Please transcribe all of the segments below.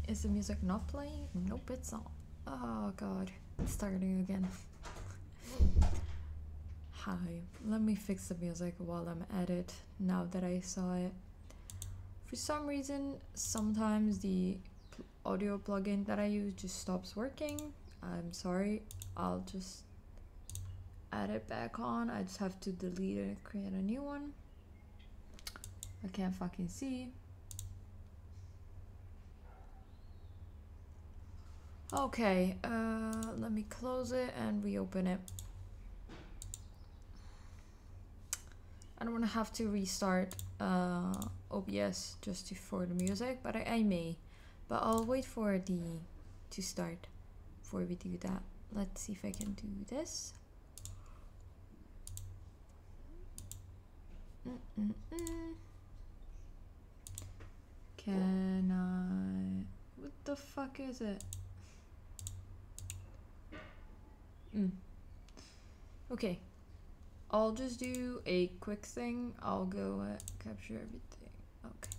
Is the music not playing? Nope, it's not. Oh god, it's starting again. Hi, let me fix the music while I'm at it, now that I saw it. For some reason, sometimes the audio plugin that I use just stops working. I'm sorry, I'll just add it back on. I just have to delete it and create a new one. I can't fucking see. Okay, let me close it and reopen it. I don't want to have to restart OBS just for the music, but I may. But I'll wait for the to start before we do that. Let's see if I can do this. Can I? What the fuck is it? Okay, I'll just do a quick thing. I'll go capture everything. Okay.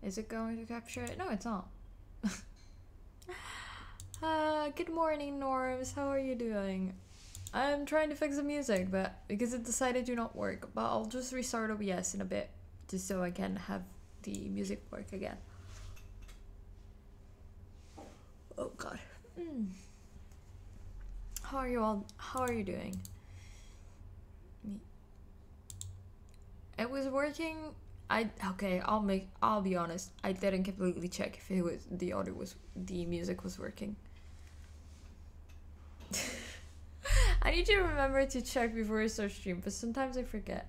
Is it going to capture it? No, it's not. Good morning, Norms. How are you doing? I'm trying to fix the music, but because it decided to not work. But I'll just restart OBS in a bit, just so I can have the music work again. Oh God. How are you all? How are you doing? It was working. I'll be honest. I didn't completely check if it was the music was working. I need to remember to check before I start stream, but sometimes I forget.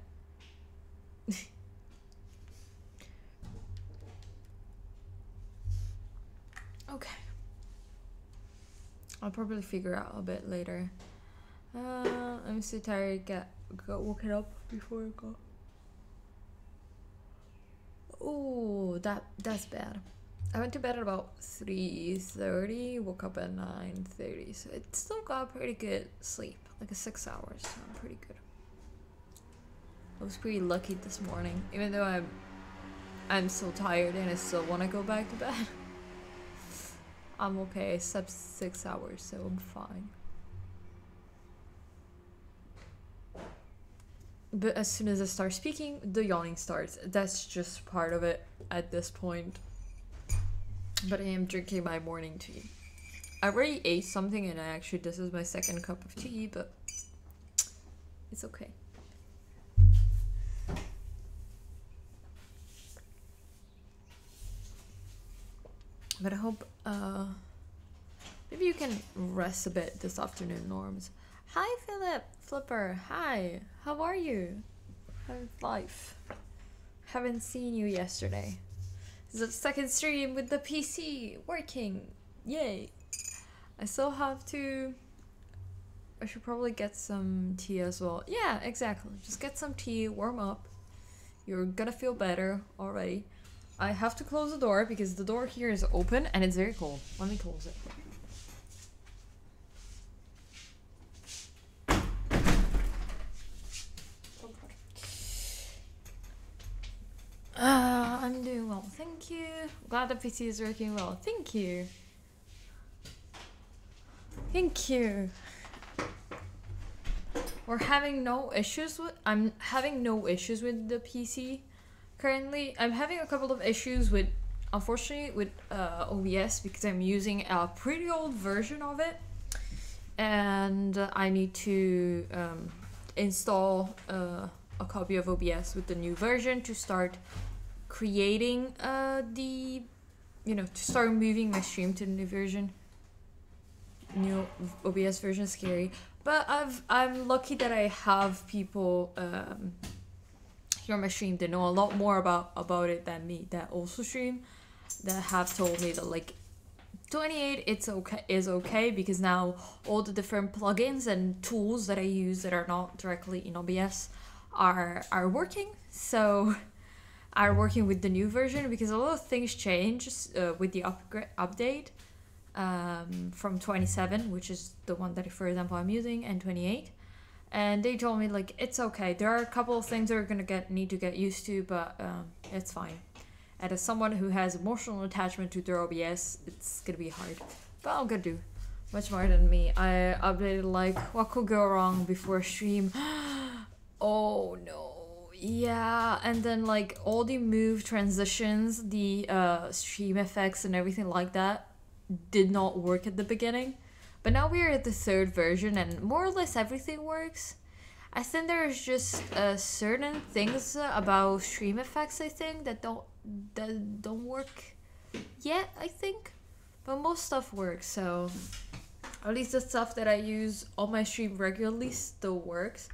Okay. I'll probably figure out a bit later. I'm so tired. Got woken up before I go. Oh, that's bad. I went to bed at about 3:30, woke up at 9:30, so it still got pretty good sleep, like a 6 hours, so I'm pretty good. I was pretty lucky this morning, even though I'm so tired and I still want to go back to bed. I'm okay, I slept 6 hours, so I'm fine. But as soon as I start speaking, the yawning starts. That's just part of it at this point. But I am drinking my morning tea. I already ate something and this is my second cup of tea, but it's okay. But I hope, maybe you can rest a bit this afternoon, Norms. Hi, Flipper. Hi. How are you? How's life? Haven't seen you yesterday. This is the second stream with the PC working. Yay. I still have to... I should probably get some tea as well. Yeah, exactly. Just get some tea, warm up. You're gonna feel better already. I have to close the door because the door here is open and it's very cold. Let me close it. I'm doing well, thank you. Glad the PC is working well. Thank you. Thank you. We're having no issues with... I'm having no issues with the PC currently. I'm having a couple of issues with, unfortunately, with OBS because I'm using a pretty old version of it. And I need to install a copy of OBS with the new version to start creating to start moving my stream to the new version. New OBS version is scary, but I'm lucky that I have people here on my stream that know a lot more about it than me, that also stream, that have told me that like 28 is okay because now all the different plugins and tools that I use that are not directly in OBS are working. So are working with the new version because a lot of things change with the update from 27, which is the one that, for example, I'm using, and 28. And they told me like it's okay. There are a couple of things that are gonna need to get used to, but it's fine. And as someone who has emotional attachment to their OBS, it's gonna be hard. But I'm gonna do much more than me. I updated like what could go wrong before stream. Oh no. Yeah, and then like all the move transitions, the stream effects and everything like that did not work at the beginning. But now we're at the third version and more or less everything works. I think there's just certain things about stream effects I think that don't work yet, I think. But most stuff works, so at least the stuff that I use on my stream regularly still works.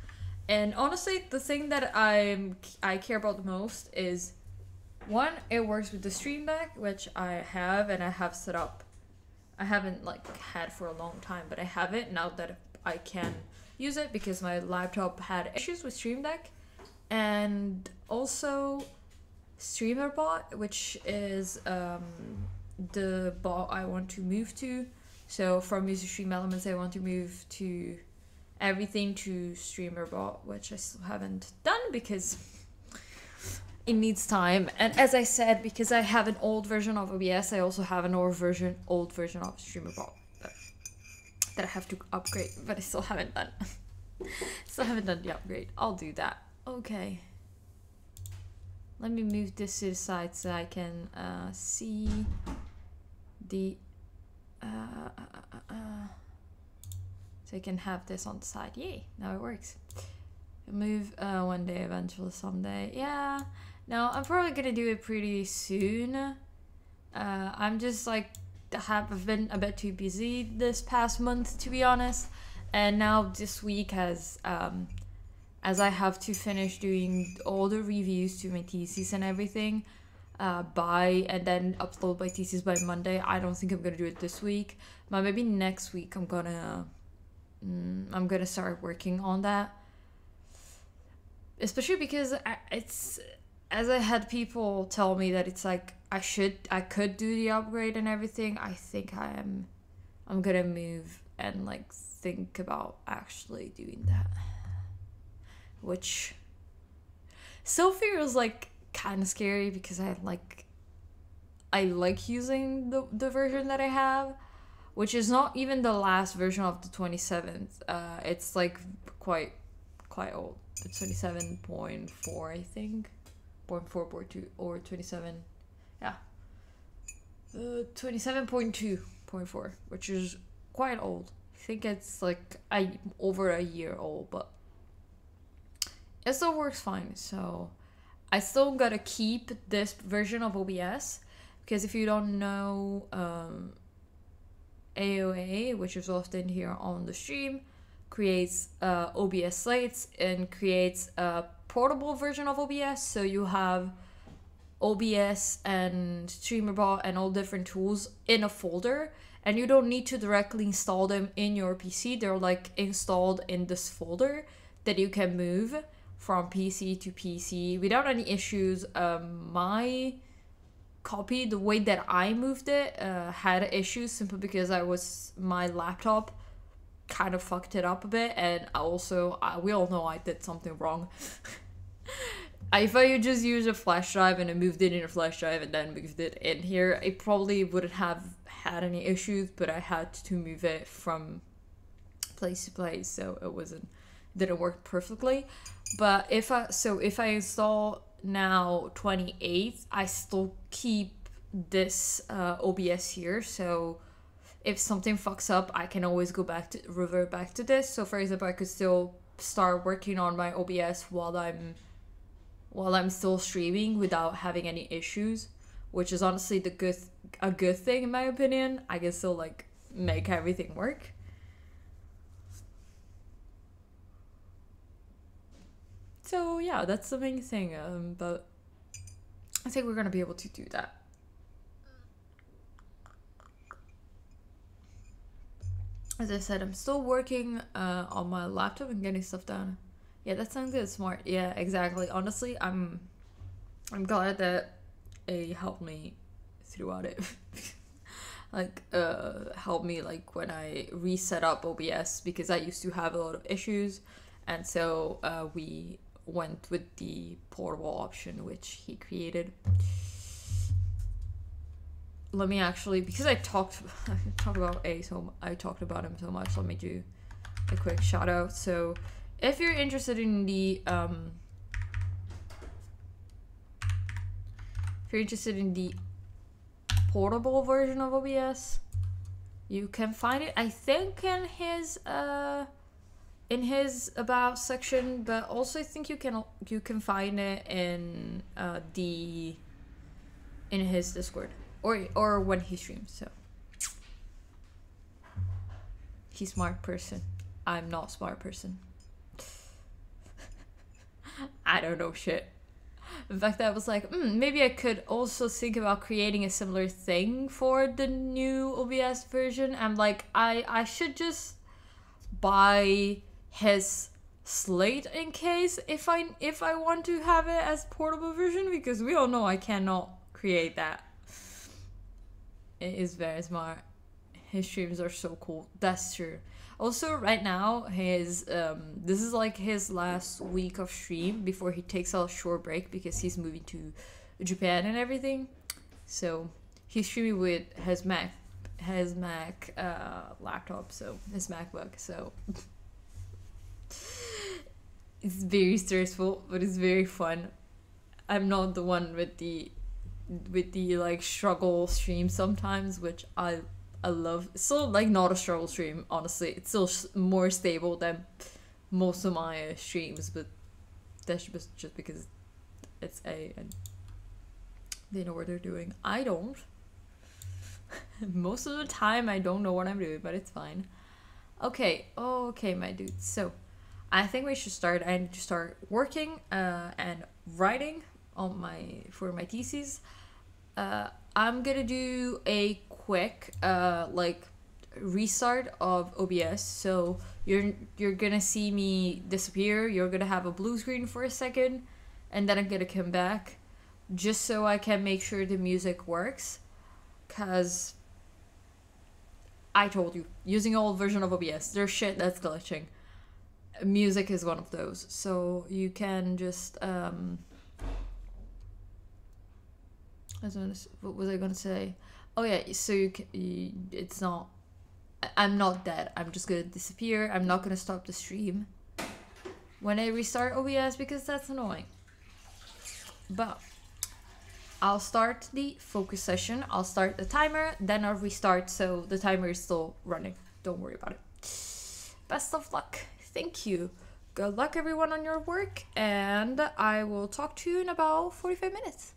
And honestly, the thing that I care about the most is, one, it works with the Stream Deck, which I have and I have set up. I haven't like had for a long time, but I have it now that I can use it because my laptop had issues with Stream Deck. And also StreamerBot, which is the bot I want to move to. So from User Stream Elements, I want to move to everything to StreamerBot, which I still haven't done because it needs time. And as I said, because I have an old version of OBS, I also have an old version of StreamerBot that I have to upgrade, but I still haven't done. Still haven't done the upgrade. I'll do that. Okay. Let me move this to the side so I can see the so I can have this on the side. Yay, now it works. Move one day, eventually someday. Yeah, no, I'm probably gonna do it pretty soon. I'm just like, I've been a bit too busy this past month, to be honest. And now this week as I have to finish doing all the reviews to my thesis and everything and then upload my thesis by Monday. I don't think I'm gonna do it this week, but maybe next week I'm gonna start working on that. Especially because it's, as I had people tell me that it's like I could do the upgrade and everything. I think I'm gonna move and like think about actually doing that, which still feels like kind of scary because I like using the version that I have, which is not even the last version of the 27th. It's like quite old. It's 27.4, I think. 0.4.2 or 27. Yeah. 27.2.4, which is quite old. I think it's like over a year old, but it still works fine. So I still gotta keep this version of OBS because if you don't know, AOA, which is often here on the stream, creates OBS slates and creates a portable version of OBS. So you have OBS and StreamerBot and all different tools in a folder, and you don't need to directly install them in your PC. They're like installed in this folder that you can move from PC to PC without any issues. My copy, the way that I moved it, had issues simply because my laptop kind of fucked it up a bit, and we all know I did something wrong. If I just used a flash drive and I moved it in a flash drive and then moved it in here, it probably wouldn't have had any issues, but I had to move it from place to place, so didn't work perfectly. But if I install now 28th, I still keep this OBS here, so if something fucks up, I can always revert back to this. So for example, I could still start working on my OBS while I'm still streaming without having any issues, which is honestly a good thing in my opinion. I can still like make everything work. So yeah, that's the main thing. But I think we're gonna be able to do that. As I said, I'm still working on my laptop and getting stuff done. Yeah, that sounds good. Smart. Yeah, exactly. Honestly, I'm glad that it helped me throughout it. Like, helped me like when I reset up OBS because I used to have a lot of issues, and so we went with the portable option which he created. let me actually, because I talked about I talked about him so much. Let me do a quick shout out. So, if you're interested in the portable version of OBS, you can find it, I think, in his about section, but also I think you can find it in in his Discord or when he streams. So he's smart person. I'm not smart person. I don't know shit. In fact, I was like, maybe I could also think about creating a similar thing for the new OBS version. I'm like, I should just buy his slate in case if I want to have it as portable version, because we all know I cannot create that. It is very smart. His streams are so cool. That's true. Also, right now, this is like his last week of stream before he takes a short break because he's moving to Japan and everything. So he's streaming with his Mac laptop, so his MacBook. So it's very stressful, but it's very fun. I'm not the one with the like struggle stream sometimes, which I love. It's still like not a struggle stream, honestly. It's still more stable than most of my streams, but that's just because it's and they know what they're doing. I don't. Most of the time I don't know what I'm doing, but it's fine. Okay, my dude. So I think we should start. I need to start working and writing on for my thesis. I'm gonna do a quick like restart of OBS. So you're gonna see me disappear. You're gonna have a blue screen for a second, and then I'm gonna come back, just so I can make sure the music works. Cause I told you, using old version of OBS, there's shit that's glitching. Music is one of those. So you can just what was I gonna say? Oh yeah, so it's not. I'm not dead. I'm just gonna disappear. I'm not gonna stop the stream when I restart OBS because that's annoying. But I'll start the focus session. I'll start the timer, then I'll restart. So the timer is still running. Don't worry about it. Best of luck. Thank you. Good luck, everyone, on your work, and I will talk to you in about 45 minutes.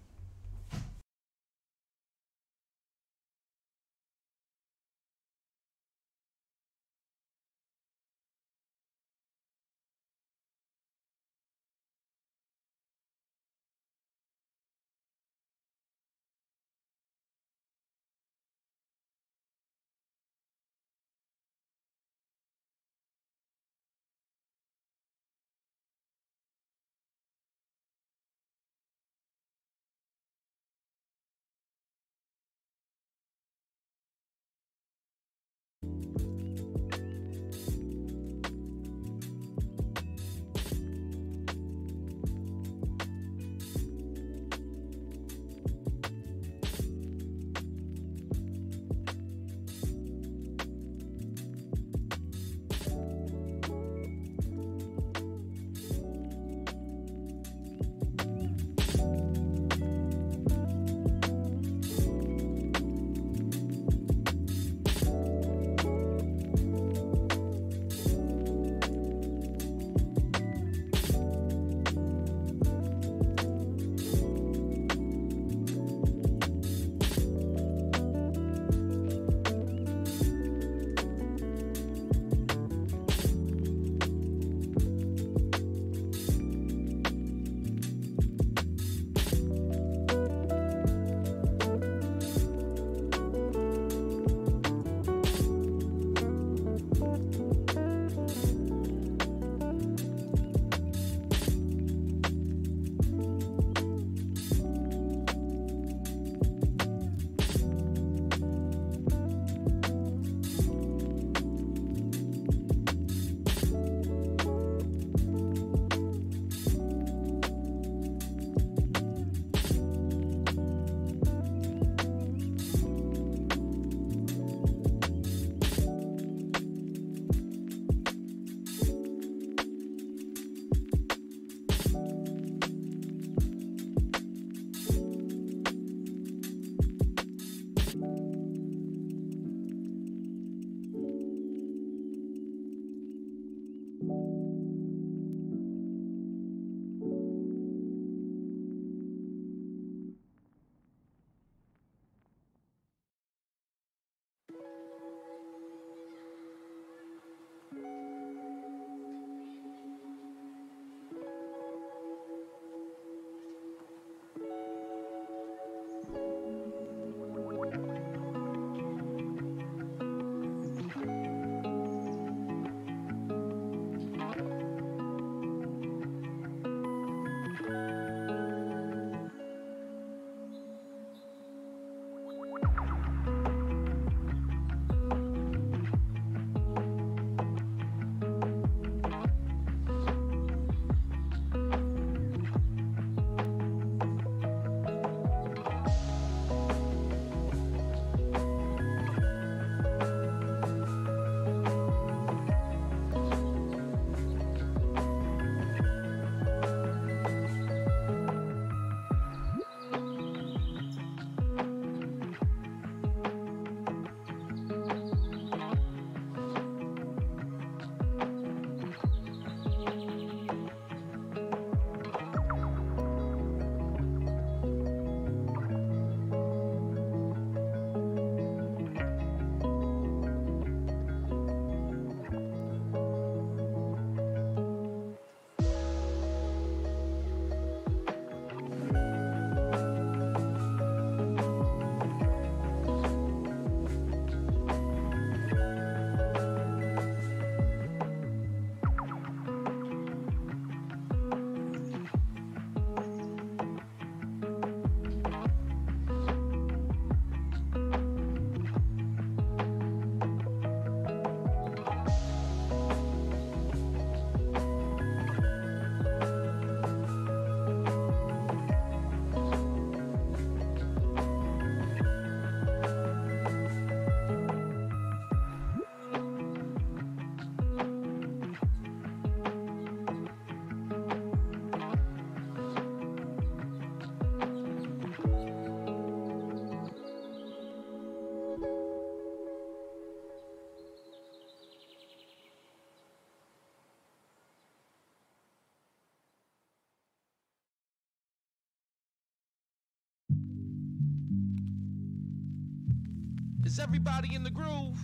Is everybody in the groove?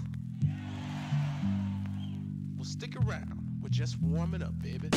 Well, stick around. We're just warming up, baby.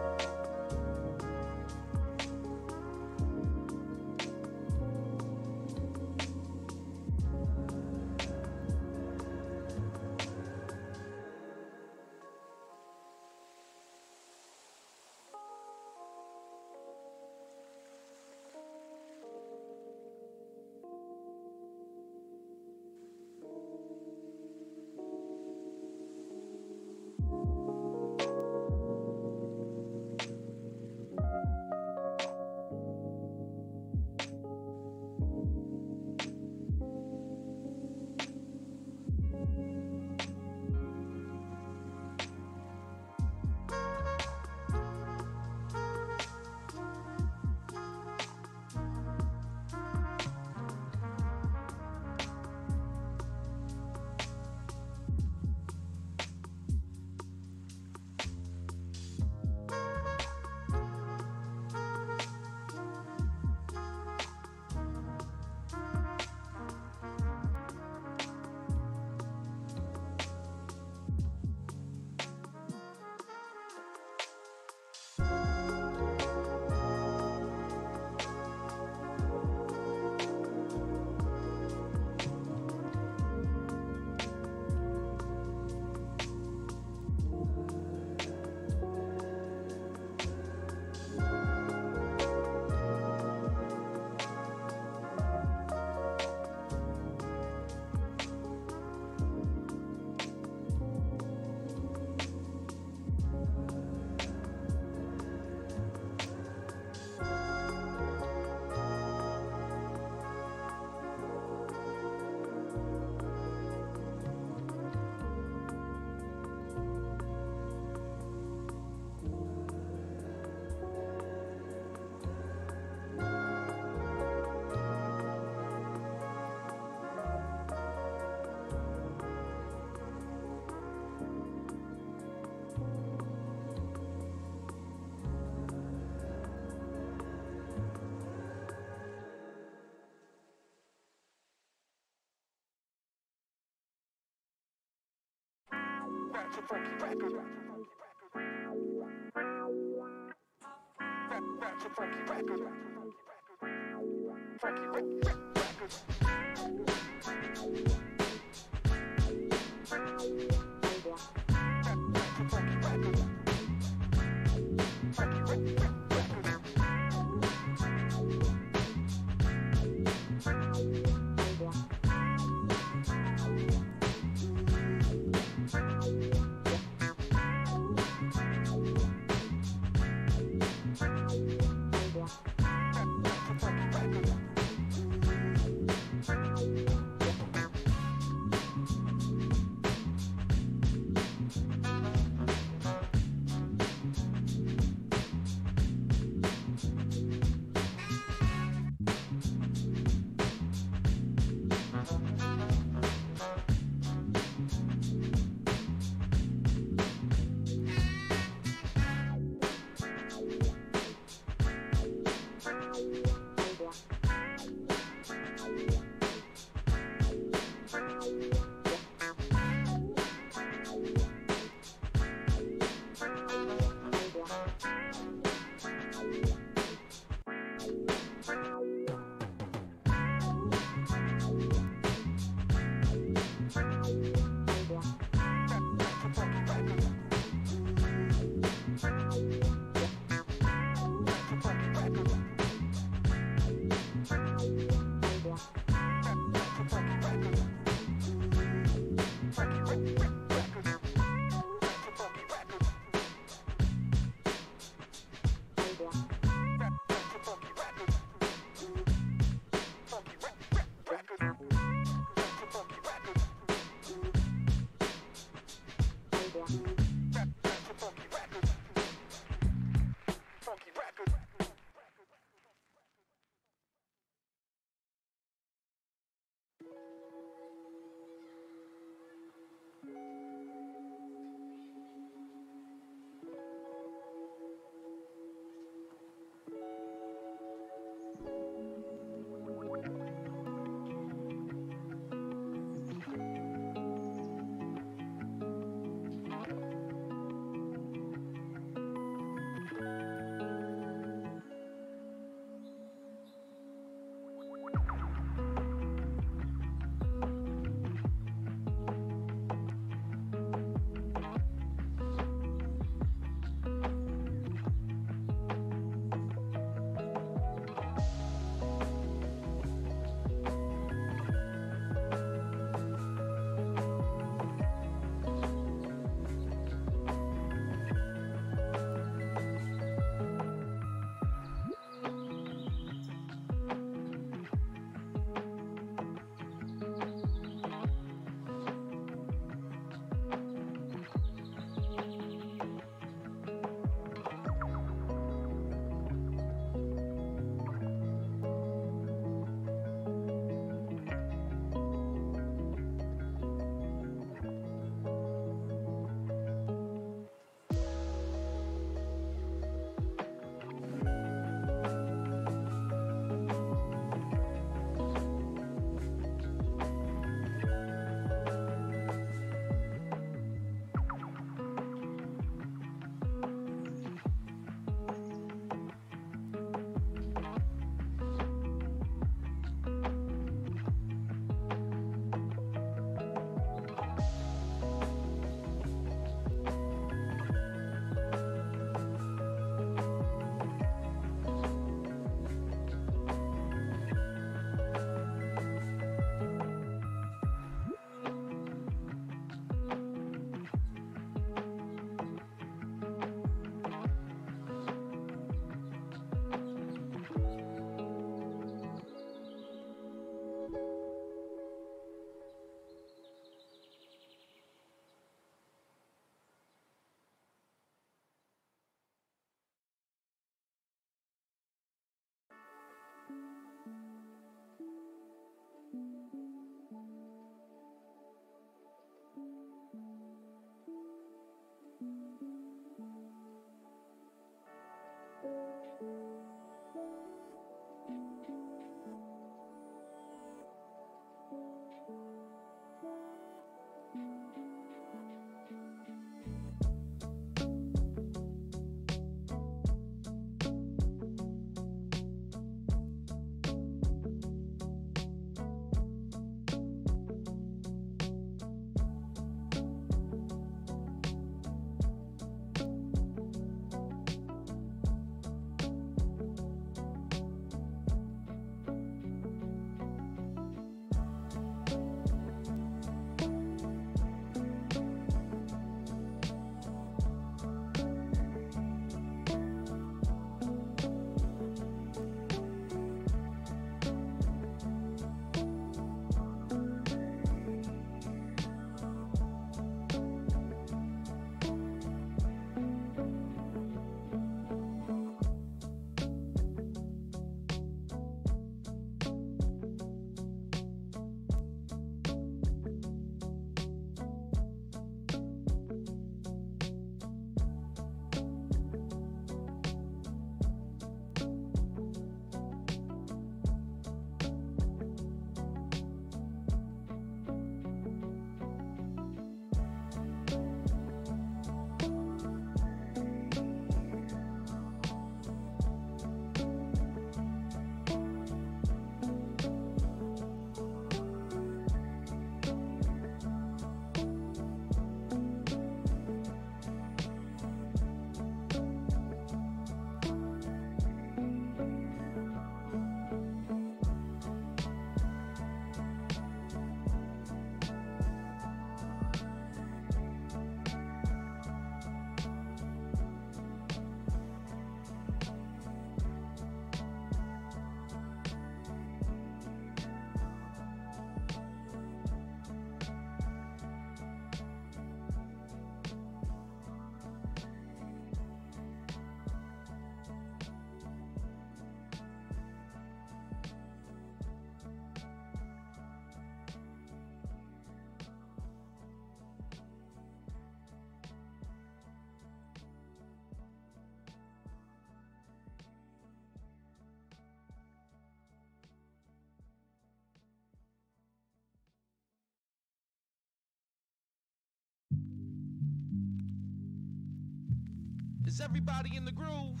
Is everybody in the groove?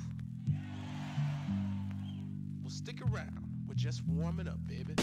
Well, stick around. We're just warming up, baby.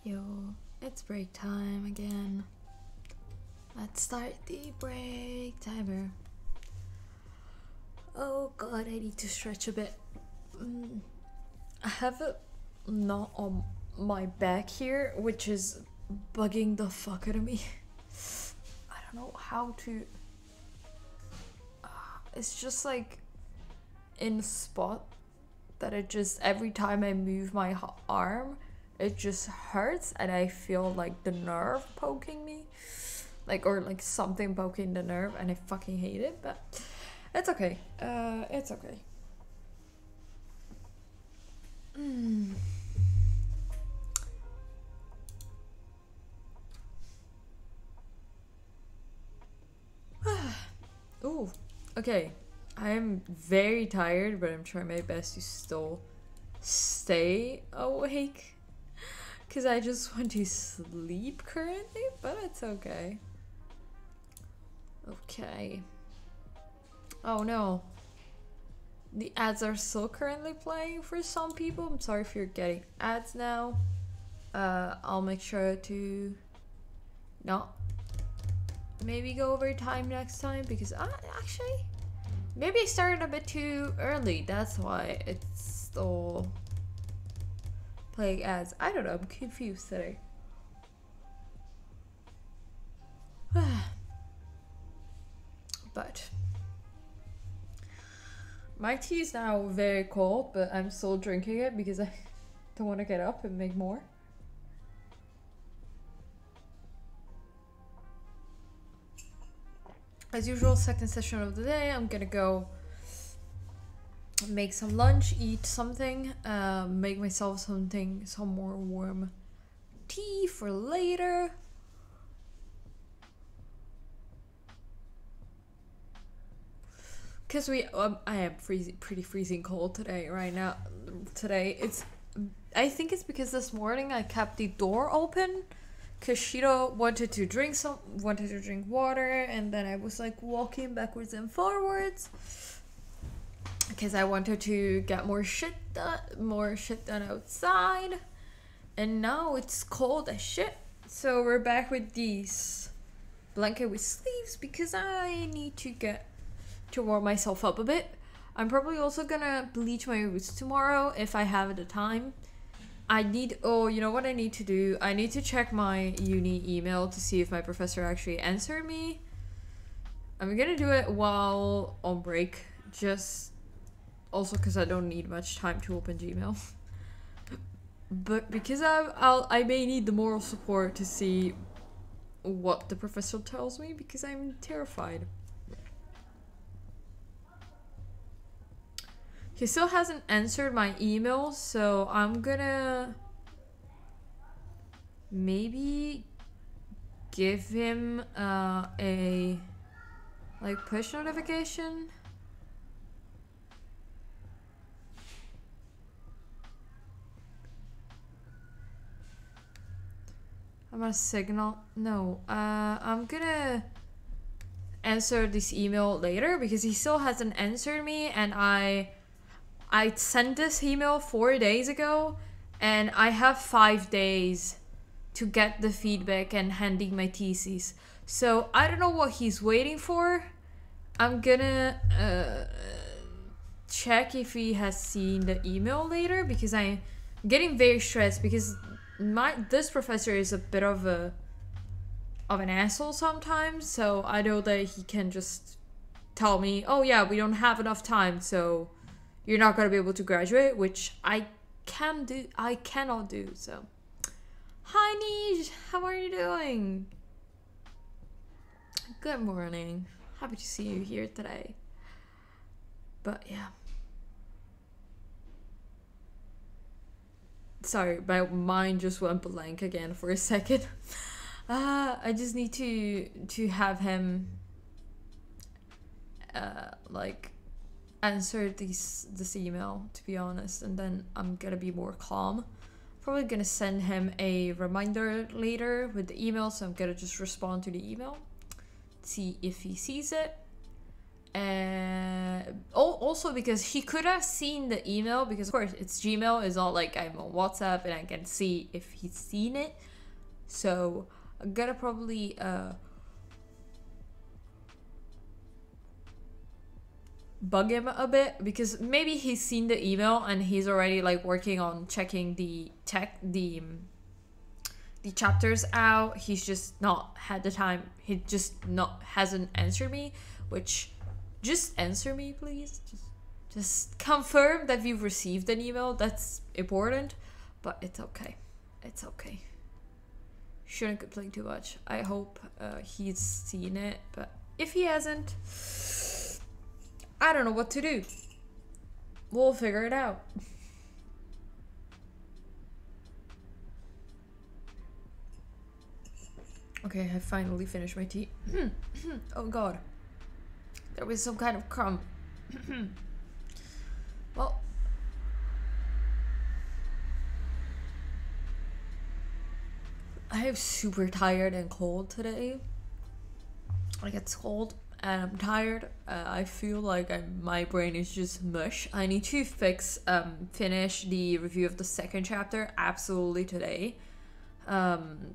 Yo, it's break time again. Let's start the break timer. Oh god, I need to stretch a bit. I have a knot on my back here, which is bugging the fuck out of me. I don't know how to... it's just like in a spot that it just, every time I move my arm, it just hurts and I feel like the nerve poking me. Like, or like something poking the nerve, and I fucking hate it, but it's okay. It's okay. Ooh, okay. I am very tired, but I'm trying my best to still stay awake. Because I just want to sleep currently, but it's okay. Okay. Oh no. The ads are still currently playing for some people. I'm sorry if you're getting ads now. I'll make sure to not maybe go over time next time, because actually maybe I started a bit too early. That's why it's still playing ads. I don't know, I'm confused today. But my tea is now very cold, but I'm still drinking it because I don't want to get up and make more. As usual, second session of the day, I'm gonna go make some lunch, eat something, make myself some more warm tea for later. Because I am pretty freezing cold today, right now. I think it's because this morning I kept the door open, because Shiro wanted to drink water, and then I was like walking backwards and forwards, because I wanted to get more shit done outside, and now it's cold as shit. So we're back with these blanket with sleeves, because I need to warm myself up a bit. I'm probably also gonna bleach my roots tomorrow if I have the time. You know what I need to do? I need to check my uni email to see if my professor actually answered me. I'm gonna do it while on break, just also because I don't need much time to open Gmail. But because I may need the moral support to see what the professor tells me, because I'm terrified. He still hasn't answered my email, so I'm gonna maybe give him a like push notification. I'm gonna signal. No, I'm gonna answer this email later, because he still hasn't answered me, and I sent this email 4 days ago, and I have 5 days to get the feedback and handing my thesis. So I don't know what he's waiting for. I'm gonna check if he has seen the email later, because I'm getting very stressed, because this professor is a bit of an asshole sometimes. So I know that he can just tell me, oh yeah, we don't have enough time, so you're not gonna be able to graduate, which I cannot do. So, hi Nij, how are you doing? Good morning. Happy to see you here today. But yeah. Sorry, my mind just went blank again for a second. I just need to have him like answer this email, to be honest, and then I'm gonna be more calm. Probably gonna send him a reminder later with the email, so I'm gonna just respond to the email, see if he sees it, And also because he could have seen the email, because of course it's Gmail, it's not like I'm on WhatsApp and I can see if he's seen it. So I'm gonna probably bug him a bit, because maybe he's seen the email and he's already like working on checking the chapters out. He's just not had the time. He just not hasn't answered me, which, just answer me please. Just confirm that you've received an email. That's important. But it's okay. It's okay. Shouldn't complain too much. I hope he's seen it, but if he hasn't, I don't know what to do. We'll figure it out. Okay, I finally finished my tea. Oh god. There was some kind of crumb. Well. I am super tired and cold today. Like, it's cold and I'm tired. I feel like my brain is just mush. I need to finish the review of the second chapter absolutely today.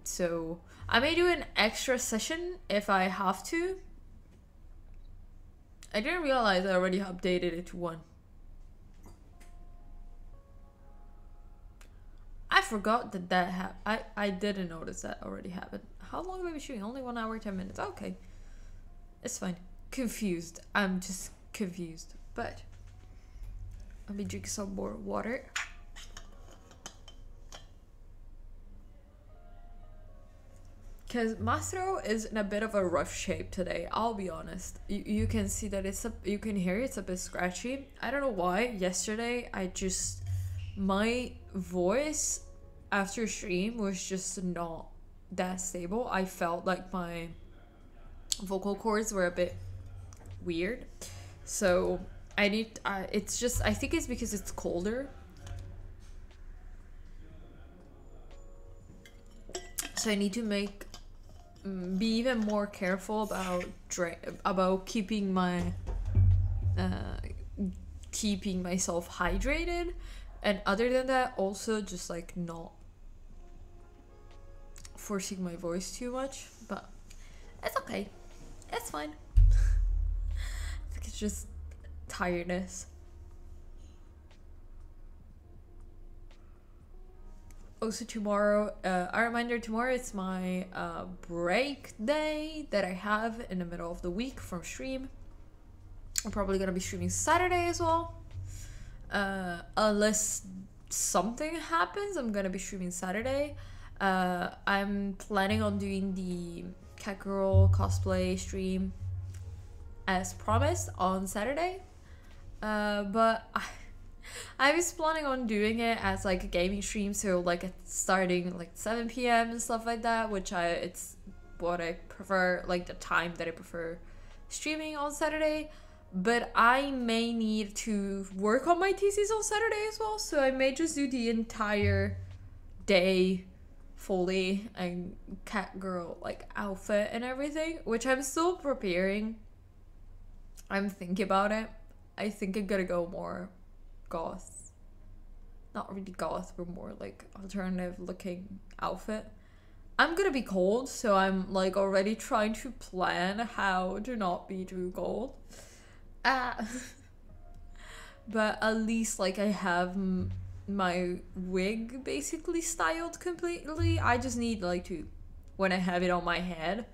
So I may do an extra session if I have to. I didn't realize I already updated it to 1. I forgot that happened. I didn't notice that already happened. How long have I been shooting? Only 1 hour, 10 minutes. Okay. It's fine. Confused. I'm just confused. But I'll be drinking some more water. Because Mastro is in a bit of a rough shape today, I'll be honest. You can see that you can hear it's a bit scratchy. I don't know why. Yesterday, my voice after stream was just not that stable. I felt like my vocal cords were a bit weird. So I think it's because it's colder. So I need to be even more careful about keeping myself hydrated, and other than that, also just like not forcing my voice too much. But it's okay, it's fine. I think it's just tiredness. Also tomorrow, a reminder, tomorrow it's my break day that I have in the middle of the week from stream. I'm probably gonna be streaming Saturday as well. Unless something happens, I'm gonna be streaming Saturday. I'm planning on doing the cat girl cosplay stream as promised on Saturday. But I was planning on doing it as like a gaming stream, so like starting like 7 p.m. and stuff like that, which it's what I prefer, like the time that I prefer streaming on Saturday. But I may need to work on my thesis on Saturday as well, so I may just do the entire day fully and cat girl like outfit and everything, which I'm still preparing. I'm thinking about it. I think I'm gonna go more goth. Not really goth, but more like alternative looking outfit. I'm gonna be cold, so I'm like already trying to plan how to not be too cold. But at least like I have my wig basically styled completely. I just need like to, when I have it on my head,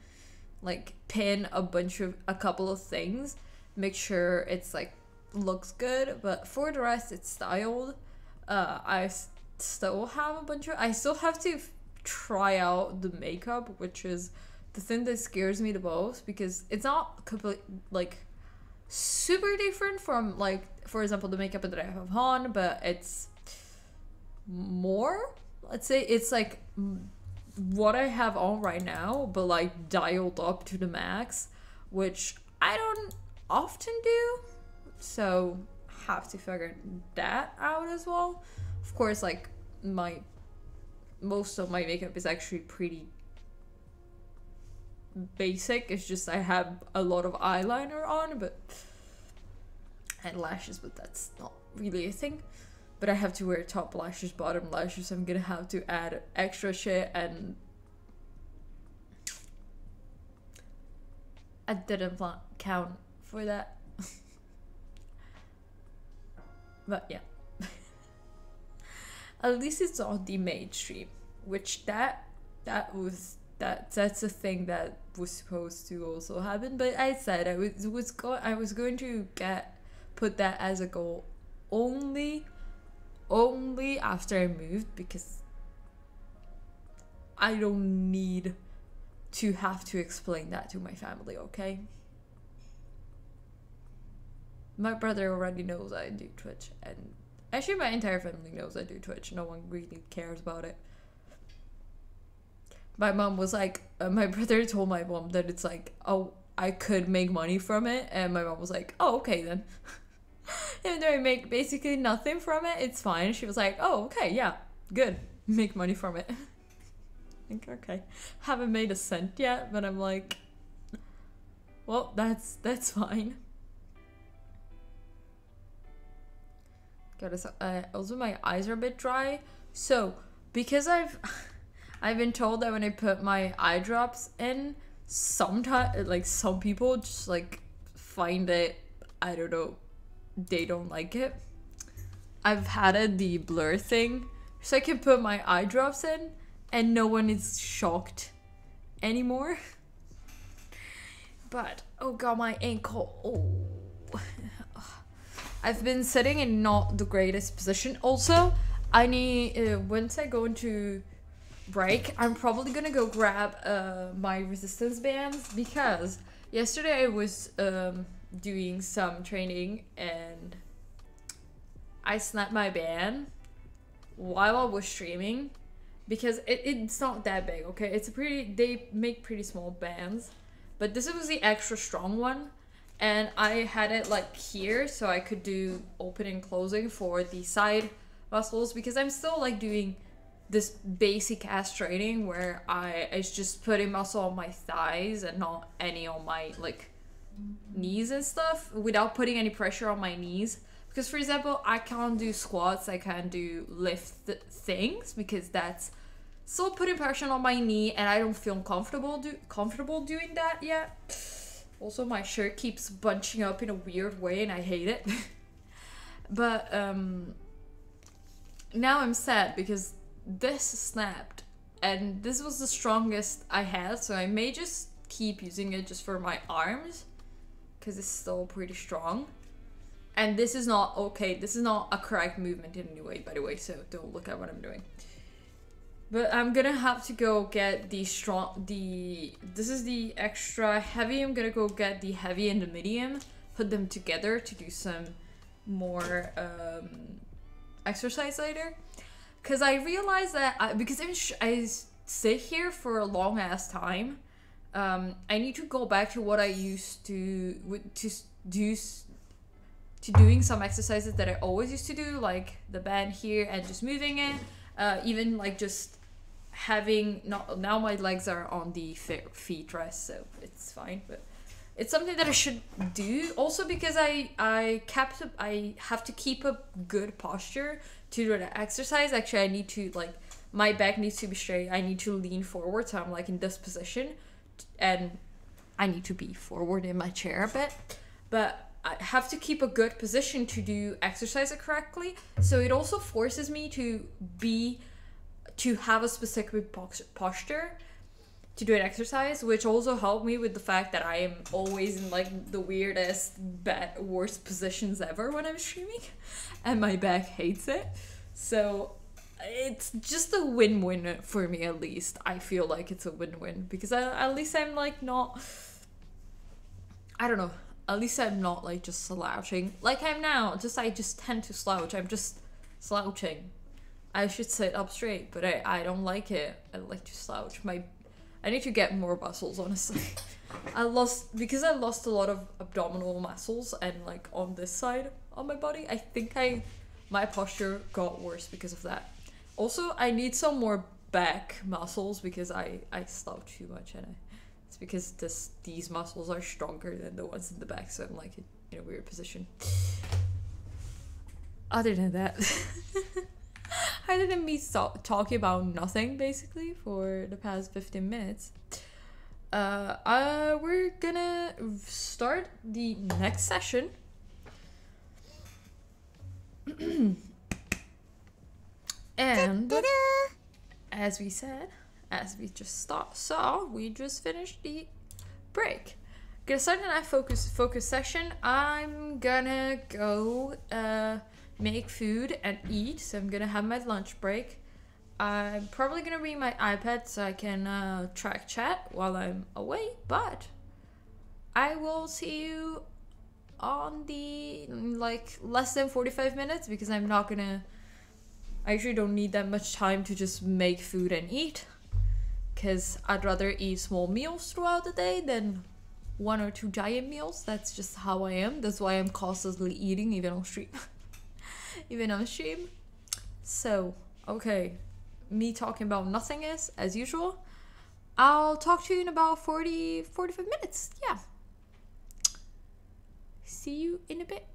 like pin a couple of things, make sure it's like looks good, but for the rest it's styled. I still have I still have to try out the makeup, which is the thing that scares me the most, because it's not complete like super different from like, for example, the makeup that I have on, but it's more, let's say it's like what I have on right now, but like dialed up to the max, which I don't often do. So have to figure that out as well. Of course, like most of my makeup is actually pretty basic. It's just I have a lot of eyeliner on, but and lashes, but that's not really a thing. But I have to wear top lashes, bottom lashes, so I'm gonna have to add extra shit, and I didn't count for that. But yeah. At least it's on the mainstream, which that's a thing that was supposed to also happen. But I said I was going to put that as a goal only after I moved, because I don't need to have to explain that to my family, okay? My brother already knows I do Twitch, and actually my entire family knows I do Twitch. No one really cares about it. My mom was like, my brother told my mom that it's like, oh, I could make money from it, and my mom was like, oh, okay then. Even though I make basically nothing from it, it's fine. She was like, oh, okay, yeah, good, make money from it. Like, okay, haven't made a cent yet, but I'm like, well, that's fine. Also my eyes are a bit dry, so because I've been told that when I put my eye drops in, sometimes like some people just like find it, I don't know, they don't like it. I've had the blur thing, so I can put my eye drops in and no one is shocked anymore. But oh god, my ankle. Oh. I've been sitting in not the greatest position. Also, I need once I go into break, I'm probably gonna go grab my resistance bands, because yesterday I was doing some training and I snapped my band while I was streaming, because it's not that big, okay? They make pretty small bands, but this was the extra strong one. And I had it like here, so I could do opening and closing for the side muscles, because I'm still like doing this basic ass training where it's just putting muscle on my thighs and not any on my like knees and stuff, without putting any pressure on my knees. Because for example, I can't do squats, I can't do lift things, because that's still putting pressure on my knee, and I don't feel comfortable doing that yet. Also, my shirt keeps bunching up in a weird way and I hate it. But now I'm sad because this snapped and this was the strongest I had, so I may just keep using it just for my arms because it's still pretty strong. And this is not okay, this is not a correct movement in any way, by the way, so don't look at what I'm doing. But I'm gonna have to go get this is the extra heavy. I'm gonna go get the heavy and the medium, put them together to do some more exercise later. Because I realized that because I sit here for a long ass time, I need to go back to what I used to doing some exercises that I always used to do, like the band here and just moving it. Even like just having now my legs are on the feet rest, so it's fine, but it's something that I should do also, because I have to keep a good posture to do the exercise. Actually, I need to, like, my back needs to be straight, I need to lean forward, so I'm like in this position, and I need to be forward in my chair a bit, but I have to keep a good position to do exercise correctly. So it also forces me to have a specific posture to do an exercise, which also helped me with the fact that I am always in like the weirdest, worst positions ever when I'm streaming, and my back hates it. So it's just a win-win for me, at least. I feel like it's a win-win, because at least I'm like not, I don't know, at least I'm not like just slouching like I'm now. I just tend to slouch. I'm just slouching. I should sit up straight, but I don't like it. I like to slouch. I need to get more muscles, honestly. I lost a lot of abdominal muscles, and like on this side of my body, I think my posture got worse because of that. Also, I need some more back muscles because I slouch too much, and it's because these muscles are stronger than the ones in the back, so I'm like in a weird position. other than that, other than me talking about nothing basically for the past 15 minutes, we're gonna start the next session. And as we said, as we just saw, we just finished the break. Gonna start the focus session. I'm gonna go make food and eat. So I'm gonna have my lunch break. I'm probably gonna bring my iPad so I can track chat while I'm away. But I will see you on the like less than 45 minutes because I'm not gonna. I actually don't need that much time to just make food and eat. Because I'd rather eat small meals throughout the day than 1 or 2 giant meals. That's just how I am. That's why I'm constantly eating even on stream. Even on stream. So, okay. Me talking about nothingness as usual. I'll talk to you in about 45 minutes. Yeah. See you in a bit.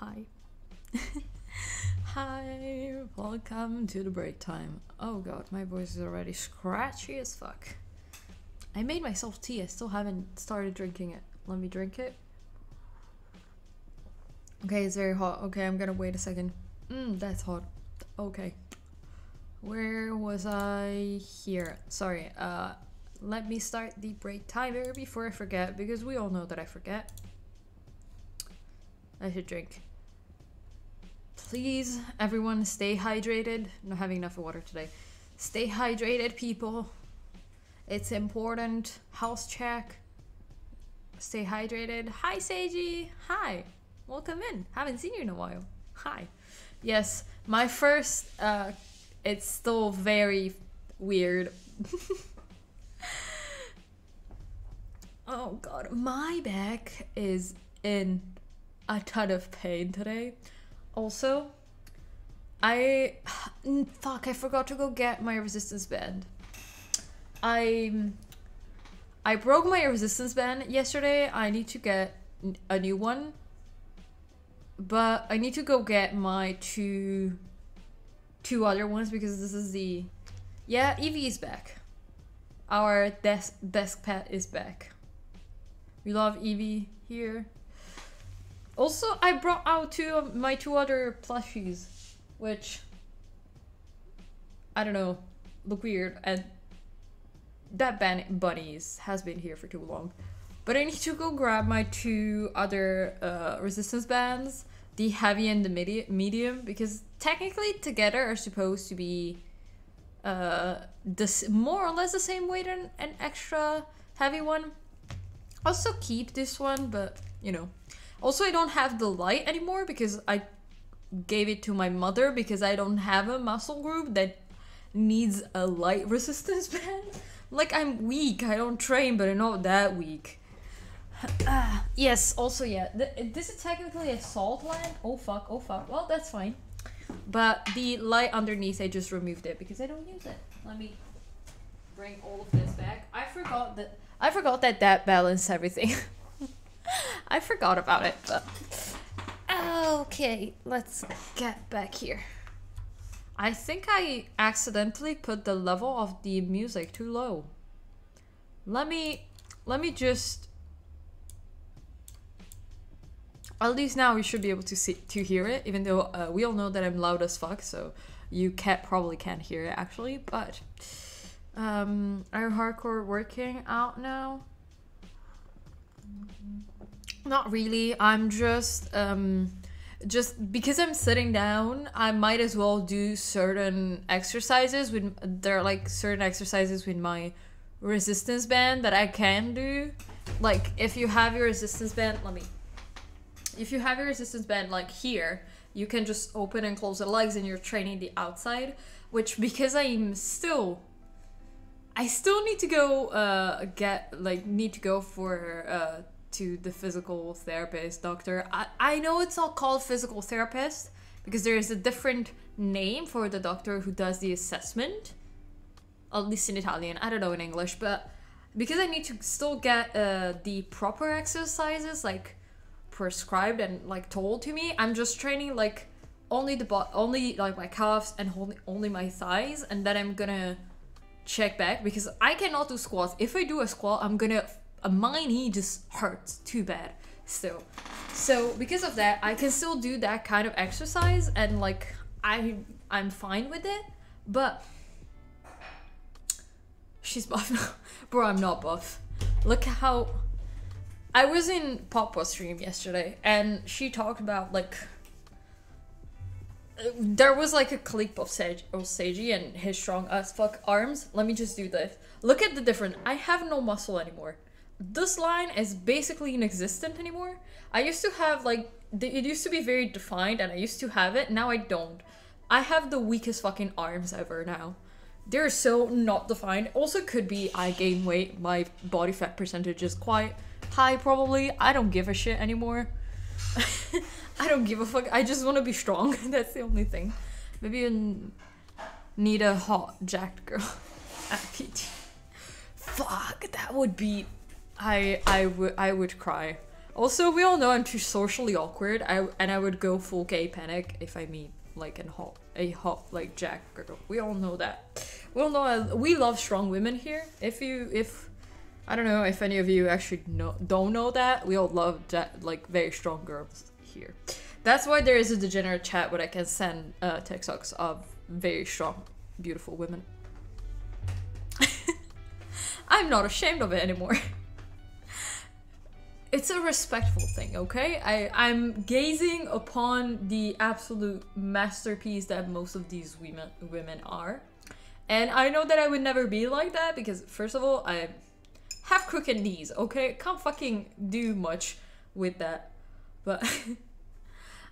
Hi. Hi, welcome to the break time. Oh god, my voice is already scratchy as fuck. I made myself tea, I still haven't started drinking it. Let me drink it. Okay, it's very hot. Okay, I'm gonna wait a second. That's hot. Okay. Where was I? Here. Sorry, let me start the break timer before I forget, because we all know that I forget. I should drink. Please, everyone, stay hydrated. I'm not having enough water today. Stay hydrated, people. It's important. House check. Stay hydrated. Hi, Seiji. Hi. Welcome in. Haven't seen you in a while. Hi. Yes, my first, it's still very weird. Oh god, my back is in a ton of pain today. Also, I forgot to go get my resistance band. I broke my resistance band yesterday. I need to get a new one, but I need to go get my two other ones, because this is the, yeah, Evie is back. Our desk pet is back. We love Evie here. Also, I brought out my two other plushies, which, I don't know, look weird, and that bunnies has been here for too long. But I need to go grab my two other resistance bands, the heavy and the medium, because technically together are supposed to be this more or less the same weight and an extra heavy one. Also keep this one, but you know. Also, I don't have the light anymore because I gave it to my mother, because I don't have a muscle group that needs a light resistance band. Like, I'm weak, I don't train, but I'm not that weak. Yes, also, yeah, this is technically a salt land. Oh fuck, well, that's fine. But the light underneath, I just removed it because I don't use it. Let me bring all of this back. I forgot that balanced everything. I forgot about it, but okay, let's get back here. I think I accidentally put the level of the music too low. Let me just, at least now we should be able to hear it, even though we all know that I'm loud as fuck, so you probably can't hear it actually. But are hardcore working out now? Not really. I'm just because I'm sitting down, I might as well do certain exercises there are like certain exercises with my resistance band that I can do. Like if you have your resistance band, if you have your resistance band like here, you can just open and close the legs and you're training the outside, which because I still need to go to the physical therapist doctor. I know it's not called physical therapist because there is a different name for the doctor who does the assessment, at least in Italian. I don't know in English, but because I need to still get the proper exercises like prescribed and like told to me, I'm just training like only like my calves and only my thighs, and then I'm gonna check back because I cannot do squats. If I do a squat, my knee just hurts too bad still. So because of that, I can still do that kind of exercise and like I'm fine with it. But she's buff. Bro, I'm not buff. Look how I was in Papa's stream yesterday and she talked about like there was like a clip of Seiji and his strong as fuck arms. Let me just do this. Look at the difference. I have no muscle anymore. This line is basically inexistent anymore. I used to have like it used to be very defined and I used to have it. Now I don't. I have the weakest fucking arms ever now. They're so not defined. Also could be I gain weight. My body fat percentage is quite high probably. I don't give a shit anymore. I don't give a fuck. I just want to be strong. That's the only thing. Maybe you need a hot jacked girl at PT. Fuck, that would be... I would cry. Also, we all know I'm too socially awkward. I would go full gay panic if I meet like a hot like jack girl. We all know that. We all know we love strong women here. If I don't know if any of you actually don't know that, we all love like very strong girls here. That's why there is a degenerate chat where I can send TikToks of very strong, beautiful women. I'm not ashamed of it anymore. It's a respectful thing, okay? I'm gazing upon the absolute masterpiece that most of these women are. And I know that I would never be like that because, first of all, I have crooked knees, okay? Can't fucking do much with that. But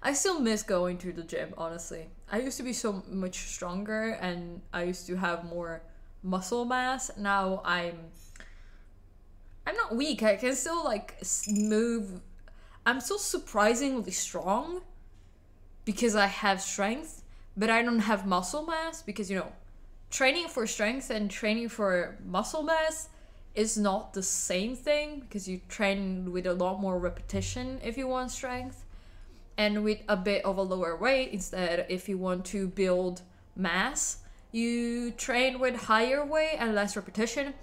I still miss going to the gym, honestly. I used to be so much stronger and I used to have more muscle mass. Now I'm not weak. I can still like move. I'm still surprisingly strong because I have strength, but I don't have muscle mass because, you know, training for strength and training for muscle mass is not the same thing because you train with a lot more repetition if you want strength and with a bit of a lower weight. Instead, if you want to build mass, you train with higher weight and less repetition.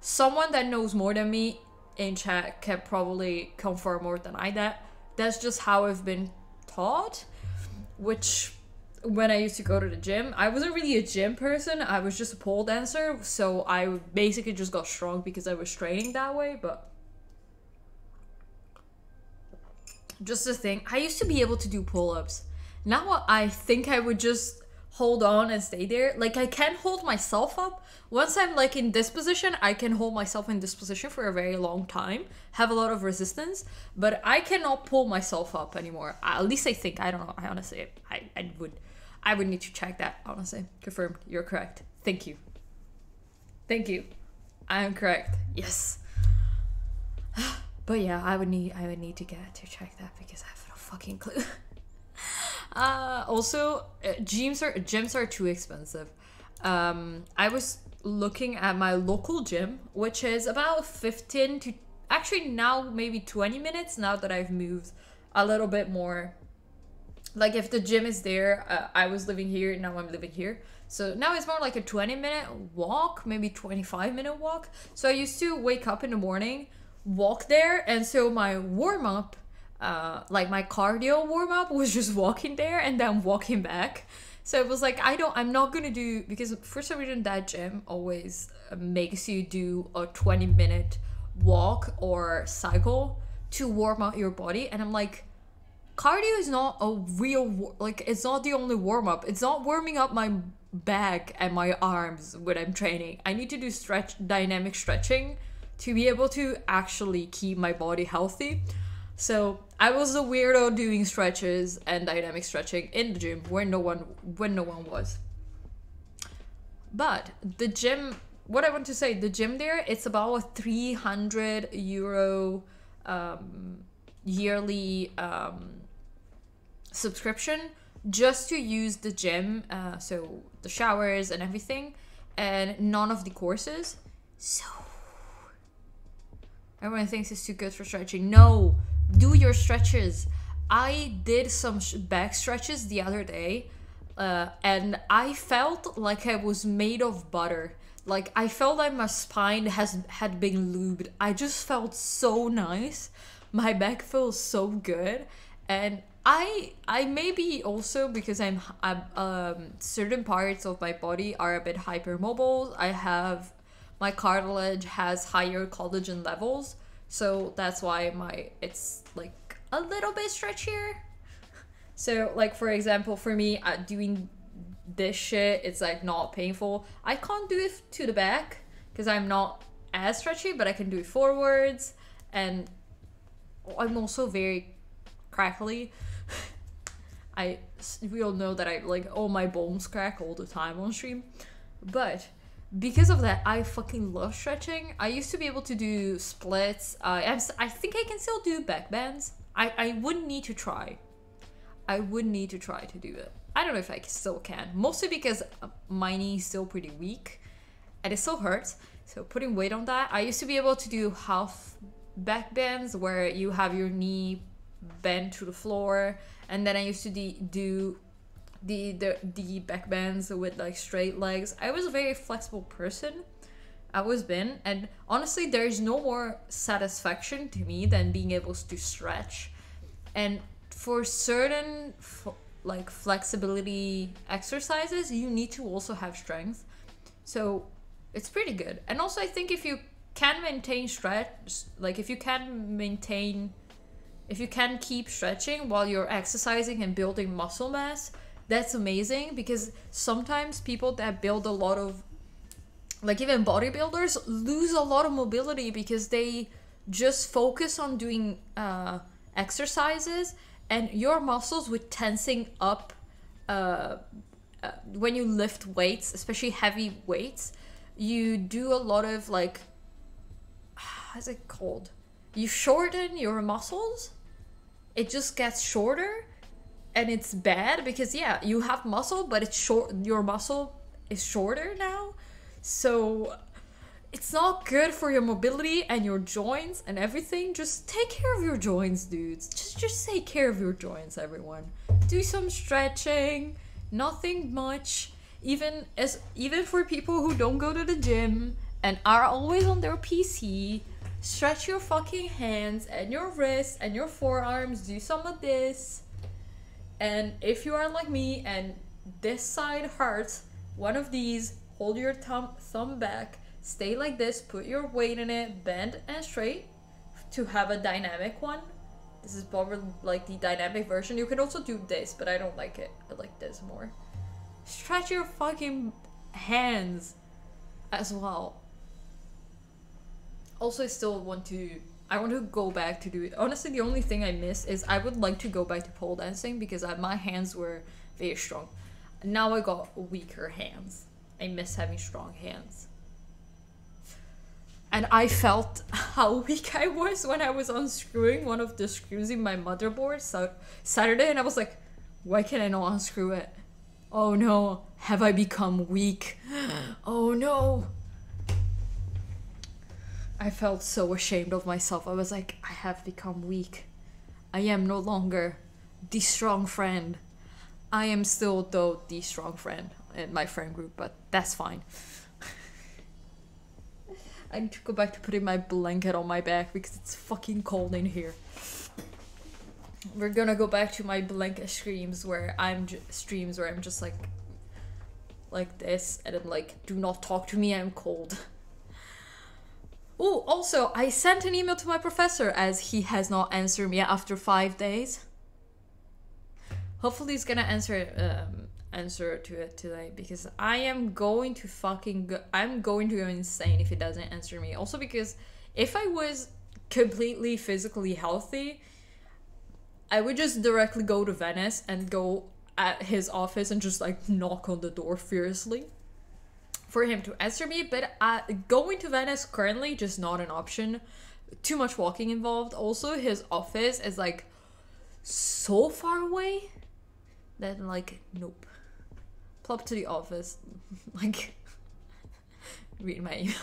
Someone that knows more than me in chat can probably confirm more than that's just how I've been taught, which when I used to go to the gym, I wasn't really a gym person. I was just a pole dancer, so I basically just got strong because I was training that way. But just the thing, I used to be able to do pull-ups. Now I think I would just hold on and stay there. Like, I can hold myself up. Once I'm like in this position, I can hold myself in this position for a very long time, have a lot of resistance, but I cannot pull myself up anymore. At least I think. I don't know. I honestly, I would need to check that, honestly. Confirmed. You're correct. Thank you. Thank you. I am correct. Yes. But yeah, I would need to check that because I have no fucking clue. Also, gyms are too expensive. I was looking at my local gym, which is about 15 to actually now maybe 20 minutes now that I've moved a little bit more. Like if the gym is there, I was living here, now I'm living here. So now it's more like a 20-minute walk, maybe 25-minute walk. So I used to wake up in the morning, walk there, and so my warm up, like my cardio warm up was just walking there and then walking back. So it was like I'm not gonna do, because for some reason that gym always makes you do a 20-minute walk or cycle to warm up your body, and I'm like, cardio is not a real, like, it's not the only warm up. It's not warming up my back and my arms when I'm training. I need to do dynamic stretching to be able to actually keep my body healthy. So I was the weirdo doing stretches and dynamic stretching in the gym when no one was. But the gym, what I want to say, the gym there, it's about a 300 euro yearly subscription just to use the gym, so the showers and everything, and none of the courses. So everyone thinks it's too good for stretching. No, do your stretches. I did some back stretches the other day, and I felt like I was made of butter. Like I felt like my spine had been lubed. I just felt so nice. My back feels so good, and I maybe also because I'm certain parts of my body are a bit hypermobile. My cartilage has higher collagen levels, so that's why it's like a little bit stretchier. So like for example, for me, doing this shit, it's like not painful. I can't do it to the back because I'm not as stretchy, but I can do it forwards, and I'm also very crackly. We all know that I like all my bones crack all the time on stream, but because of that, I fucking love stretching. I used to be able to do splits. I think I can still do back bends. I would need to try. I would need to try to do it. I don't know if I still can, mostly because my knee is still pretty weak and it still hurts. So putting weight on that, I used to be able to do half back bends where you have your knee bent to the floor, and then I used to do the back bends with like straight legs. I was a very flexible person. I always been, and honestly, there is no more satisfaction to me than being able to stretch. And for certain like flexibility exercises, you need to also have strength. So it's pretty good. And also I think if you can maintain if you can keep stretching while you're exercising and building muscle mass, that's amazing, because sometimes people that build a lot of, like even bodybuilders, lose a lot of mobility because they just focus on doing exercises, and your muscles with tensing up when you lift weights, especially heavy weights, you do a lot of like, how's it called? You shorten your muscles. It just gets shorter, and it's bad because yeah, you have muscle, but it's short. Your muscle is shorter now, so it's not good for your mobility and your joints and everything. Just take care of your joints, dudes. Just take care of your joints, everyone. Do some stretching, nothing much. Even for people who don't go to the gym and are always on their PC, stretch your fucking hands and your wrists and your forearms. Do some of this. And if you are like me and this side hurts, one of these, hold your thumb back, stay like this, put your weight in it, bend and straight to have a dynamic one. This is probably like the dynamic version. You can also do this, but I don't like it. I like this more. Stretch your fucking hands as well. Also, I want to go back to do it. Honestly, the only thing I miss is I would like to go back to pole dancing because my hands were very strong. Now I got weaker hands. I miss having strong hands. And I felt how weak I was when I was unscrewing one of the screws in my motherboard Saturday, and I was like, Why can I not unscrew it? Oh no, have I become weak? Oh no. I felt so ashamed of myself. I was like, I have become weak. I am no longer the strong friend. I am still, though, the strong friend in my friend group, but that's fine. I need to go back to putting my blanket on my back because it's fucking cold in here. We're gonna go back to my blanket streams where I'm just like this, and I'm like, do not talk to me, I'm cold. Oh, also, I sent an email to my professor as he has not answered me after 5 days. Hopefully he's gonna answer to it today, because I am going to I'm going to go insane if he doesn't answer me. Also because if I was completely physically healthy, I would just directly go to Venice and go at his office and just like knock on the door fiercely for him to answer me. But going to Venice currently just not an option. Too much walking involved. Also, his office is like so far away that like nope. Plop to the office, like read my email.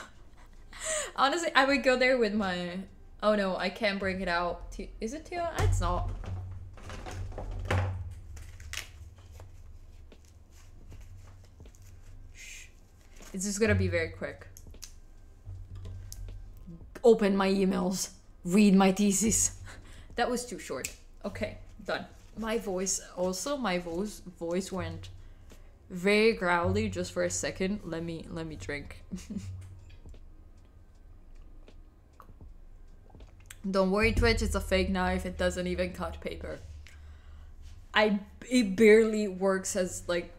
Honestly, I would go there with my. Oh no, I can't bring it out. Is it Tio? It's not. Shh. It's just gonna be very quick. Open my emails. Read my thesis. That was too short. Okay, done. My voice went very growly just for a second. Let me drink. Don't worry, Twitch, it's a fake knife. It doesn't even cut paper. It barely works as like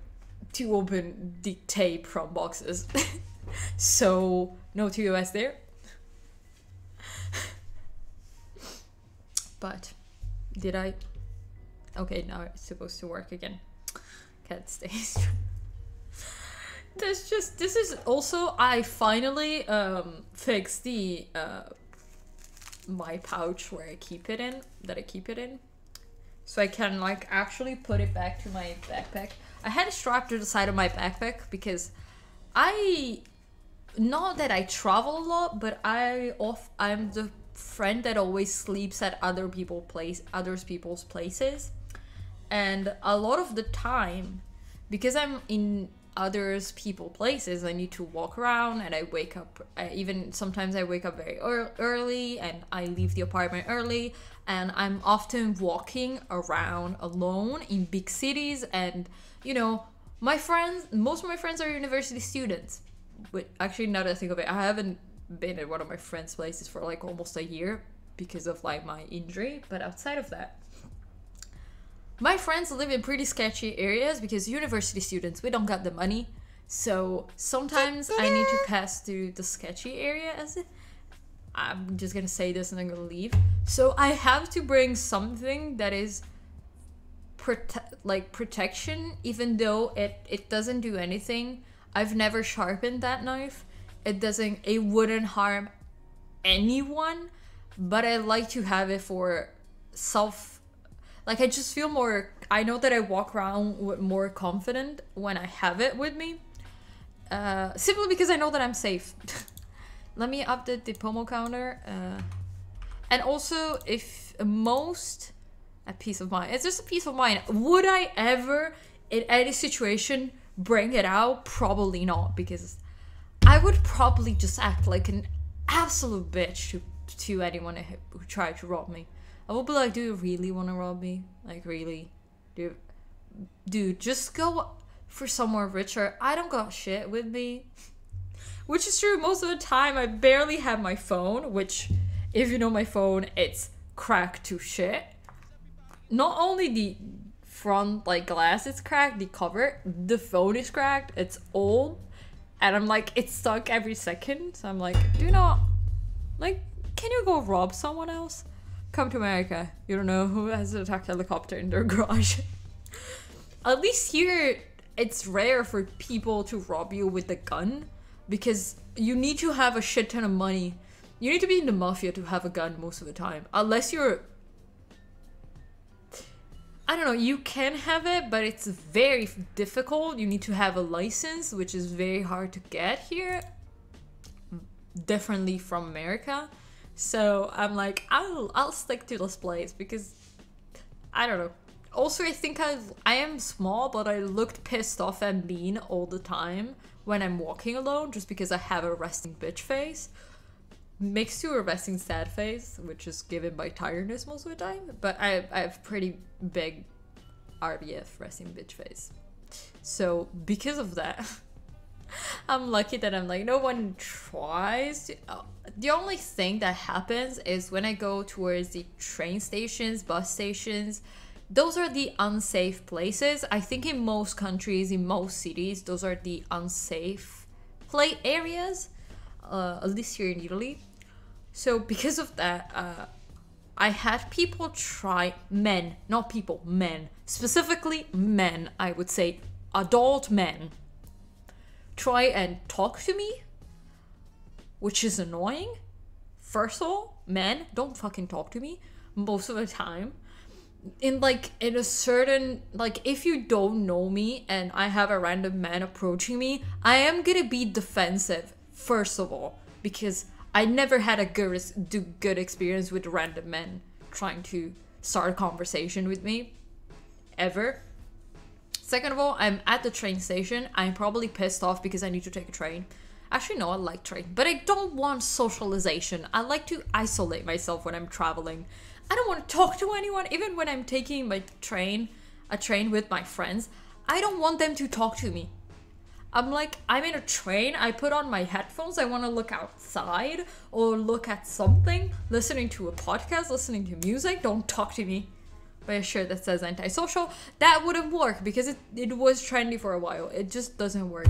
to open the tape from boxes. So no TOS there. But did I? Okay, now it's supposed to work again. Can't stay. This is also, I finally fixed the my pouch where I keep it in, so I can like actually put it back to my backpack. I had it strapped to the side of my backpack because not that I travel a lot, but I'm the friend that always sleeps at other people's places. And a lot of the time, because I'm in others people's places, I need to walk around, and I wake up, sometimes I wake up very early, and I leave the apartment early, and I'm often walking around alone in big cities. And you know, most of my friends are university students. But actually, now that I think of it, I haven't been at one of my friends' places for like almost a year because of like my injury. But outside of that, my friends live in pretty sketchy areas because university students, we don't got the money. So sometimes I need to pass through the sketchy area I'm just gonna say this and I'm gonna leave. So I have to bring something that is protection, even though it doesn't do anything. I've never sharpened that knife. It wouldn't harm anyone, but I like to have it for I just feel more, I know that I walk around with more confident when I have it with me. Simply because I know that I'm safe. Let me update the pomo counter. And also, a peace of mind. It's just a peace of mind. Would I ever, in any situation, bring it out? Probably not, because I would probably just act like an absolute bitch to anyone who tried to rob me. I will be like, do you really want to rob me? Like, really? Dude, just go for somewhere richer. I don't got shit with me. Which is true. Most of the time, I barely have my phone. Which, if you know my phone, it's cracked to shit. Not only the front, like, glass is cracked, the cover, the phone is cracked. It's old. And I'm like, it's stuck every second. So I'm like, can you go rob someone else? Come to America. You don't know who has an attack helicopter in their garage. At least here, it's rare for people to rob you with a gun, because you need to have a shit ton of money. You need to be in the mafia to have a gun most of the time. Unless you're... I don't know, you can have it, but it's very difficult. You need to have a license, which is very hard to get here, differently from America. So I'm like, I'll stick to this place because I don't know. Also, I think I am small, but I looked pissed off and mean all the time when I'm walking alone, just because I have a resting bitch face. Mixed to a resting sad face, which is given by tiredness most of the time. But I have pretty big RBF, resting bitch face. So because of that, I'm lucky that I'm like, no one tries to... the only thing that happens is when I go towards the train stations, bus stations, those are the unsafe places. I think in most countries, in most cities, those are the unsafe areas, at least here in Italy. So because of that, I had people try, men, not people, men, specifically men, I would say adult men, try and talk to me, which is annoying. First of all, men, don't fucking talk to me most of the time. In a certain, like, if you don't know me and I have a random man approaching me, I am gonna be defensive, first of all, because I never had a good experience with random men trying to start a conversation with me, ever. Second of all, I'm at the train station. I'm probably pissed off because I need to take a train. Actually, no, I like train, but I don't want socialization. I like to isolate myself when I'm traveling. I don't want to talk to anyone, even when I'm taking my a train with my friends. I don't want them to talk to me. I'm like, I'm in a train, I put on my headphones, I want to look outside or look at something, listening to a podcast, listening to music. Don't talk to me by a shirt that says antisocial. That wouldn't work because it was trendy for a while. It just doesn't work.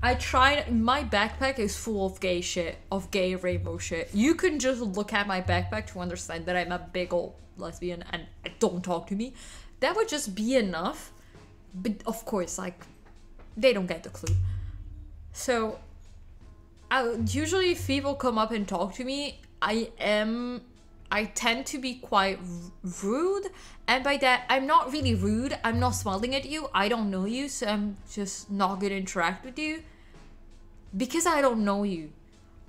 I tried, my backpack is full of gay shit, of gay rainbow shit. You can just look at my backpack to understand that I'm a big old lesbian and don't talk to me. That would just be enough. But of course, like, they don't get the clue. So, usually if people come up and talk to me, I tend to be quite rude. And by that, I'm not really rude. I'm not smiling at you. I don't know you, so I'm just not gonna interact with you. Because I don't know you.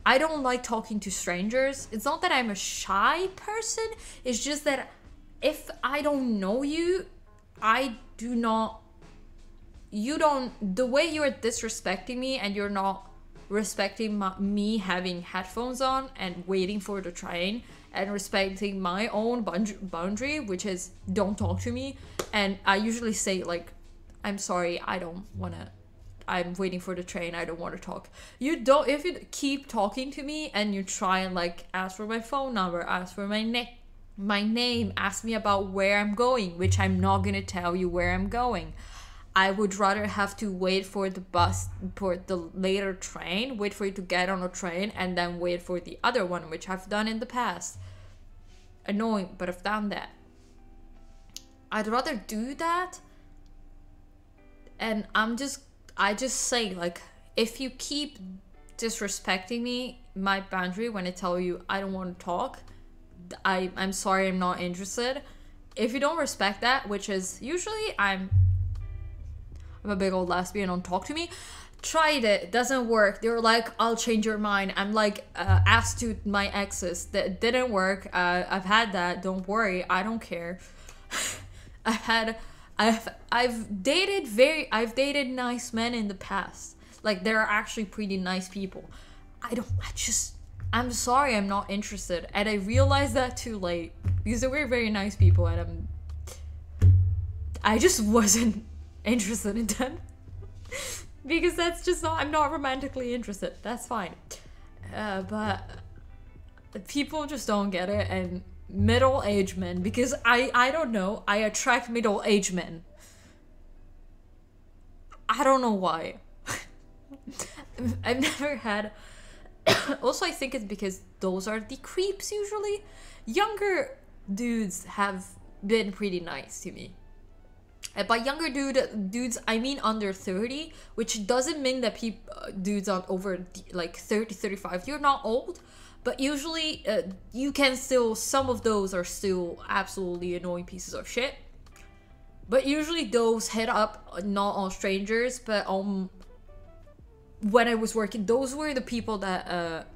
I don't like talking to strangers. It's not that I'm a shy person. It's just that if I don't know you, the way you're disrespecting me and you're not respecting me having headphones on and waiting for the train and respecting my own boundary, which is don't talk to me. And I usually say, like, I'm sorry, I'm waiting for the train, I don't want to talk. If you keep talking to me and you try and, like, ask for my phone number, ask for my name, ask me about where I'm going, which I'm not gonna tell you where I'm going. I would rather have to wait for the bus, for the later train, wait for you to get on a train, and then wait for the other one, which I've done in the past. Annoying, but I've done that. I'd rather do that, and I just say, like, if you keep disrespecting me, my boundary, when I tell you I don't want to talk, I'm sorry, I'm not interested. If you don't respect that, which is usually I'm a big old lesbian, don't talk to me. Tried it, doesn't work. They were like, I'll change your mind. I'm like, asked to my exes, that didn't work. I've had that, don't worry, I don't care. I've dated nice men in the past. Like, they're actually pretty nice people. I'm sorry, I'm not interested. And I realized that too late, because they were very nice people, and I just wasn't interested in them. Because that's just not, I'm not romantically interested. That's fine. But people just don't get it. And middle-aged men, because I don't know, I attract middle-aged men. I don't know why. I've never had... Also, I think it's because those are the creeps usually. Younger dudes have been pretty nice to me. By younger dudes, I mean under 30, which doesn't mean that dudes are over, like, 30, 35. You're not old, but usually you can still, some of those are still absolutely annoying pieces of shit. But usually those hit up not on strangers, but on when I was working. Those were the people that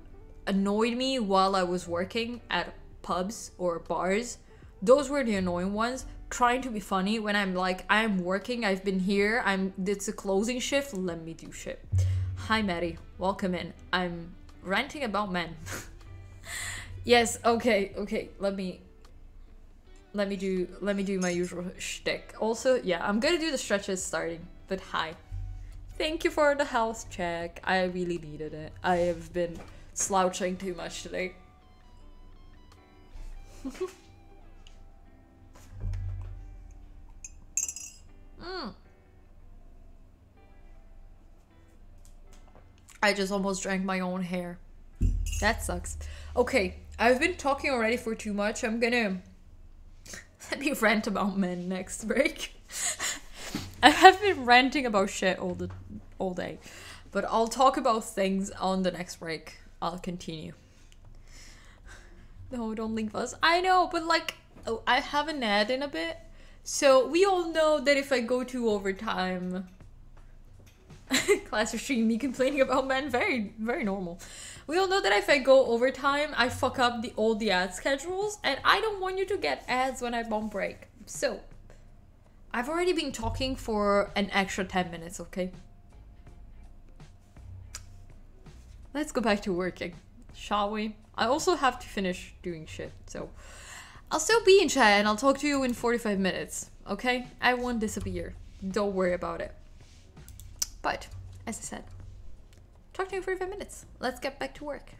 annoyed me while I was working at pubs or bars. Those were the annoying ones, trying to be funny when I'm like, I'm working, I've been here, it's a closing shift, let me do shit. Hi Maddie, welcome in. I'm ranting about men. Yes, okay, let me do my usual shtick. Also, yeah, I'm gonna do the stretches starting, but hi. Thank you for the health check. I really needed it. I have been slouching too much today. I just almost drank my own hair. That sucks. Okay, I've been talking already for too much. I'm gonna let me rant about men next break. I have been ranting about shit all day, but I'll talk about things on the next break. I'll continue. No, don't leave us. I know, but like, oh, I have an ad in a bit. So we all know that if I go to overtime, class stream, me complaining about men, very, very normal. We all know that if I go overtime, I fuck up all the ad schedules, and I don't want you to get ads when I'm on break. So, I've already been talking for an extra 10 minutes, okay? Let's go back to working, shall we? I also have to finish doing shit, so I'll still be in chat and I'll talk to you in 45 minutes, okay? I won't disappear. Don't worry about it. But, as I said, talk to you in 45 minutes. Let's get back to work.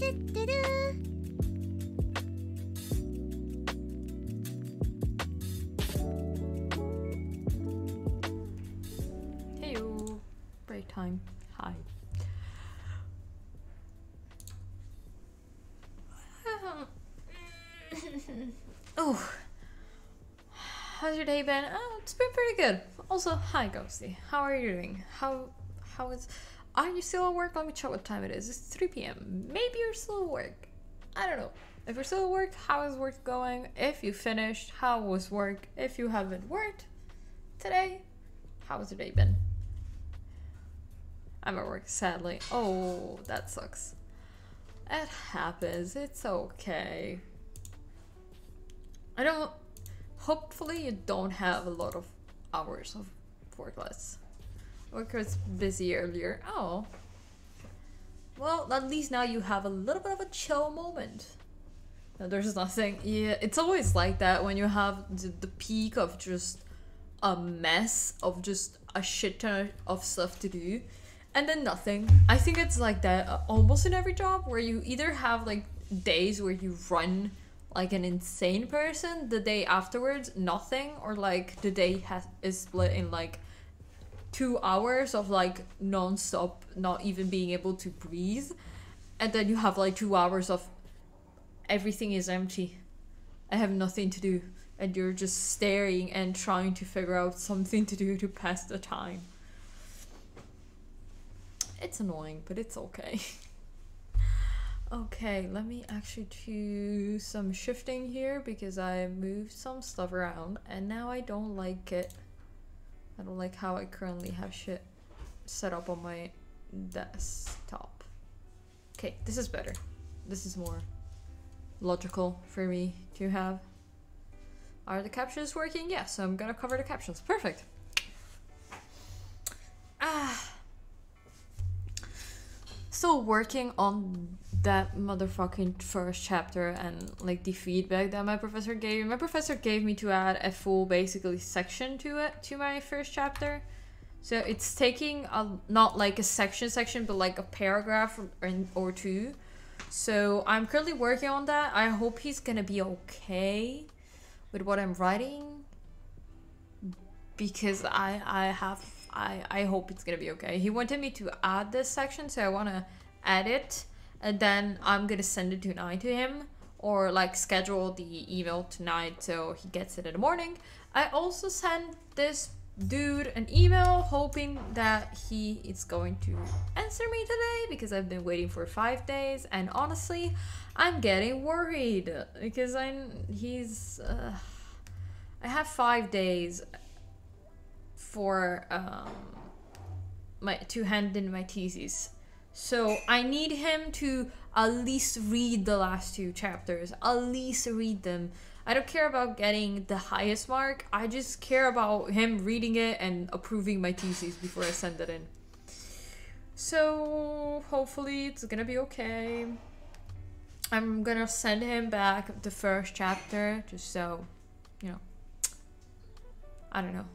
Heyo, break time. Hi. Oh, how's your day been? Oh, it's been pretty good. Also, hi Ghosty. How are you doing? How is? Are you still at work? Let me check what time it is. It's 3 p.m. Maybe you're still at work. I don't know. If you're still at work, how is work going? If you finished, how was work? If you haven't worked today, how has your day been? I'm at work, sadly. Oh, that sucks. It happens. It's okay. Hopefully you don't have a lot of hours of work less. Work was busy earlier. Oh. Well, at least now you have a little bit of a chill moment. Now, there's nothing. Yeah, it's always like that when you have the peak of just a mess of just a shit ton of stuff to do. And then nothing. I think it's like that almost in every job where you either have like days where you run like an insane person, the day afterwards nothing, or like the day is split in like 2 hours of like non-stop not even being able to breathe, and then you have like 2 hours of everything is empty. I have nothing to do, and you're just staring and trying to figure out something to do to pass the time. It's annoying, but it's okay. Okay, let me actually do some shifting here because I moved some stuff around and now I don't like it. I don't like how I currently have shit set up on my desktop. Okay, this is better. This is more logical for me to have. Are the captions working? Yes, so I'm gonna cover the captions. Perfect. Still working on that motherfucking first chapter and like the feedback that my professor gave me. My professor gave me to add a full basically section to it, to my first chapter. So it's taking not like a section, but like a paragraph or two. So I'm currently working on that. I hope he's gonna be okay with what I'm writing, because I hope it's gonna be okay. He wanted me to add this section, so I want to add it, and then I'm gonna send it tonight to him, or like schedule the email tonight so he gets it in the morning. I also sent this dude an email hoping that he is going to answer me today, because I've been waiting for 5 days, and honestly I'm getting worried because I have 5 days for to hand in my thesis, so I need him to at least read the last 2 chapters, at least read them. I don't care about getting the highest mark, I just care about him reading it and approving my thesis before I send it in. So hopefully it's gonna be okay. I'm gonna send him back the first chapter just so, you know, I don't know,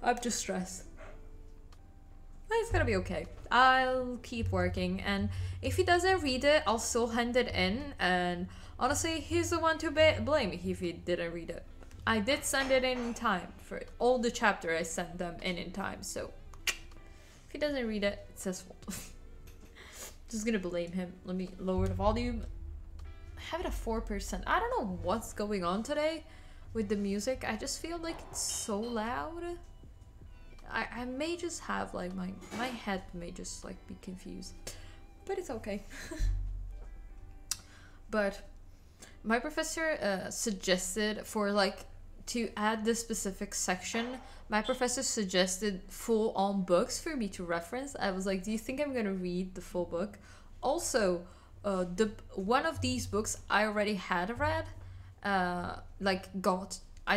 I'm just stressed. But it's gonna be okay. I'll keep working, and if he doesn't read it, I'll still hand it in, and honestly, he's the one to blame if he didn't read it. I did send it in time. For all the chapter I sent them in time, so if he doesn't read it, it's his fault. Just gonna blame him. Let me lower the volume. I have it at 4%. I don't know what's going on today with the music. I just feel like it's so loud. I may just have like my head may just like be confused, but it's okay. But my professor suggested for like to add this specific section, my professor suggested full on books for me to reference. I was like, do you think I'm gonna read the full book? Also, one of these books I already had read, I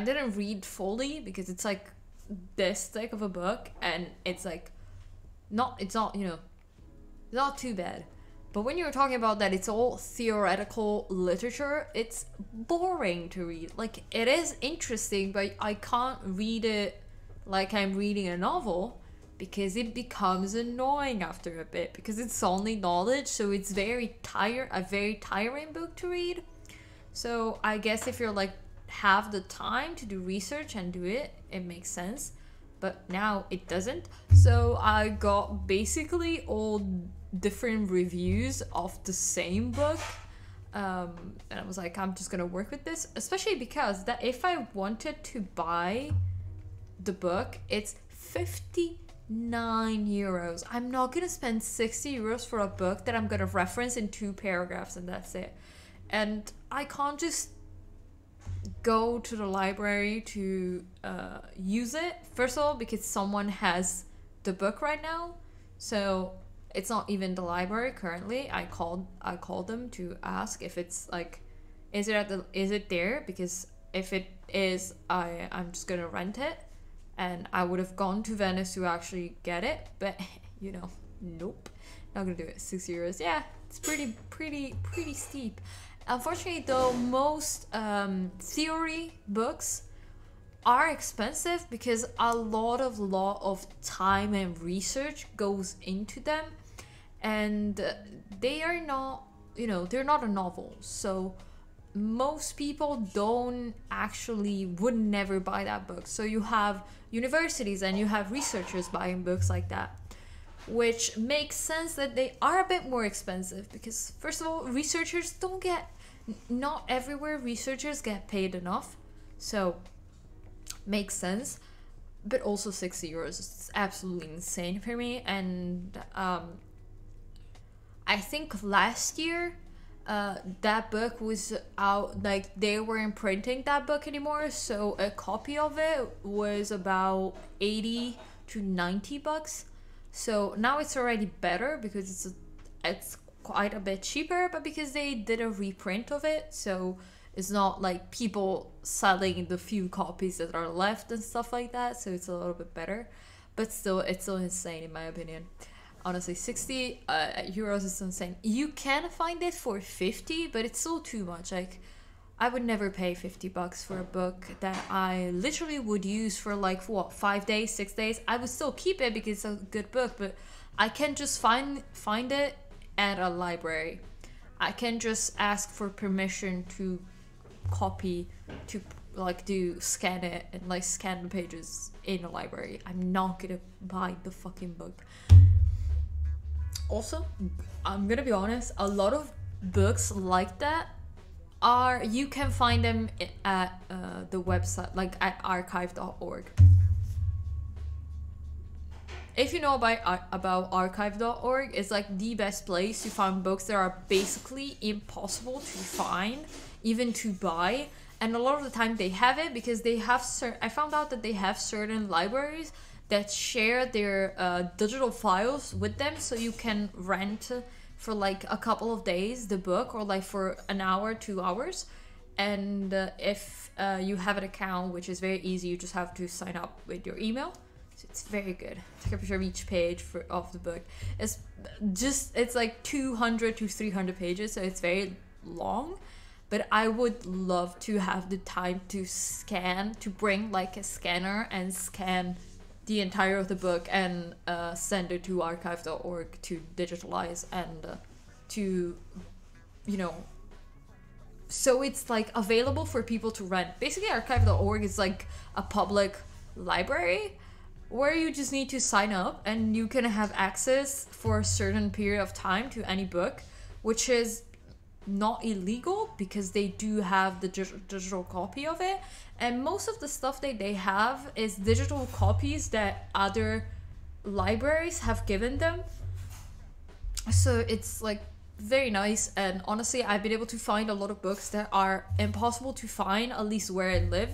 didn't read fully because it's like this thick of a book, and it's like it's not too bad. But when you're talking about that it's all theoretical literature, it's boring to read. Like, it is interesting, but I can't read it like I'm reading a novel, because it becomes annoying after a bit, because it's only knowledge, so it's a very tiring book to read. So I guess if you're like have the time to do research and do it, it makes sense. But now it doesn't. So I got basically all different reviews of the same book. And I was like, I'm just gonna work with this, especially because that if I wanted to buy the book, it's 59 euros. I'm not gonna spend 60 euros for a book that I'm gonna reference in 2 paragraphs and that's it. And I can't just go to the library to use it. First of all, because someone has the book right now, so it's not even the library currently. I called them to ask if it's like, is it there? Because if it is, I'm just gonna rent it, and I would have gone to Venice to actually get it, but you know, nope, not gonna do it. 6 euros, yeah, it's pretty steep. Unfortunately, though, most theory books are expensive because a lot of time and research goes into them, and they are not, they're not a novel. So most people would never buy that book. So you have universities and you have researchers buying books like that, which makes sense that they are a bit more expensive because, first of all, not everywhere researchers get paid enough, so makes sense. But also 60 euros is absolutely insane for me. And I think last year that book was out, like they weren't printing that book anymore, so a copy of it was about 80 to 90 bucks. So now it's already better because it's quite a bit cheaper, but because they did a reprint of it, so it's not like people selling the few copies that are left and stuff like that, so it's a little bit better. But still, it's still insane in my opinion. Honestly, 60 euros is insane. You can find it for 50, but it's still too much. Like, I would never pay 50 bucks for a book that I literally would use for like, what, 5 days, 6 days? I would still keep it because it's a good book, but I can just find it at a library. I can just ask for permission to copy, to like scan it and like scan the pages in a library. I'm not gonna buy the fucking book. Also, I'm gonna be honest, a lot of books like that you can find them at the website, like at archive.org. If you know about archive.org, it's like the best place to find books that are basically impossible to find, even to buy. And a lot of the time they have it because they have I found out that they have certain libraries that share their digital files with them, so you can rent for like a couple of days the book, or like for an hour, 2 hours. And if you have an account, which is very easy, you just have to sign up with your email. So it's very good. Take a picture of each page of the book. It's like 200 to 300 pages, so it's very long. But I would love to have the time to bring like a scanner and scan the entire of the book and send it to archive.org to digitalize and to, so it's like available for people to rent. Basically, archive.org is like a public library where you just need to sign up and you can have access for a certain period of time to any book, which is not illegal because they do have the digital copy of it. And most of the stuff that they have is digital copies that other libraries have given them. So it's like very nice. And honestly, I've been able to find a lot of books that are impossible to find, at least where I live.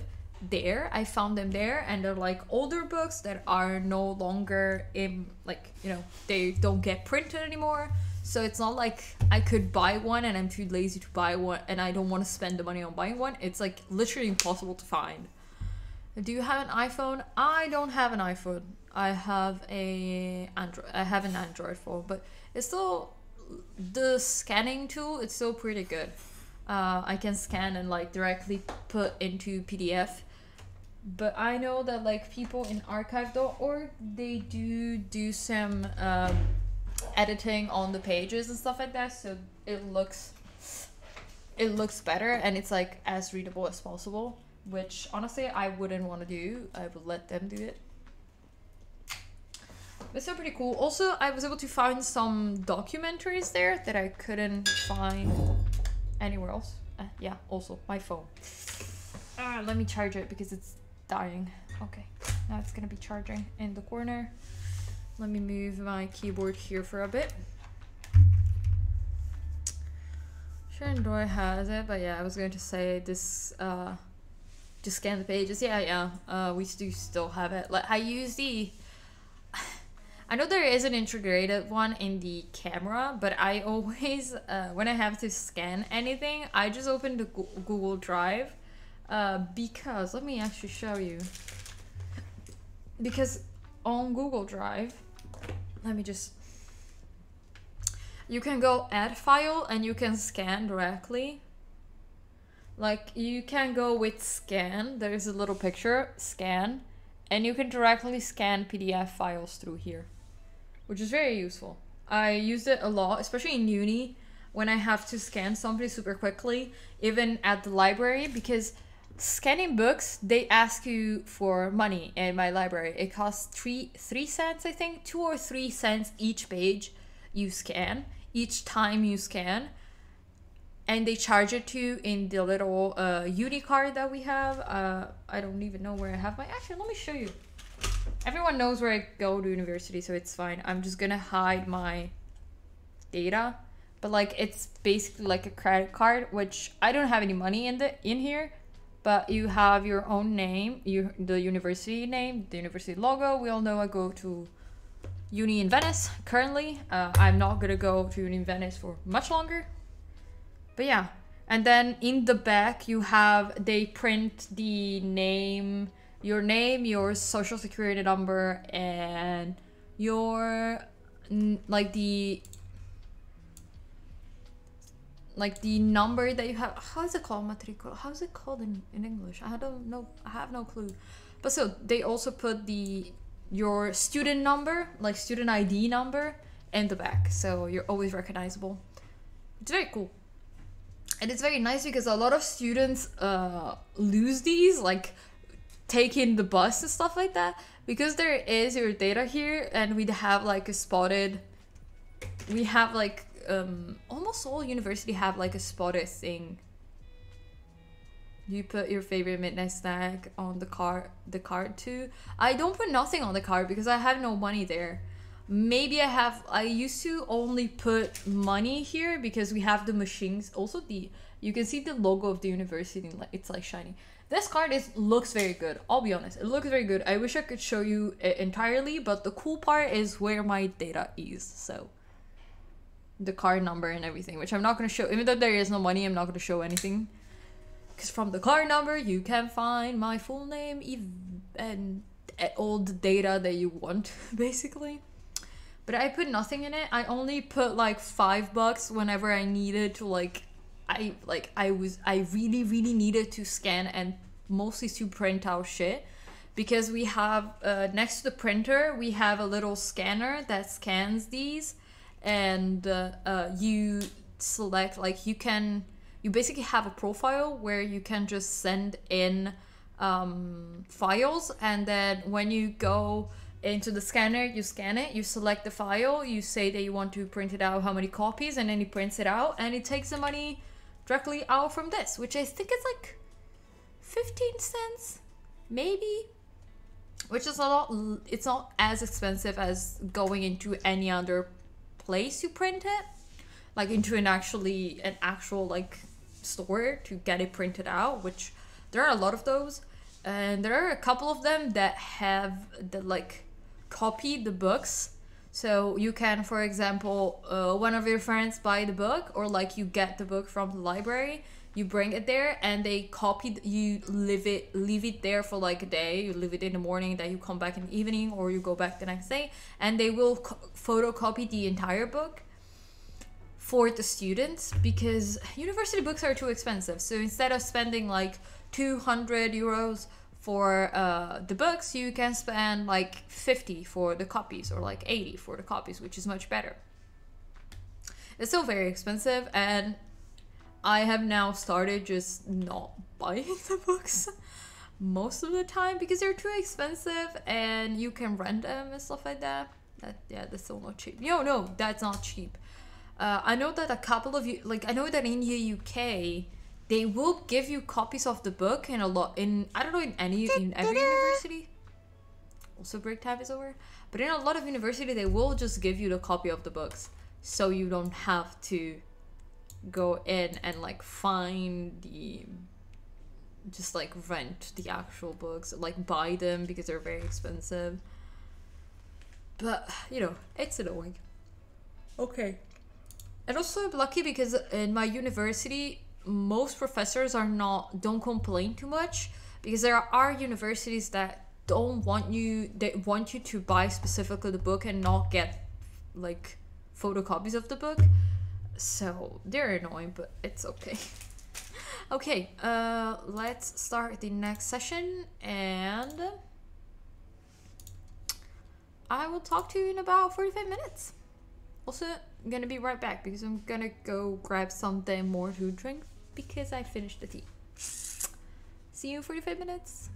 I found them there, and they're like older books that are no longer in, like, they don't get printed anymore. So it's not like I could buy one and I'm too lazy to buy one and I don't want to spend the money on buying one. It's like literally impossible to find. Do you have an iPhone? I don't have an iPhone. I have an Android phone, but it's still, the scanning tool, it's still pretty good. I can scan and like directly put into PDF. But I know that like people in archive.org, they do some editing on the pages and stuff like that, so it looks better and it's like as readable as possible, which honestly I wouldn't want to do. I would let them do it. But still pretty cool. Also, I was able to find some documentaries there that I couldn't find anywhere else. Yeah, also my phone. Let me charge it because it's dying. Okay, now it's gonna be charging in the corner. Let me move my keyboard here for a bit. Sure, Android has it, but yeah, I was going to say this, just scan the pages. Yeah, we do still have it. Like, I use the, I know there is an integrated one in the camera, but I always, when I have to scan anything, I just open the Google Drive, because, let me actually show you. Because on Google Drive, let me just, you can go add file and you can scan directly. Like you can go with scan, there's a little picture, scan, and you can directly scan PDF files through here, which is very useful. I used it a lot, especially in uni when I have to scan something super quickly, even at the library, because scanning books, they ask you for money in my library. It costs 3 cents, I think, 2 or 3 cents each page you scan, each time you scan, and they charge it to you in the little uni card that we have. I don't even know where I have my, actually let me show you. Everyone knows where I go to university, so it's fine. I'm just gonna hide my data, but like it's basically like a credit card, which I don't have any money in here, but you have your own name, the university name, the university logo. We all know I go to uni in Venice currently. I'm not gonna go to uni in Venice for much longer, but yeah. And then in the back you have, they print the name, your social security number, and your like the number that you have. How is it called? Matricola. How is it called in English? I don't know. I have no clue. But so they also put your student number, like student ID number, in the back, so you're always recognizable. It's very cool. And it's very nice because a lot of students lose these, like taking the bus and stuff like that, because there is your data here, and we'd have like a spotted, we have like almost all university have like a spotted thing. You put your favorite midnight snack on the card too. I don't put nothing on the card because I have no money there. Maybe I used to only put money here because we have the machines. Also you can see the logo of the university, it's like shiny. This card looks very good, I'll be honest. It looks very good. I wish I could show you it entirely, but the cool part is where my data is. So the card number and everything, which I'm not going to show. Even though there is no money, I'm not going to show anything. Because from the card number, you can find my full name and all the data that you want, basically. But I put nothing in it. I only put like $5 whenever I needed to I really needed to scan and mostly to print out shit. Because we have, next to the printer, we have a little scanner that scans these. And you select, like you basically have a profile where you can just send in files, and then when you go into the scanner, you scan it, you select the file, you say that you want to print it out, how many copies, and then it prints it out, and it takes the money directly out from this, which I think is like 15 cents, maybe, which is a lot. It's not as expensive as going into any other place you print it, like into an actual like store to get it printed out, which there are a lot of those, and there are a couple of them that have copy the books. So you can, for example, one of your friends buy the book, or like you get the book from the library, you bring it there, and they copy, you leave it there for like a day, you leave it in the morning, then you come back in the evening, or you go back the next day, and they will photocopy the entire book for the students, because university books are too expensive. So instead of spending like 200 euros For the books, you can spend like 50 for the copies or like 80 for the copies, which is much better. It's still very expensive, and I have now started just not buying the books most of the time because they're too expensive and you can rent them and stuff like that. That's still not cheap. No, that's not cheap. I know that a couple of you, like I know that in the UK, they will give you copies of the book in a lot in I don't know in every university. Also, break time is over. But in a lot of university, they will just give you the copy of the books, so you don't have to go in and like find the just like rent the actual books, like buy them because they're very expensive. But it's annoying. Okay. And also I'm lucky because in my university most professors don't complain too much, because there are universities that don't want you they want you to buy specifically the book and not get like photocopies of the book. So they're annoying, but it's okay. Okay, let's start the next session, and I will talk to you in about 45 minutes. Also, I'm gonna be right back because I'm gonna go grab something more to drink because I finished the tea. See you in 45 minutes.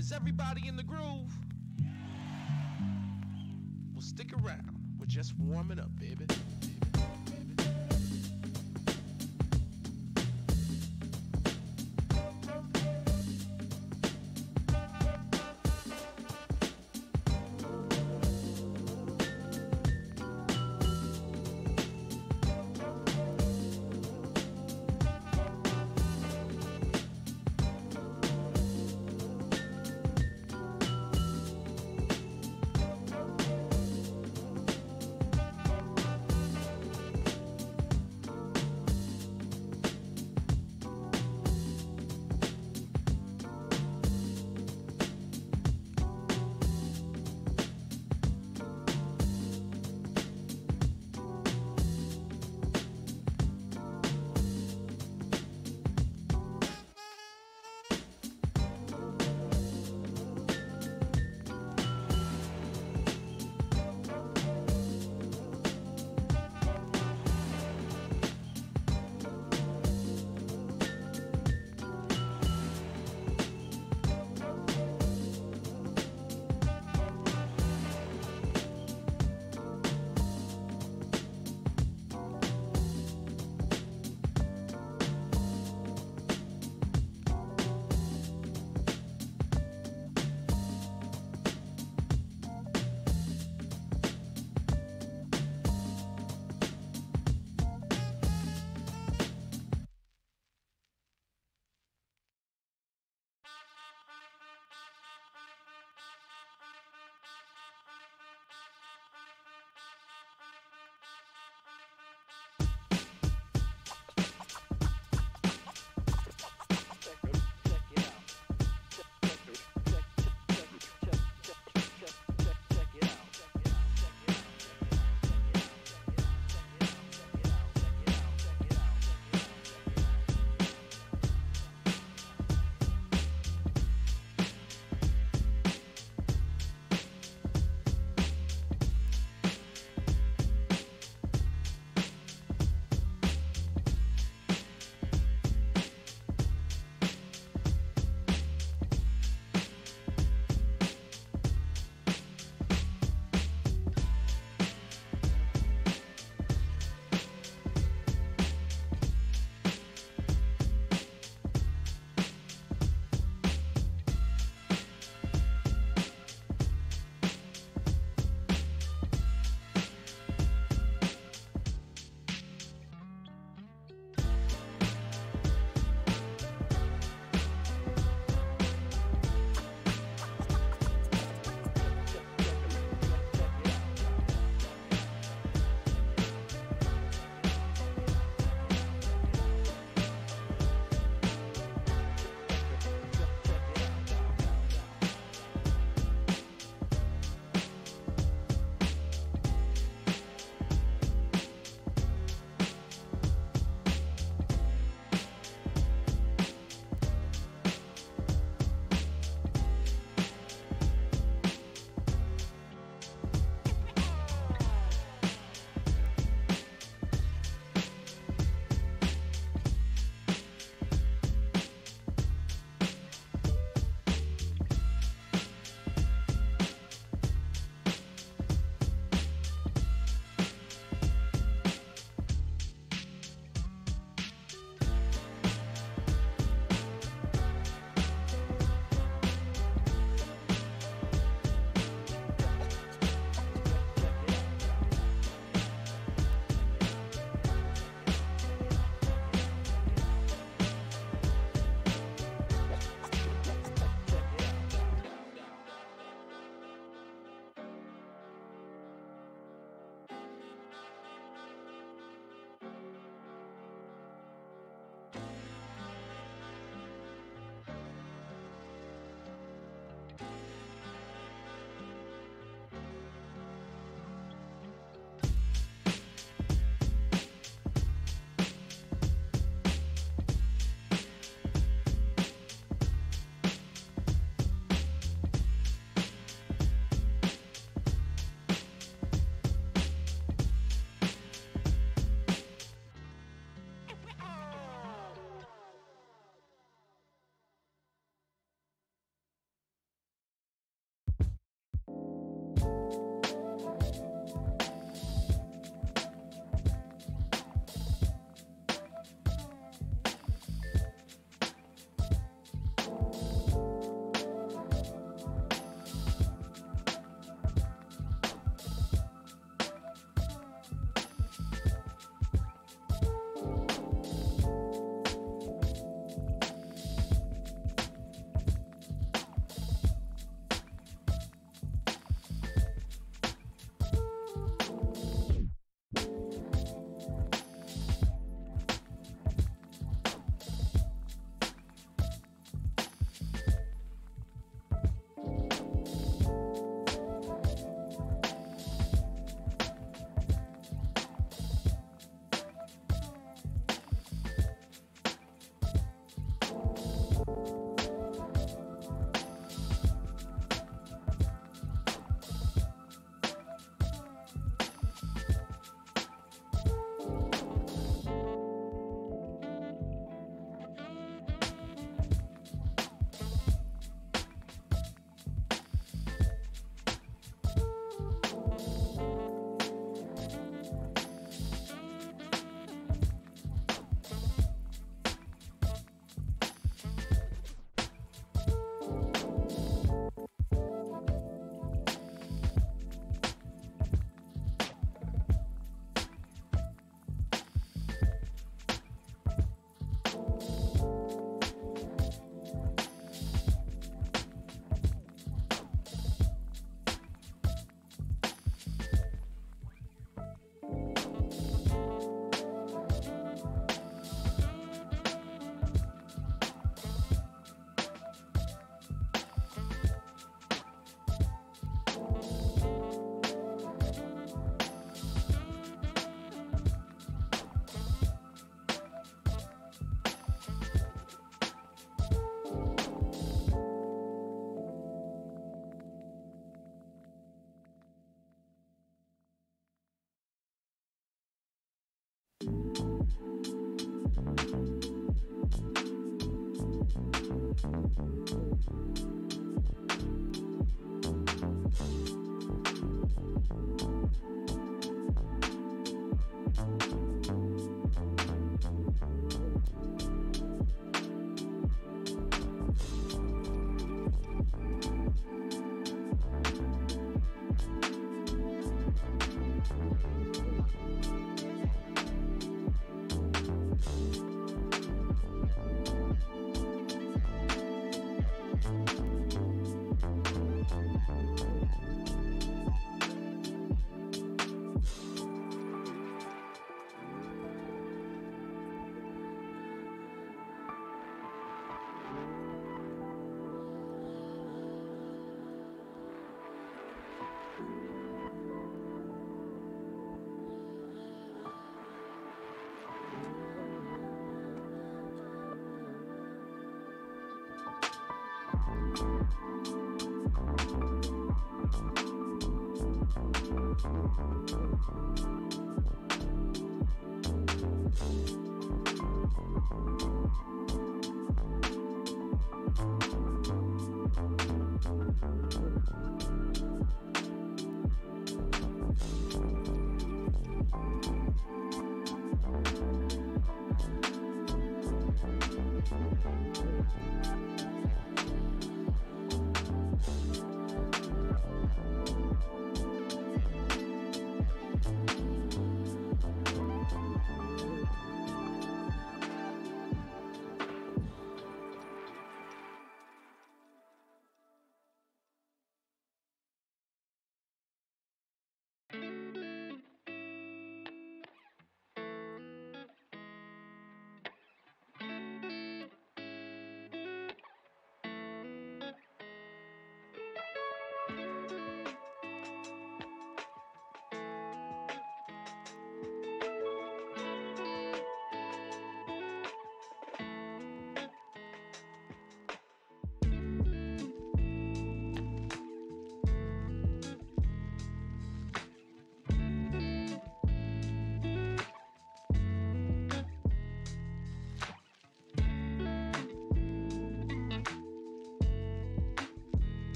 Is everybody in the groove? Well, stick around. We're just warming up, baby.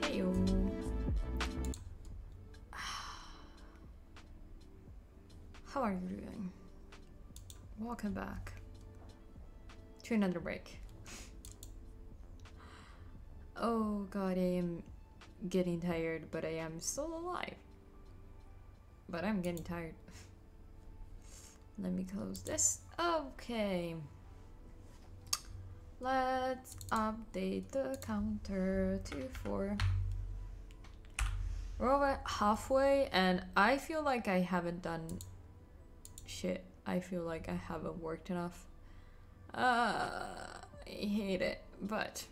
Heyo. How are you doing? Welcome back to another break. Oh god, I am getting tired, but I am still alive. But I'm getting tired. Let me close this. Okay. Let's update the counter to 4. We're over halfway, and I feel like I haven't done shit. I feel like I haven't worked enough. I hate it, but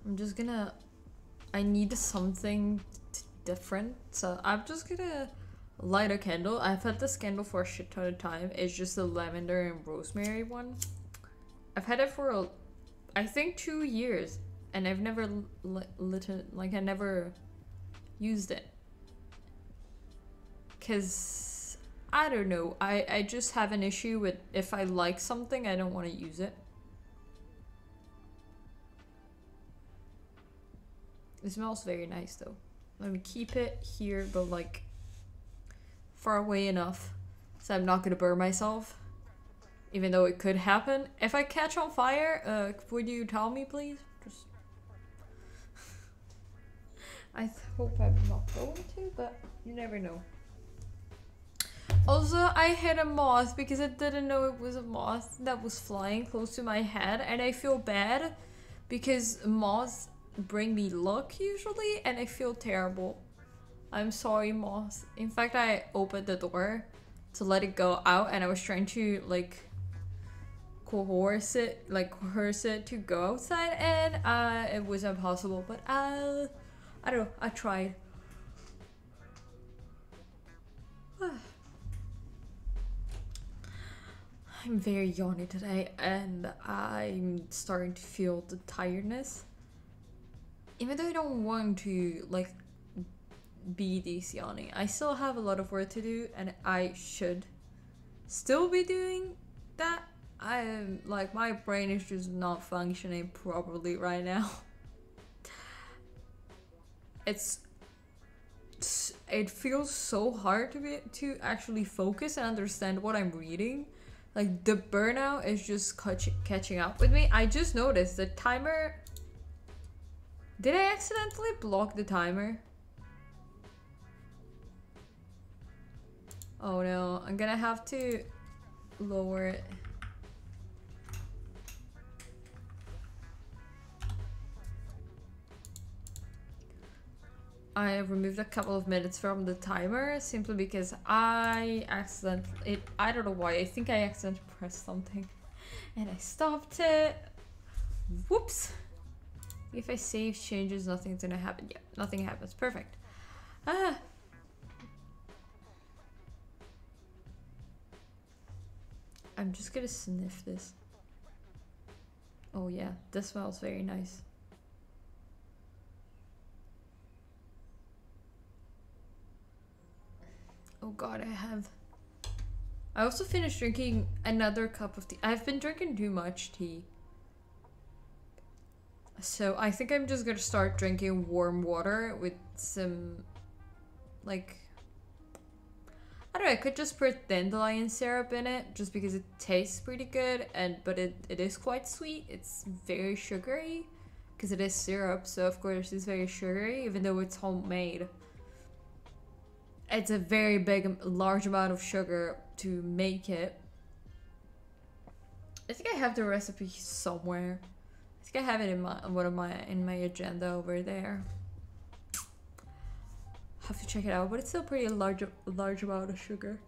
I'm just gonna. I need something different, so I'm just gonna light a candle. I've had this candle for a shit ton of time. It's just the lavender and rosemary one. I've had it for I think 2 years, and I've never lit it. Like, I never used it, cause I don't know. I just have an issue with if I like something, I don't want to use it. It smells very nice though. Let me keep it here, but like far away enough so I'm not gonna burn myself, even though it could happen. If I catch on fire, would you tell me, please? Just I hope I'm not going to, but you never know. Also, I hit a moth because I didn't know it was a moth that was flying close to my head, and I feel bad because moths bring me luck usually, and I feel terrible. I'm sorry, moth. In fact, I opened the door to let it go out, and I was trying to like coerce it to go outside, and it was impossible. But I don't know. I tried. I'm very yawny today, and I'm starting to feel the tiredness. Even though I don't want to like be this yawning, I still have a lot of work to do, and I should still be doing that. I'm like, my brain is just not functioning properly right now. It feels so hard to actually focus and understand what I'm reading. Like, the burnout is just catching up with me. I just noticed the timer. Did I accidentally block the timer? Oh no, I'm gonna have to lower it. I removed a couple of minutes from the timer simply because I don't know why, I think I accidentally pressed something and I stopped it. Whoops. If I save changes, nothing's gonna happen. Yeah, nothing happens. Perfect. I'm just gonna sniff this. Oh yeah, this smells very nice. Oh god, I also finished drinking another cup of tea. I've been drinking too much tea. So I think I'm just gonna start drinking warm water with some, like, I don't know, I could just put dandelion syrup in it just because it tastes pretty good, but it is quite sweet. It's very sugary because it is syrup, so of course it's very sugary even though it's homemade. It's a very large amount of sugar to make it. I think I have the recipe somewhere. I think I have it in my agenda over there. Have to check it out, but it's still pretty large amount of sugar.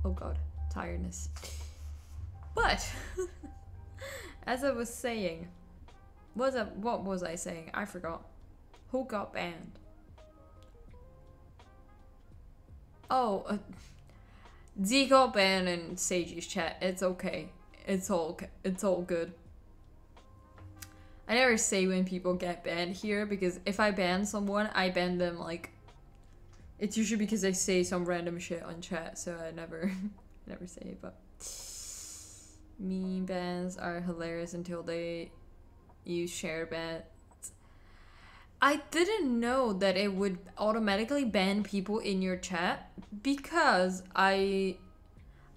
Oh god, tiredness. But as I was saying, what was I saying? I forgot. Who got banned? Oh, Z got banned in Sagey's chat. It's okay. It's all good. I never say when people get banned here because if I ban someone, I ban them like. It's usually because they say some random shit on chat, so I never say it. But meme bans are hilarious until they use share bans. I didn't know that it would automatically ban people in your chat because I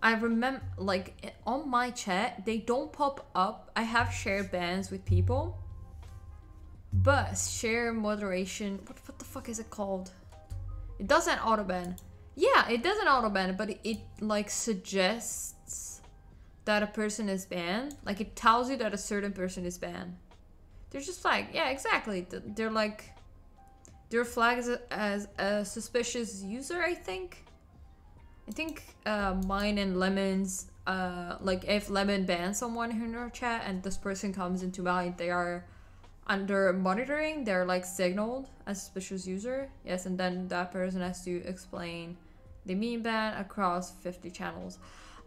remember, like, on my chat they don't pop up. I have share bans with people, but share moderation, what the fuck is it called? It doesn't auto ban. Yeah, it doesn't auto ban, but it like suggests that a person is banned. Like it tells you that a certain person is banned. They're just like, yeah, exactly. They're like, they're flagged as a suspicious user, I think. I think mine and Lemon's, like if Lemon bans someone in our chat and this person comes into mine, they are under monitoring, they're like signaled as suspicious user. Yes, and then that person has to explain the meme ban across 50 channels.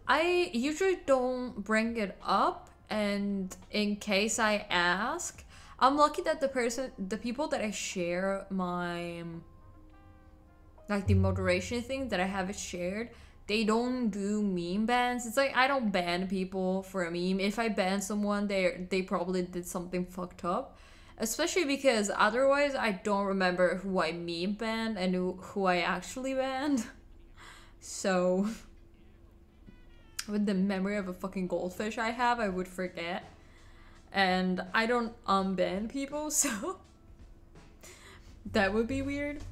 I usually don't bring it up, and in case I ask, I'm lucky that the people that I share my, like the moderation thing that I have it shared, they don't do meme bans. It's like I don't ban people for a meme. If I ban someone, they probably did something fucked up. Especially because otherwise I don't remember who I meme banned and who I actually banned. So with the memory of a fucking goldfish I have, I would forget. And I don't unban people, so that would be weird.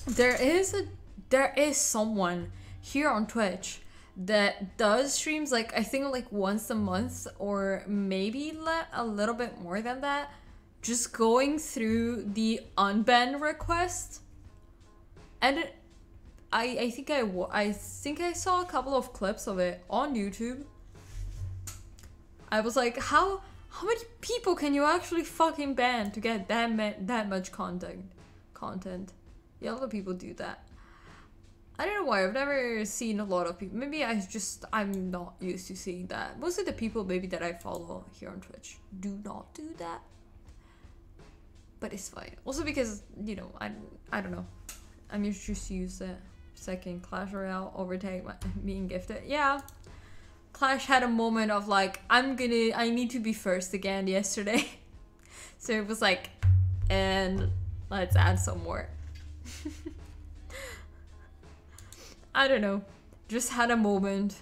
There is someone here on Twitch that does streams like I think like once a month or maybe a little bit more than that, just going through the unban request. And I think I saw a couple of clips of it on YouTube. I was like, how many people can you actually fucking ban to get that much content? Yeah, a lot of people do that. I don't know why, I've never seen a lot of people. Maybe I'm not used to seeing that. Most of the people maybe that I follow here on Twitch do not do that. But it's fine. Also because, you know, I don't know. I'm just used to second Clash Royale overtake being gifted. Yeah. Clash had a moment of like, I need to be first again yesterday. So it was like, and let's add some more. I don't know, just had a moment.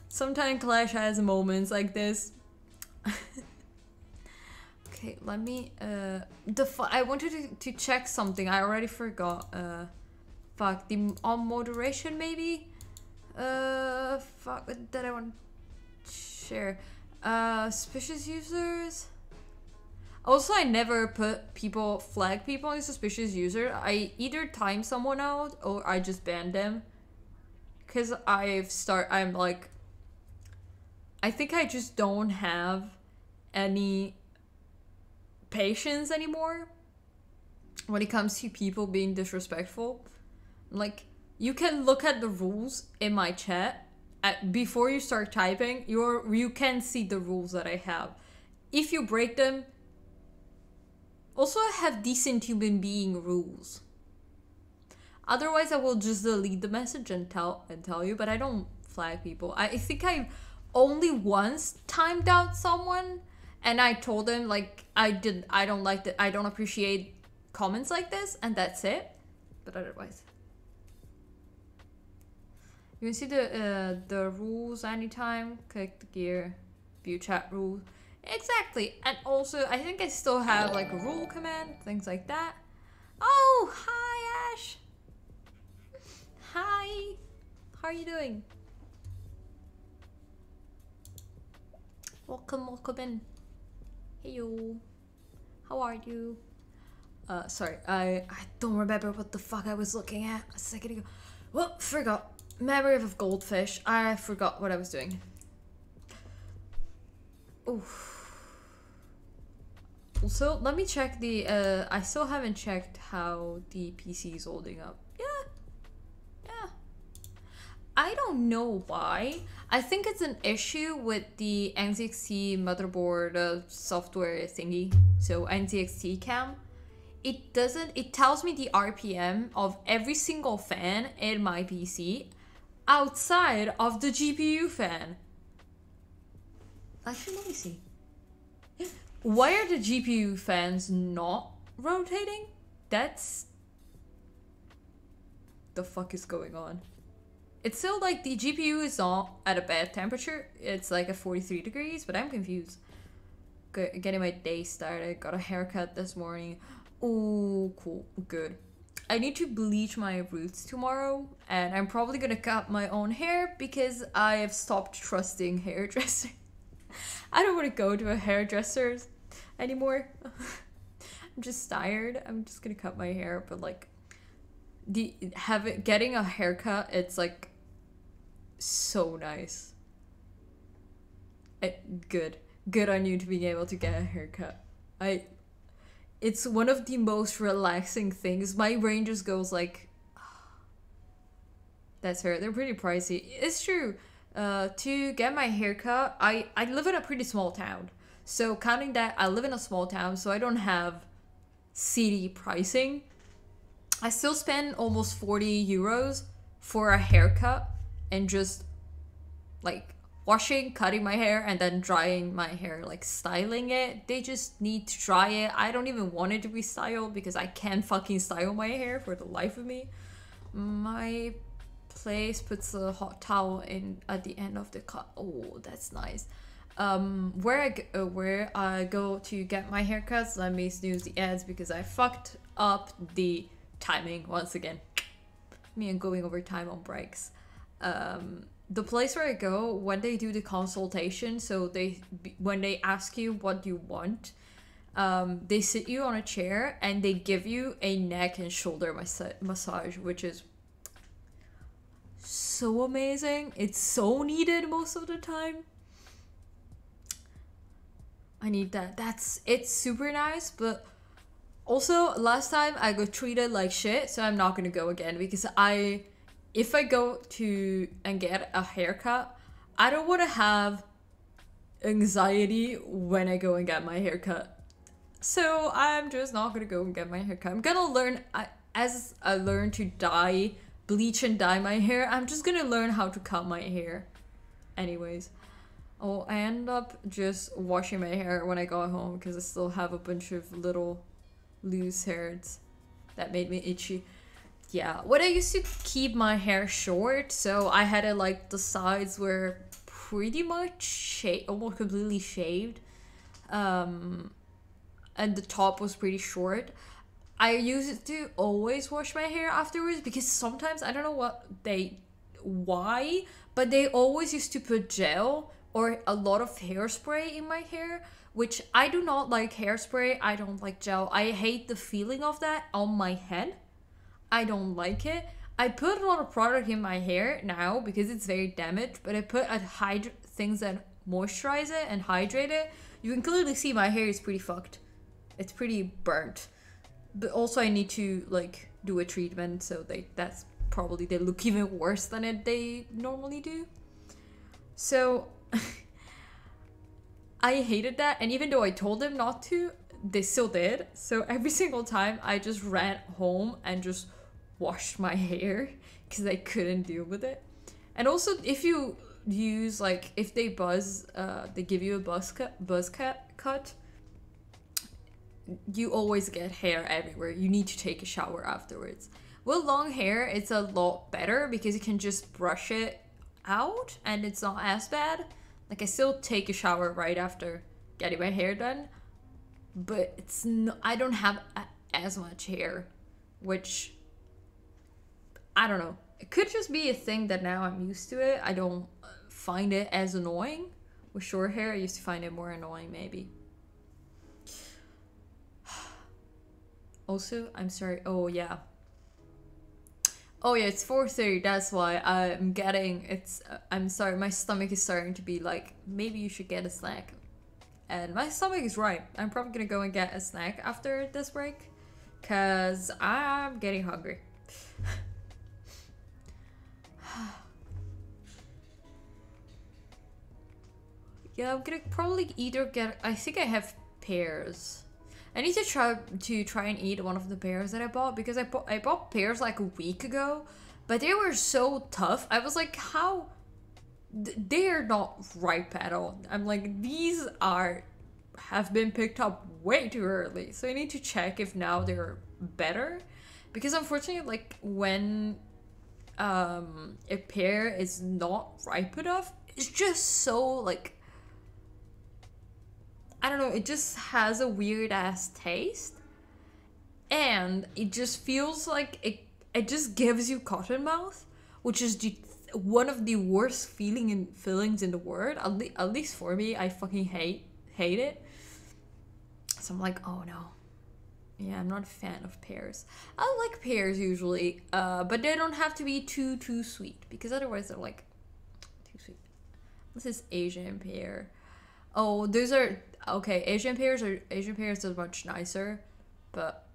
Sometimes Clash has moments like this. Okay, let me, I wanted to check something, I already forgot. Fuck, on moderation maybe? Fuck, what did I want to share? Suspicious users? Also, I never flag people as suspicious user. I either time someone out or I just ban them. Cause I'm like, I think I just don't have any patience anymore when it comes to people being disrespectful. Like, you can look at the rules in my chat before you start typing. You can see the rules that I have. If you break them, also I have decent human being rules. Otherwise, I will just delete the message and tell you, but I don't flag people. I think I only once timed out someone, and I told them like I don't like that. I don't appreciate comments like this, and that's it. But otherwise, you can see the rules anytime. Click the gear, view chat rules. Exactly, and also I think I still have like a rule command, things like that. Oh, hi Ash. Hi, how are you doing? Welcome in. Heyo, how are you? Sorry, I don't remember what the fuck I was looking at a second ago. Well, forgot. Memory of a goldfish. I forgot what I was doing. Oof. Also, let me check the, I still haven't checked how the PC is holding up. Yeah. I don't know why. I think it's an issue with the NZXT motherboard software thingy. So NZXT cam. It tells me the RPM of every single fan in my PC outside of the GPU fan. Actually, let me see. Why are the GPU fans not rotating? That's... the fuck is going on? It's still like the GPU is not at a bad temperature. It's like at 43 degrees, but I'm confused. Getting my day started. Got a haircut this morning. Ooh, cool. Good. I need to bleach my roots tomorrow, and I'm probably gonna cut my own hair because I have stopped trusting hairdressers. I don't want to go to a hairdresser anymore. I'm just tired. I'm just gonna cut my hair, but like getting a haircut, it's like so nice. Good on you to being able to get a haircut. It's one of the most relaxing things. My brain just goes like, that's fair. They're pretty pricey. It's true. To get my haircut, I live in a pretty small town. So counting that, I live in a small town, so I don't have city pricing. I still spend almost 40 euros for a haircut and just like washing, cutting my hair, and then drying my hair, like styling it. They just need to dry it. I don't even want it to be styled because I can't fucking style my hair for the life of me. My place puts a hot towel in at the end of the cut. Oh, that's nice. Where I go to get my haircuts, let me snooze the ads because I fucked up the timing once again. Me and going over time on breaks. The place where I go, when they do the consultation, so when they ask you what you want, they sit you on a chair and they give you a neck and shoulder massage, which is so amazing. It's so needed most of the time. I need that. It's super nice, but also last time I got treated like shit, so I'm not gonna go again because if I go to and get a haircut, I don't want to have anxiety when I go and get my haircut. So I'm just not gonna go and get my haircut. I'm gonna learn, as I learn to bleach and dye my hair, I'm just gonna learn how to cut my hair. Anyways. Oh, I end up just washing my hair when I got home because I still have a bunch of little loose hairs that made me itchy. Yeah, when I used to keep my hair short, so I had it like the sides were pretty much almost completely shaved, and the top was pretty short. I used to always wash my hair afterwards because sometimes I don't know why, but they always used to put gel or a lot of hairspray in my hair, which I do not like hairspray. I don't like gel. I hate the feeling of that on my head. I don't like it. I put a lot of product in my hair now because it's very damaged, but I put things that moisturize it and hydrate it. You can clearly see my hair is pretty fucked. It's pretty burnt. But also I need to like do a treatment, so they look even worse than they normally do. So I hated that, and even though I told them not to, they still did. So every single time I just ran home and just washed my hair because I couldn't deal with it. And also if you use if they give you a buzz cut, you always get hair everywhere. You need to take a shower afterwards. With long hair, it's a lot better because you can just brush it out and it's not as bad. Like I still take a shower right after getting my hair done, but I don't have as much hair, which I don't know. It could just be a thing that now I'm used to it. I don't find it as annoying. With short hair, I used to find it more annoying maybe. Also, I'm sorry. Oh yeah, it's 4:30. That's why I'm sorry. My stomach is starting to be like, maybe you should get a snack. And my stomach is right. I'm probably gonna go and get a snack after this break, cause I'm getting hungry. Yeah, I'm gonna probably either I think I have pears. I need to try and eat one of the pears that I bought because I bought pears like a week ago, but they were so tough. I was like, how? They're not ripe at all. I'm like, these have been picked up way too early. So I need to check if now they're better, because unfortunately, like when a pear is not ripe enough, it's just so like, I don't know, it just has a weird ass taste. and it just feels like it just gives you cotton mouth, which is one of the worst feelings in the world. At least for me, I fucking hate it. So I'm like, oh no. Yeah, I'm not a fan of pears. I like pears usually, but they don't have to be too sweet, because otherwise they're like too sweet. This is Asian pear. Oh, those are okay. Asian pears are much nicer, but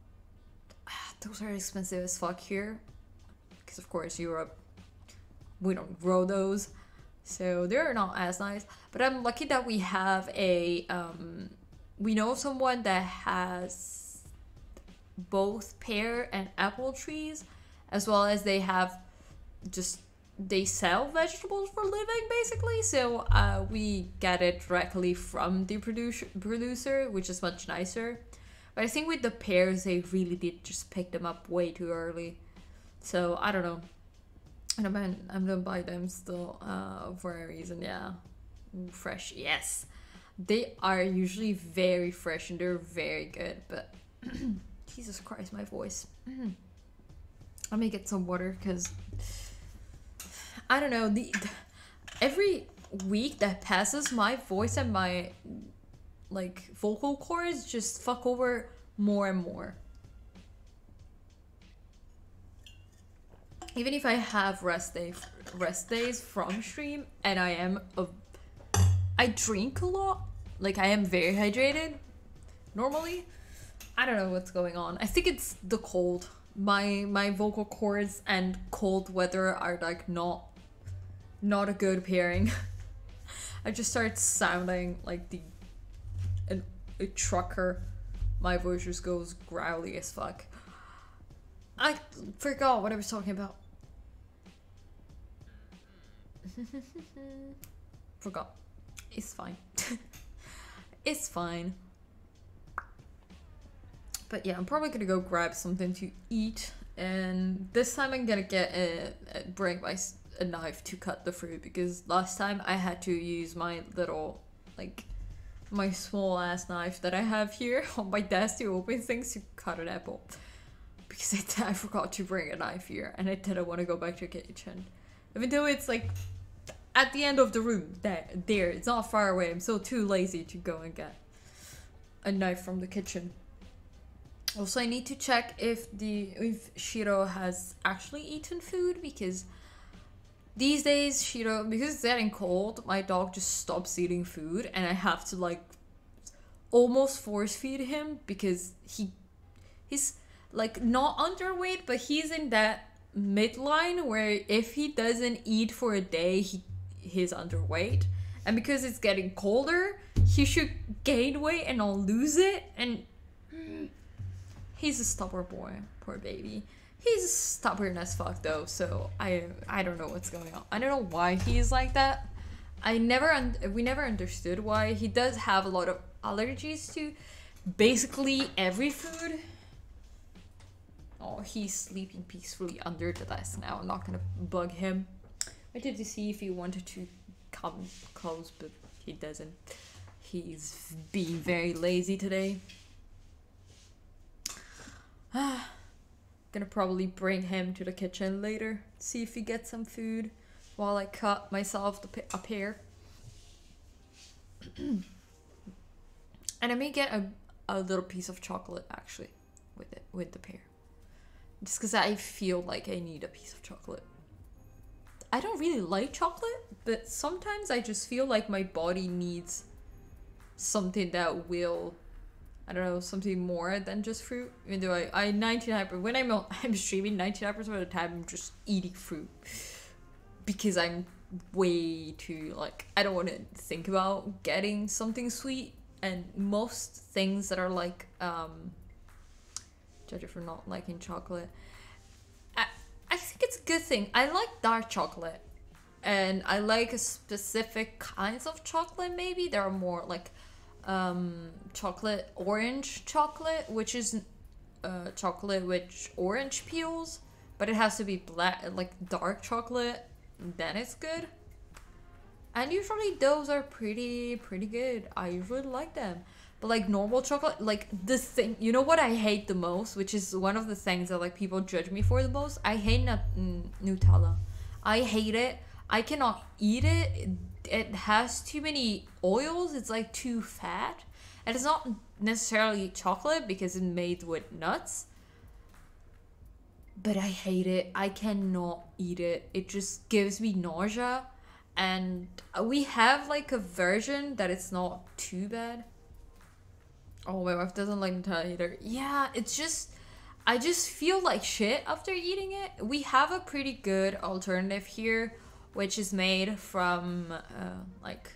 those are expensive as fuck here, because of course Europe, we don't grow those, so they're not as nice. But I'm lucky that we have we know someone that has both pear and apple trees, as well as they sell vegetables for a living, basically. So we get it directly from the producer, which is much nicer. But I think with the pears, they really did just pick them up way too early. So I don't know. And I'm gonna buy them still for a reason. Yeah, fresh. Yes, they are usually very fresh and they're very good. But Jesus Christ, my voice. Let me get some water, because I don't know, every week that passes, my voice and my like vocal cords just fuck over more and more. Even if I have rest days from stream, and I drink a lot, like I am very hydrated normally. I don't know what's going on. I think it's the cold. My vocal cords and cold weather are like not a good pairing. I just start sounding like a trucker. My voice just goes growly as fuck. I forgot what I was talking about. Forgot. It's fine. It's fine. But yeah, I'm probably gonna go grab something to eat, and this time I'm gonna bring a knife to cut the fruit, because last time I had to use my little, like, my small ass knife that I have here on my desk to open things to cut an apple, because I forgot to bring a knife here, and I didn't want to go back to the kitchen, even though it's like at the end of the room. There, it's not far away. I'm still too lazy to go and get a knife from the kitchen. Also, I need to check if Shiro has actually eaten food, because these days Shiro, because it's getting cold, my dog just stops eating food, and I have to like almost force feed him, because he's like not underweight, but he's in that midline where if he doesn't eat for a day, he's underweight. And because it's getting colder, he should gain weight and not lose it, and he's a stubborn boy, poor baby. He's stubborn as fuck though, so I don't know what's going on. I don't know why he's like that. We never understood why. He does have a lot of allergies to basically every food. Oh, he's sleeping peacefully under the desk now. I'm not gonna bug him. I did to see if he wanted to come close, but he doesn't. He's being very lazy today. Gonna probably bring him to the kitchen later, see if he gets some food while I cut myself a pear. And I may get a little piece of chocolate actually with the pear, just because I feel like I need a piece of chocolate. I don't really like chocolate, but sometimes I just feel like my body needs something that will, I don't know, something more than just fruit. Even though I 99%, when I'm streaming, 99% of the time I'm just eating fruit, because I'm way too, like, I don't want to think about getting something sweet. And most things that are like, judge it for not liking chocolate, I think it's a good thing. I like dark chocolate, and I like a specific kinds of chocolate. Maybe there are more like orange chocolate, which is chocolate with orange peels, but it has to be black, like dark chocolate, then it's good. And usually those are pretty good. I usually like them. But like normal chocolate, like the thing, you know what I hate the most, which is one of the things that like people judge me for the most. I hate Nutella. I hate it. I cannot eat it. It has too many oils. It's like too fat. And it's not necessarily chocolate because it's made with nuts. But I hate it. I cannot eat it. It just gives me nausea. And we have like a version that it's not too bad. Oh, my wife doesn't like Nutella either. Yeah, it's just... I just feel like shit after eating it. We have a pretty good alternative here, which is made from like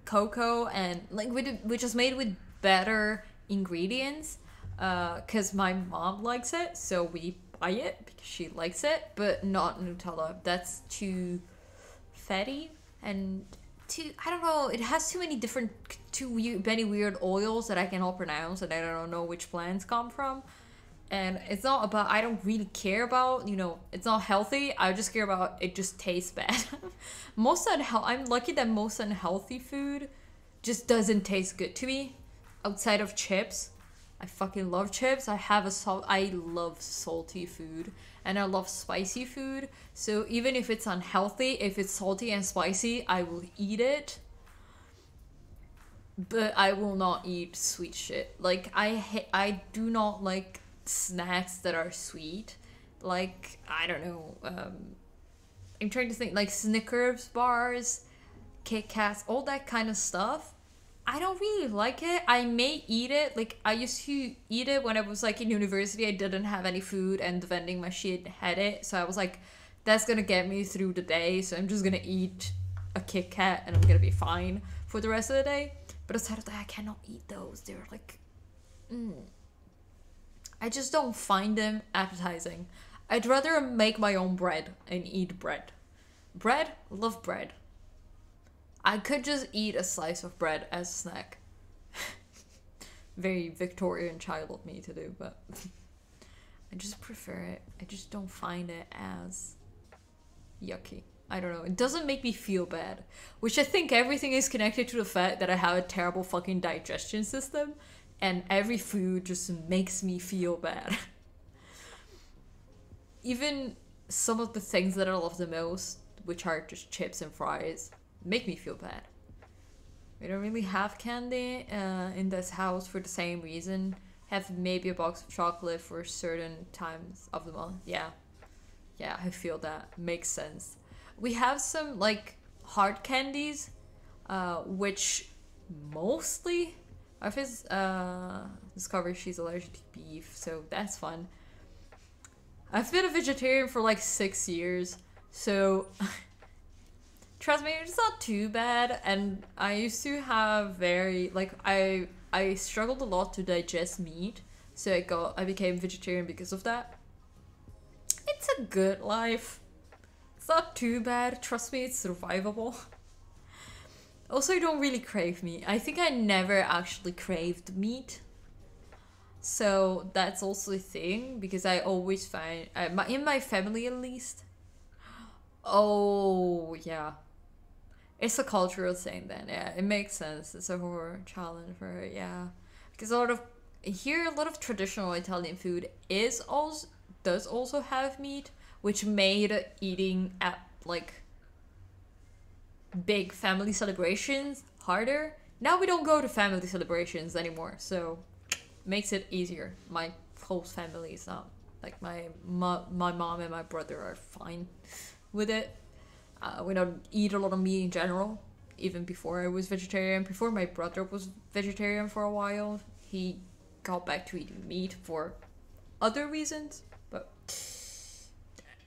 cocoa and like which is made with better ingredients. Cause my mom likes it, so we buy it because she likes it, but not Nutella. That's too fatty and too, I don't know, it has too many weird oils that I cannot pronounce and I don't know which plants come from. And it's not about, I don't really care about, you know, it's not healthy. I just care about it just tastes bad. I'm lucky that most unhealthy food just doesn't taste good to me. Outside of chips. I fucking love chips. I love salty food. And I love spicy food. So even if it's unhealthy, if it's salty and spicy, I will eat it. But I will not eat sweet shit. Like, I do not like snacks that are sweet. Like, I don't know. I'm trying to think. Like Snickers bars, Kit Kats, all that kind of stuff. I don't really like it. I may eat it. Like, I used to eat it when I was, like, in university. I didn't have any food, and the vending machine had it. So I was like, that's gonna get me through the day. So I'm just gonna eat a Kit Kat, and I'm gonna be fine for the rest of the day. But aside of that, I cannot eat those. They're, like... I just don't find them appetizing. I'd rather make my own bread and eat bread. Bread? Love bread. I could just eat a slice of bread as a snack. Very Victorian child of me to do, but I just prefer it. I just don't find it as yucky. I don't know. It doesn't make me feel bad, which I think everything is connected to the fact that I have a terrible fucking digestion system and every food just makes me feel bad. Even some of the things that I love the most, which are just chips and fries, make me feel bad. We don't really have candy in this house for the same reason. Have maybe a box of chocolate for certain times of the month. Yeah, I feel that. Makes sense. We have some like hard candies, which mostly my friends discovered she's allergic to beef, so that's fun. I've been a vegetarian for like 6 years, so trust me, it's not too bad. And I used to have I struggled a lot to digest meat, so I became vegetarian because of that. It's a good life. It's not too bad. Trust me, it's survivable. Also, I don't really crave meat. I think I never actually craved meat. So that's also a thing, because I always find, in my family at least. Oh, yeah. It's a cultural thing then, yeah. It makes sense. It's a horror challenge for her, yeah. Because a lot of traditional Italian food does also have meat, which made eating at like big family celebrations harder. Now we don't go to family celebrations anymore, so makes it easier. My close family is not like my mom and my brother are fine with it. We don't eat a lot of meat in general. Even before I was vegetarian, before my brother was vegetarian for a while, he got back to eating meat for other reasons. But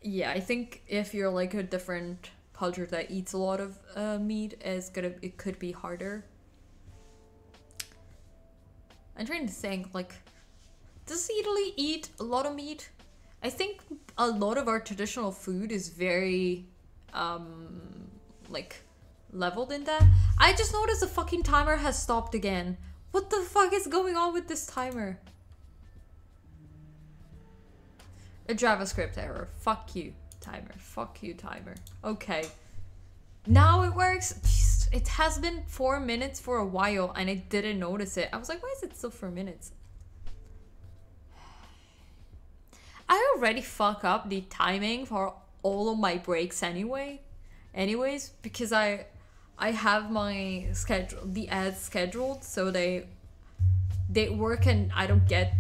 yeah, I think if you're like a different culture that eats a lot of meat, it could be harder. I'm trying to think, like, does Italy eat a lot of meat? I think a lot of our traditional food is very like leveled in that. I just noticed the fucking timer has stopped again. What the fuck is going on with this timer? A JavaScript error. Fuck you, timer. Fuck you, timer. Okay. Now it works. Jeez. It has been 4 minutes for a while and I didn't notice it. I was like, why is it still 4 minutes? I already fuck up the timing for all of my breaks anyways, because I have my schedule, the ads scheduled, so they work and I don't get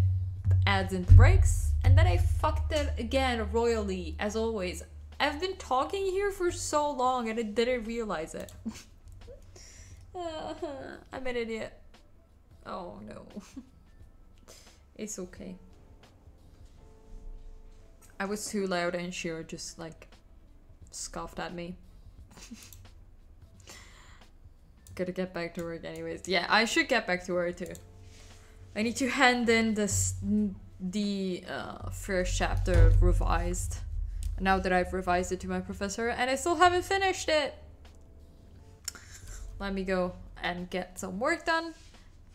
ads in breaks, and then I fucked it again royally as always. I've been talking here for so long and I didn't realize it. I'm an idiot. Oh no. It's okay. I was too loud and Shira just like scoffed at me. Gotta get back to work anyways. Yeah, I should get back to work too. I need to hand in the first chapter revised. Now that I've revised it to my professor and I still haven't finished it. Let me go and get some work done.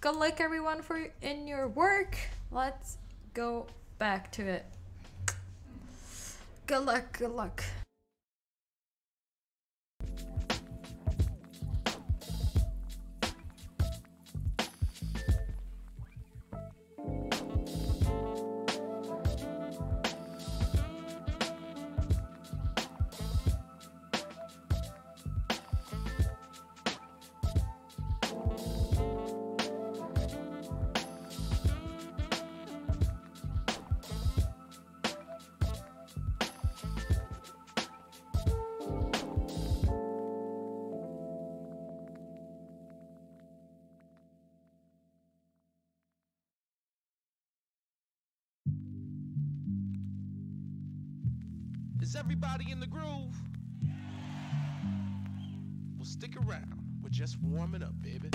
Good luck everyone in your work. Let's go back to it. Good luck, good luck. Is everybody in the groove? Well, stick around. We're just warming up, baby.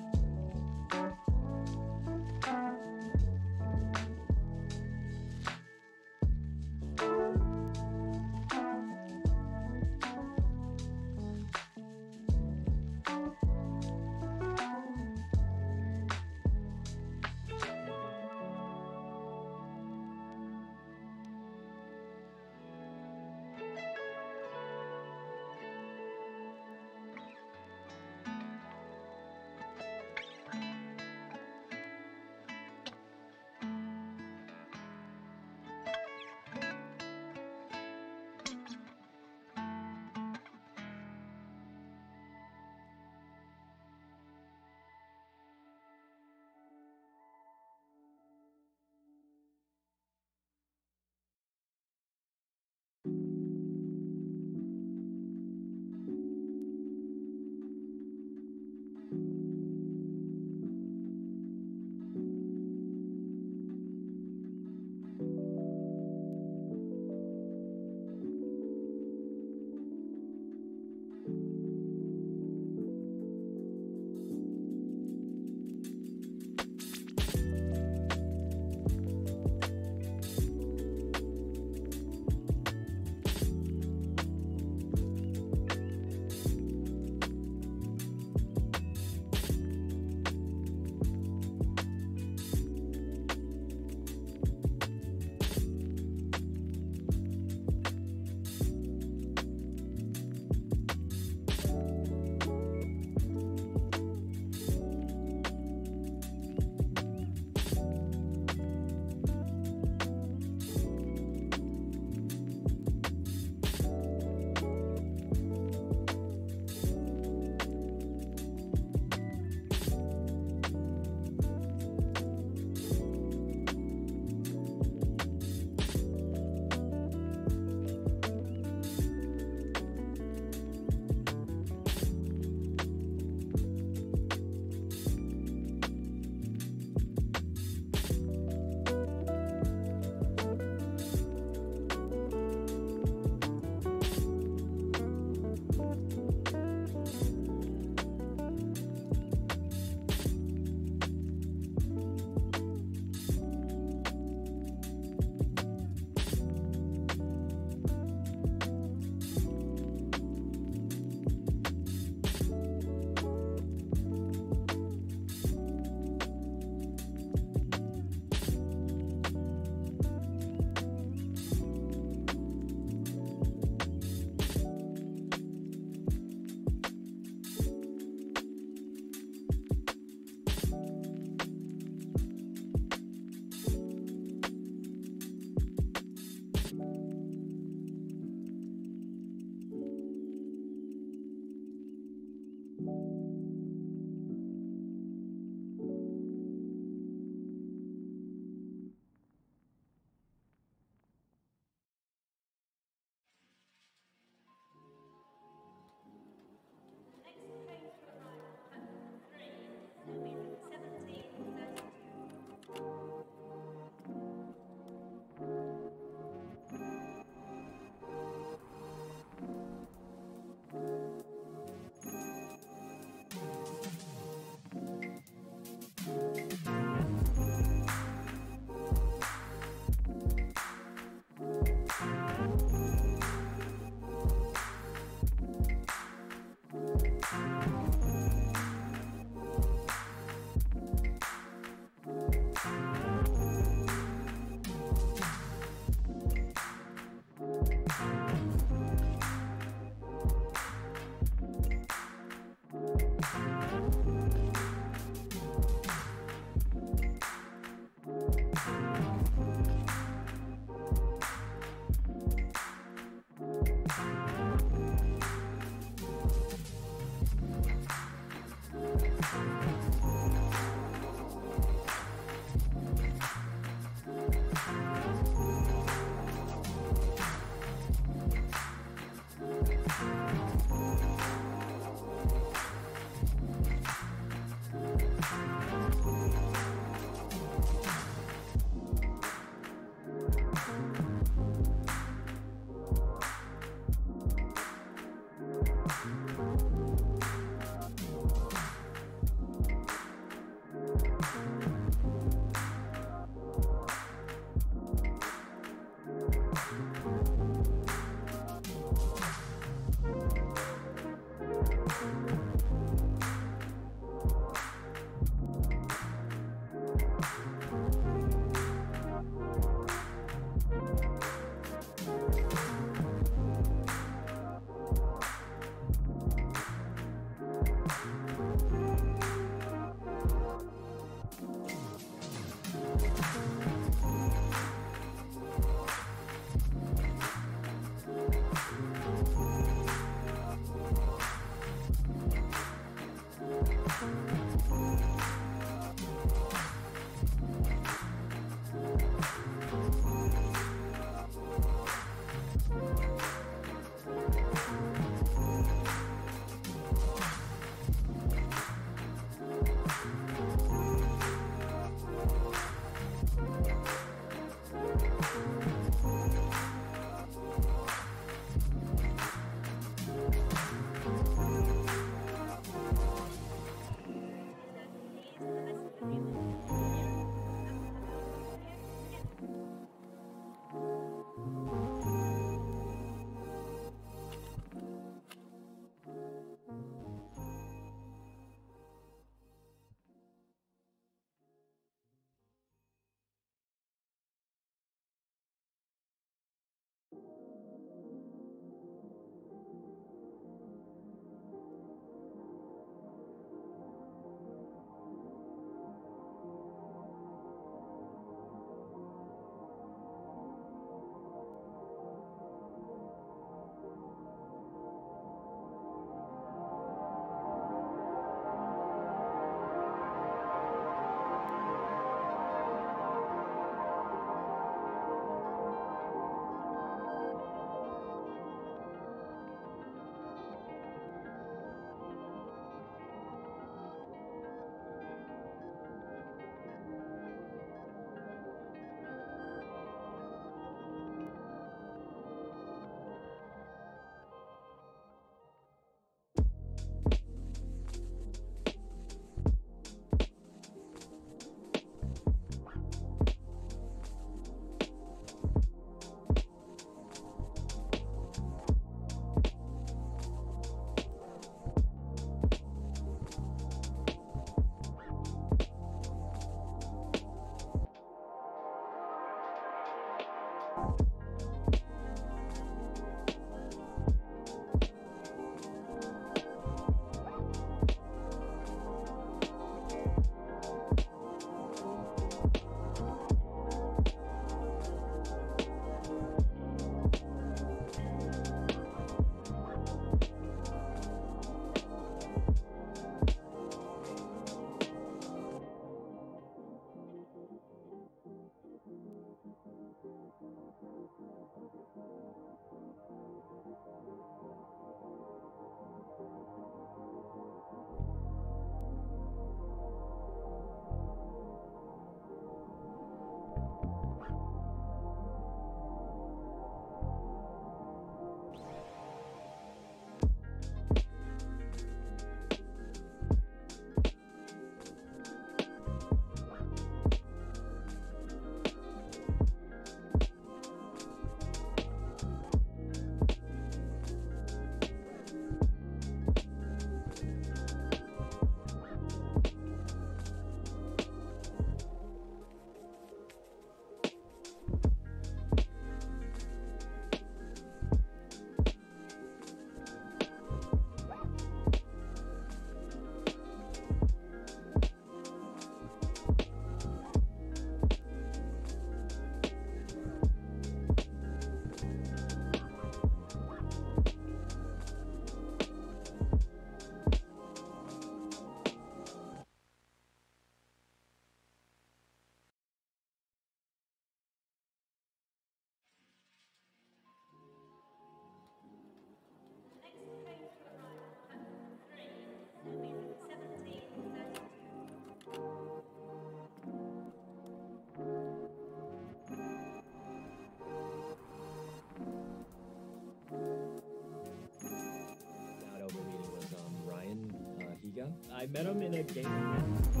again. I met him in a game.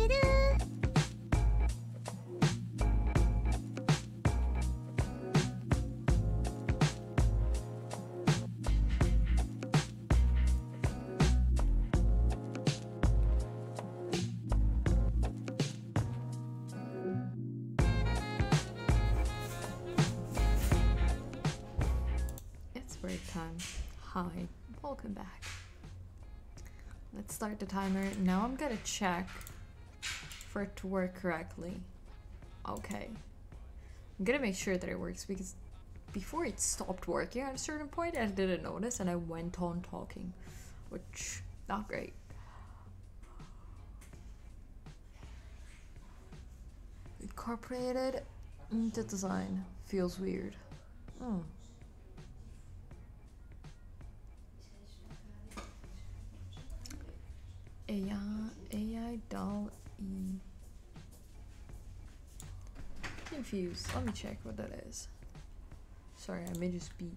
It's break time. Hi, welcome back. Let's start the timer. Now I'm gonna check for it to work correctly. Okay. I'm gonna make sure that it works because before it stopped working at a certain point, I didn't notice and I went on talking, which not great. Incorporated into design feels weird. AI doll E. Confused. Let me check what that is. Sorry, I may just be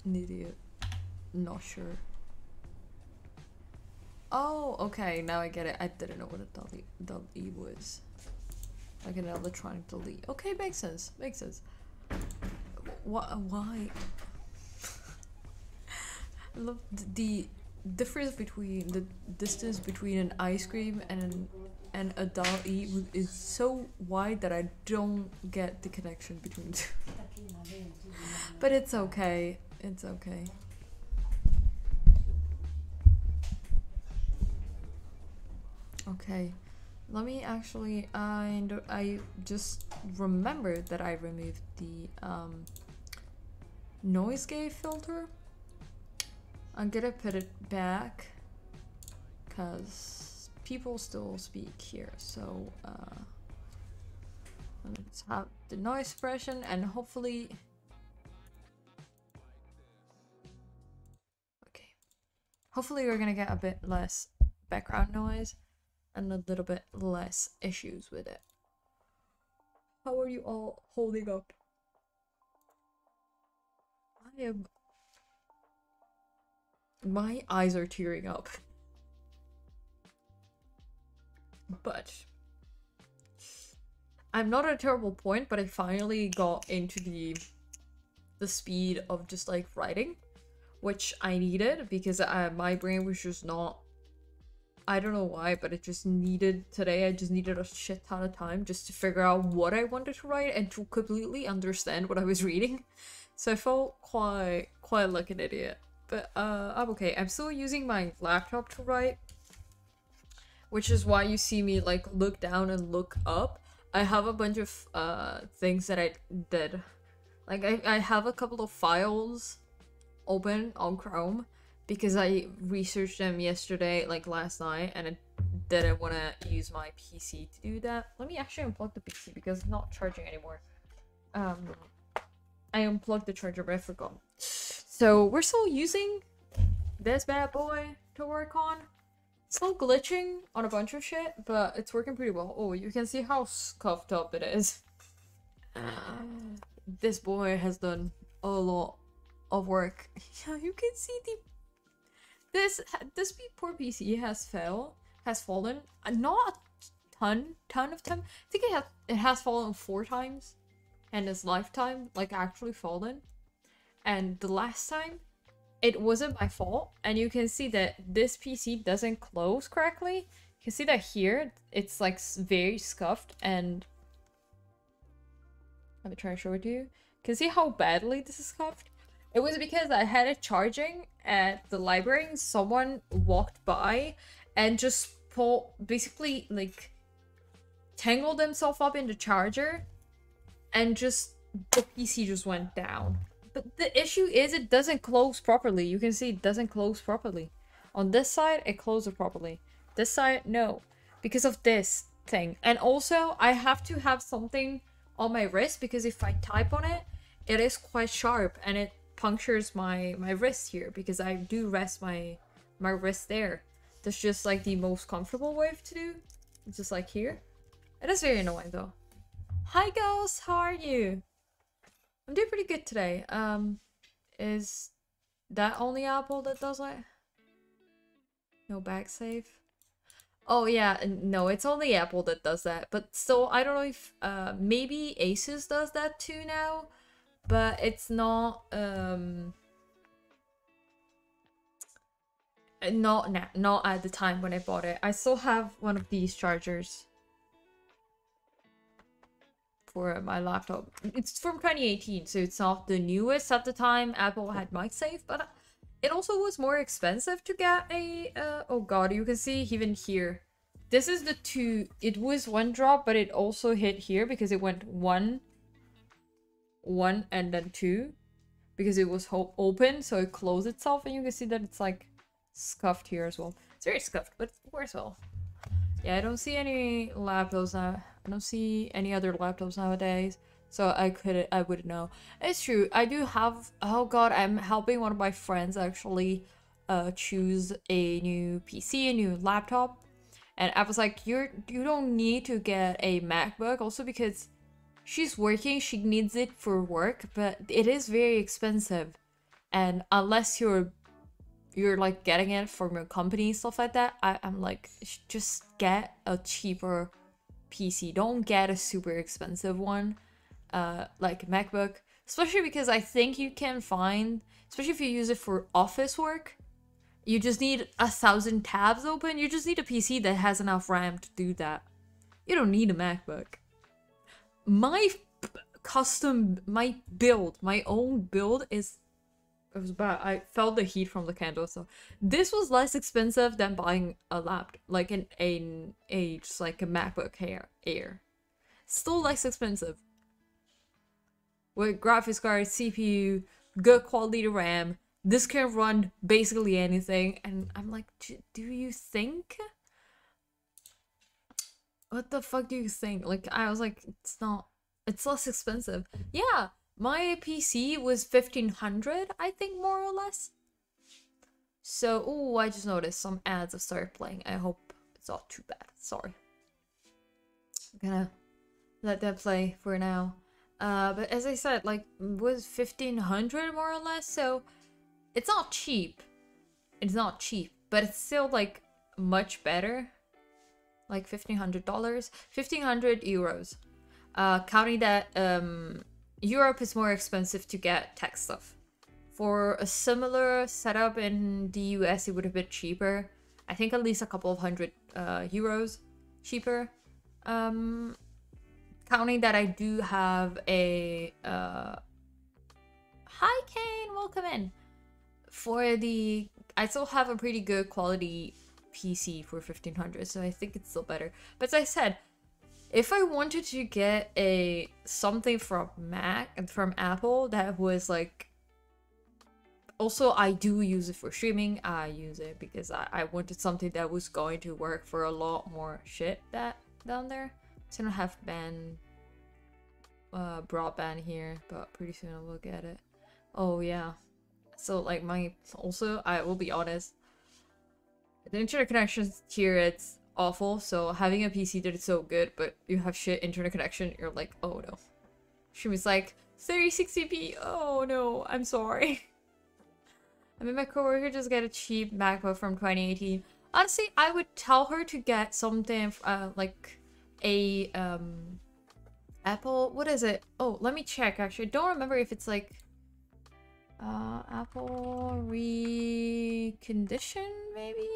an idiot. Not sure. Oh, okay. Now I get it. I didn't know what a doll E was. Like an electronic doll E. Okay, makes sense. Makes sense. Why? I love the difference between the distance between an ice cream and a doll E is so wide that I don't get the connection between the two. But it's okay. It's okay. Okay. Let me actually I just remembered that I removed the noise gate filter. I'm gonna put it back because people still speak here, so let's have the noise suppression and hopefully we're gonna get a bit less background noise and a little bit less issues with it. How are you all holding up? My eyes are tearing up. But I'm not at a terrible point, but I finally got into the speed of just like writing, which I needed because my brain was just not, I don't know why, but it just needed, today I just needed a shit ton of time just to figure out what I wanted to write and to completely understand what I was reading. So I felt quite like an idiot. But I'm okay. I'm still using my laptop to write, which is why you see me like look down and look up. I have a bunch of things that I did. Like I have a couple of files open on Chrome because I researched them yesterday, like last night, and I didn't want to use my PC to do that. Let me actually unplug the PC because it's not charging anymore. I unplugged the charger, but I forgot. So we're still using this bad boy to work on. It's still glitching on a bunch of shit, but it's working pretty well. Oh, you can see how scuffed up it is. This boy has done a lot of work. Yeah, you can see this poor PC has fallen. Not a ton of time. I think it has fallen 4 times in its lifetime, like actually fallen. And the last time, it wasn't my fault. And you can see that this PC doesn't close correctly. You can see that here, it's like very scuffed. And let me try to show it to you. You can see how badly this is scuffed. It was because I had it charging at the library and someone walked by and just basically like tangled themselves up in the charger and just the PC just went down. But the issue is it doesn't close properly. You can see it doesn't close properly. On this side, it closes properly. This side, no. Because of this thing. And also, I have to have something on my wrist because if I type on it, it is quite sharp and it punctures my wrist here because I do rest my wrist there. That's just like the most comfortable way to do. It's just like here. It is very annoying though. Hi girls, how are you? I'm doing pretty good today. Is that only Apple that does it? No back safe? Oh yeah, no, it's only Apple that does that. But still, I don't know if maybe Asus does that too now, but it's not not now, not at the time when I bought it. I still have one of these chargers for my laptop. It's from 2018, so it's not the newest at the time. Apple had MagSafe, but it also was more expensive to get a oh god, you can see even here. This is the two. It was one drop, but it also hit here because it went one, and then two, because it was open, so it closed itself, and you can see that it's like scuffed here as well. It's very scuffed, but it works well. Yeah, I don't see any laptops now. I don't see any other laptops nowadays, so I wouldn't know. It's true. I do have. Oh god, I'm helping one of my friends actually, choose a new PC, a new laptop, and I was like, you don't need to get a MacBook, also because she's working, she needs it for work, but it is very expensive, and unless you're like getting it from your company, stuff like that, I'm like, just get a cheaper PC. Don't get a super expensive one, like a MacBook, especially because I think you can find, especially if you use it for office work, you just need 1,000 tabs open. You just need a PC that has enough RAM to do that. You don't need a MacBook. My my own build is, it was bad. I felt the heat from the candle, so this was less expensive than buying a laptop, like just like a MacBook Air. Still less expensive. With graphics card, CPU, good quality RAM, this can run basically anything, and I'm like, do you think? What the fuck do you think? Like, I was like, it's less expensive. Yeah. My PC was 1,500, I think, more or less. So, oh, I just noticed some ads have started playing. I hope it's not too bad. Sorry. I'm gonna let that play for now. But as I said, like, was 1,500 more or less, so it's not cheap. It's not cheap, but it's still, like, much better. Like, $1,500. 1,500 euros. Counting that, Europe is more expensive to get tech stuff. For a similar setup in the US, it would have been cheaper. I think at least a couple of hundred euros cheaper. Counting that I do have a... Hi, Kane! Welcome in! For the... I still have a pretty good quality PC for 1,500, so I think it's still better. But as I said, if I wanted to get something from Apple that was like, also I do use it for streaming. I use it because I wanted something that was going to work for a lot more shit down there. So I don't have broadband here, but pretty soon I'll look at it. Oh yeah. So like I will be honest, the internet connections here, it's awful, so having a PC that is so good but you have shit internet connection, you're like, oh no. She was like, 3060p, oh no, I'm sorry. I mean, my coworker just got a cheap MacBook from 2018. Honestly, I would tell her to get something like a Apple, what is it? Oh, let me check actually. I don't remember if it's like Apple recondition maybe?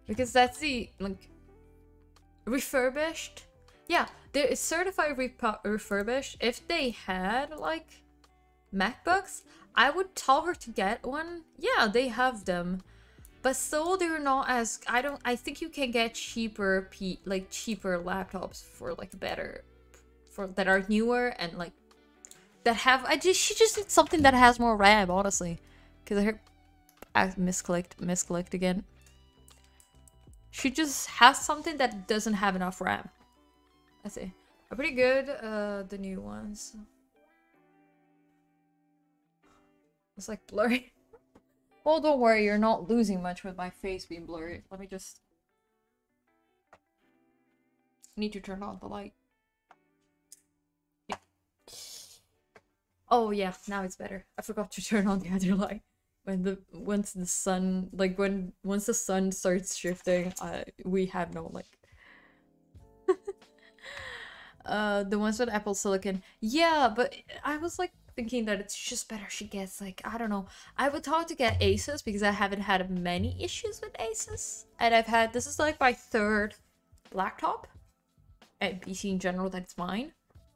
Because that's the, like, refurbished. Yeah, there is certified refurbished. If they had, like, MacBooks, I would tell her to get one. Yeah, they have them. But still, they're not as... I think you can get cheaper laptops for, like, better... that are newer and, like, that have... she just needs something that has more RAM, honestly. Because I heard... I misclicked again. She just has something that doesn't have enough RAM. I see. Are pretty good, the new ones. It's like blurry. Well, don't worry, you're not losing much with my face being blurry. Let me just... need to turn on the light. Yeah. Oh yeah, now it's better. I forgot to turn on the other light. once the sun, like once the sun starts shifting, we have no like the ones with Apple Silicon. Yeah, but I was like thinking that it's just better she gets like, I don't know. I would talk to get Asus because I haven't had many issues with Asus. And this is like my third laptop and PC in general that's mine.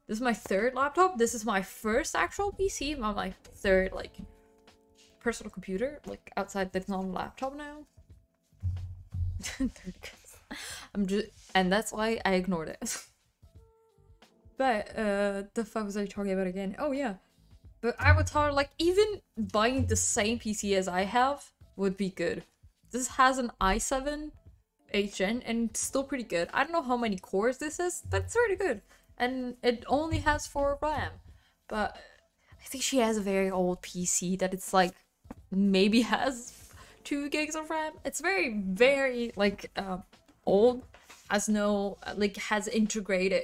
This is my third laptop. This is my first actual PC, my third like personal computer, like outside that's not a laptop now. And that's why I ignored it. But the fuck was I talking about again? Oh yeah. But I would thought like even buying the same PC as I have would be good. This has an i7 8th gen and it's still pretty good. I don't know how many cores this is, but it's really good. And it only has 4 RAM. But I think she has a very old PC that it's like maybe has 2 gigs of RAM. It's very, very like old. Has no like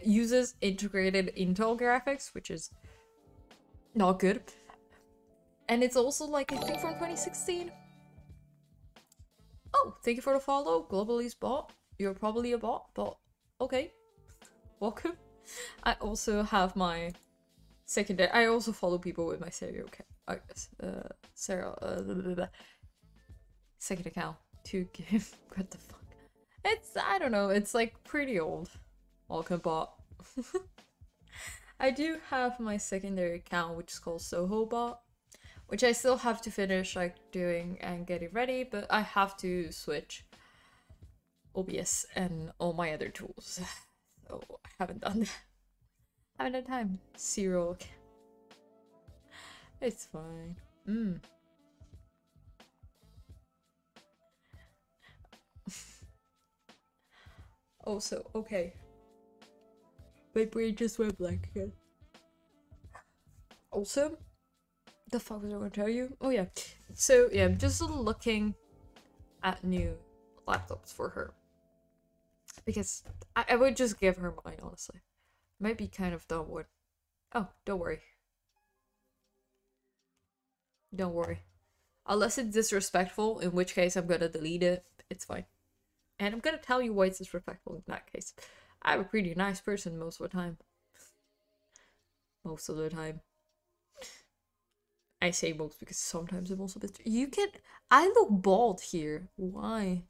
uses integrated Intel graphics, which is not good. And it's also like I think from 2016. Oh, thank you for the follow, Globally's bot. You're probably a bot, but okay. Welcome. I also have my secondary. I also follow people with my stereo second account to give. What the fuck? It's, I don't know, it's like pretty old. Welcome bot. I do have my secondary account, which is called Soho bot, which I still have to finish like doing and getting ready, but I have to switch OBS and all my other tools. So I haven't done that. I haven't had time. Zero. It's fine. Also, okay. My brain just went blank again. Also, the fuck was I gonna tell you? Oh yeah. So yeah, I'm just looking at new laptops for her. Because I would just give her mine, honestly. Might be kind of dumb would. Oh, don't worry. Don't worry. Unless it's disrespectful, in which case I'm gonna delete it. It's fine. And I'm gonna tell you why it's disrespectful in that case. I'm a pretty nice person most of the time. Most of the time. I say most because sometimes I'm also a bit... I look bald here. Why?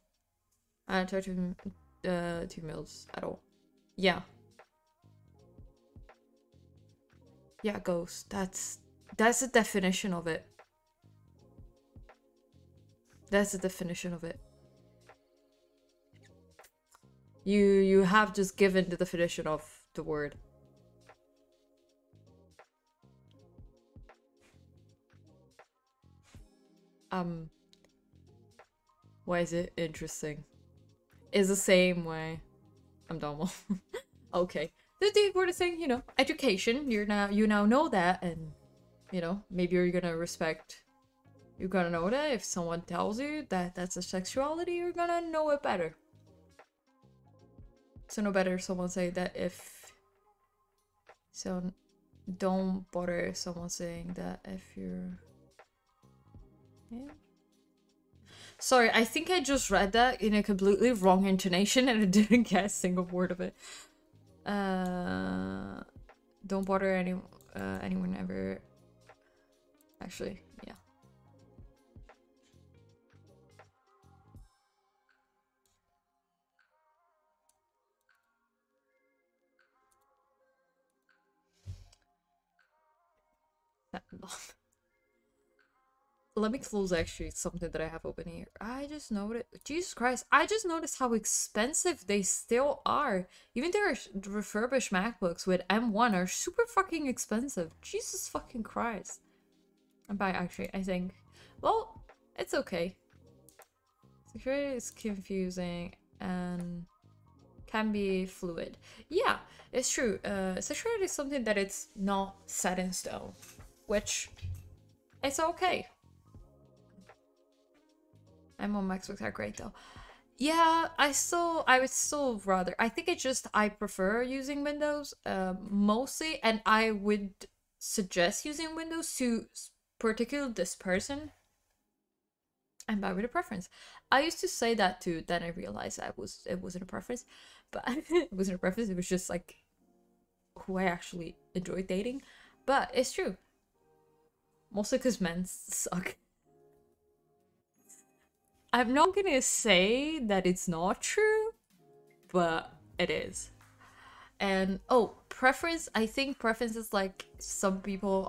I don't touch 2 mils at all. Yeah. Yeah, ghost. That's the definition of it. That's the definition of it. You have just given the definition of the word. Why is it interesting? It's the same way. I'm dumb. Okay. The word is saying, you know, education. You now know that, and you know, maybe you're gonna respect. You're gonna know that if someone tells you that that's a sexuality, you're gonna know it better. So no better someone say that if... So don't bother someone saying that if you're... Yeah. Sorry, I think I just read that in a completely wrong intonation and I didn't get a single word of it. Don't bother anyone ever... Actually, yeah. Let me close actually something that I have open here. I just noticed, Jesus Christ, I just noticed how expensive they still are. Even their refurbished MacBooks with M1 are super fucking expensive. Jesus fucking Christ. And by actually, I think, well, it's okay. Security is confusing and can be fluid. Yeah, it's true. Security is something that it's not set in stone, which it's okay. M1 MacBooks are great though. Yeah, I would still rather. I think I prefer using Windows mostly, and I would suggest using Windows to particularly this person I'm bi with a preference. I used to say that too, then I realized it wasn't a preference, but it wasn't a preference, it was just like who I actually enjoy dating. But it's true. Mostly because men suck. I'm not gonna say that it's not true, but it is. And oh, preference, I think preference is like some people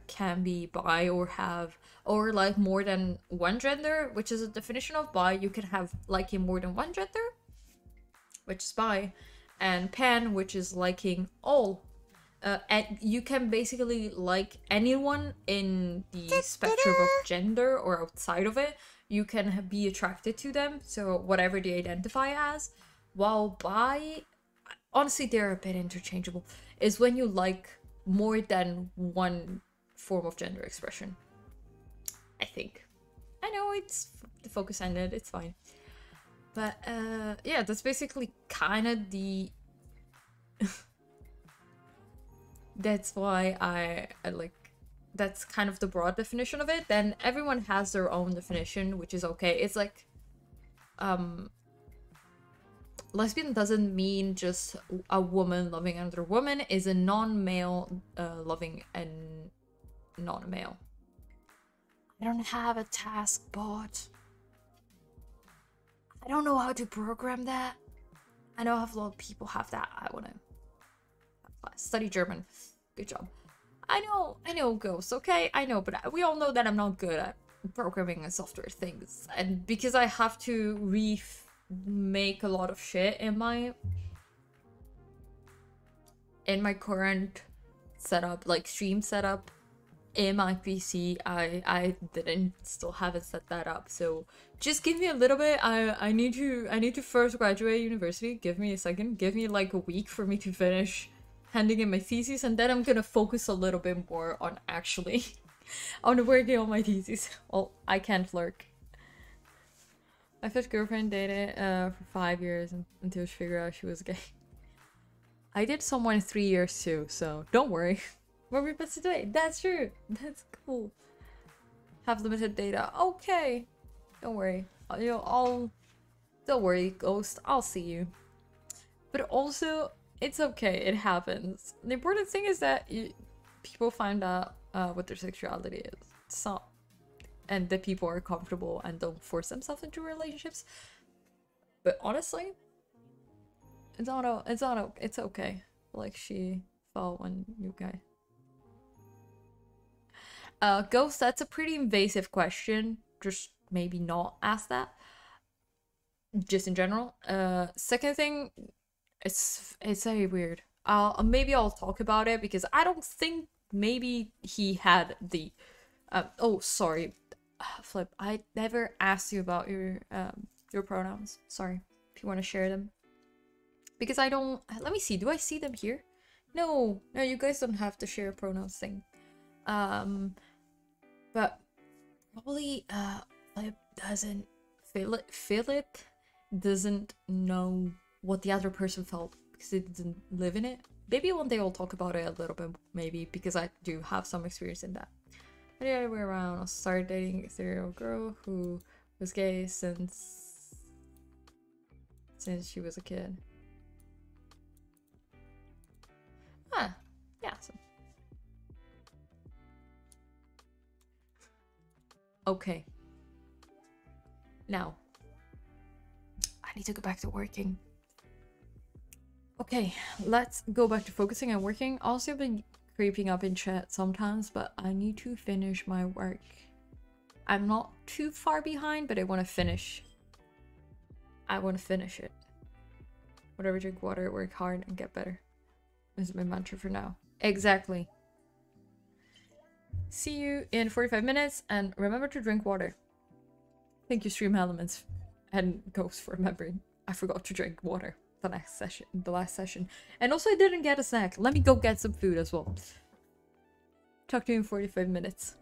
can be bi or have or like more than one gender, which is a definition of bi. You can have liking more than one gender, which is bi, and pan, which is liking all. And you can basically like anyone in the spectrum of gender or outside of it. You can be attracted to them, so whatever they identify as. While bi, honestly, they're a bit interchangeable, is when you like more than one form of gender expression. I think. I know it's the focus ended, it's fine. But yeah, that's basically kind of the that's why I like, that's kind of the broad definition of it. Then everyone has their own definition, which is okay. It's like lesbian doesn't mean just a woman loving another woman, is a non-male loving and non-male. I don't have a task bot. I don't know how to program that. I know a lot of people have that. I want to study German. Good job. I know Ghost, okay? I know, but we all know that I'm not good at programming and software things. And because I have to make a lot of shit in my current setup, like stream setup in my PC, I still haven't set that up. So just give me a little bit. I need to first graduate university. Give me a second. Give me like a week for me to finish handing in my thesis, and then I'm gonna focus a little bit more on actually on working on my thesis. Well, I can't lurk. My first girlfriend dated for 5 years until she figured out she was gay. I did someone 3 years too, so don't worry. We're best today. That's true. That's cool. Have limited data. Okay. Don't worry. Don't worry, Ghost. I'll see you. But also, it's okay. It happens. The important thing is that people find out what their sexuality is. It's not, and that people are comfortable and don't force themselves into relationships. But honestly, it's okay. Like she felt when you guys. Ghost, that's a pretty invasive question. Just maybe not ask that. Just in general. Second thing, it's very weird. Maybe I'll talk about it because I don't think maybe he had the. Oh, sorry, Flip. I never asked you about your pronouns. Sorry. If you want to share them. Because I don't. Let me see. Do I see them here? No, you guys don't have to share pronouns thing. But probably Philip doesn't Philip doesn't know what the other person felt because it didn't live in it. Maybe one day I'll talk about it a little bit, maybe, because I do have some experience in that. But the other way around, I started dating a 3-year-old girl who was gay since she was a kid. Yeah, so. Okay. Now, I need to go back to working. Okay, let's go back to focusing and working. Also, I've been creeping up in chat sometimes, but I need to finish my work. I'm not too far behind, but I want to finish. I want to finish it. Whatever, drink water, work hard, and get better. This is my mantra for now. Exactly. See you in 45 minutes, and remember to drink water. Thank you, Stream Elements and Ghost, for remembering. I forgot to drink water the last session. And also I didn't get a snack. Let me go get some food as well. Talk to you in 45 minutes.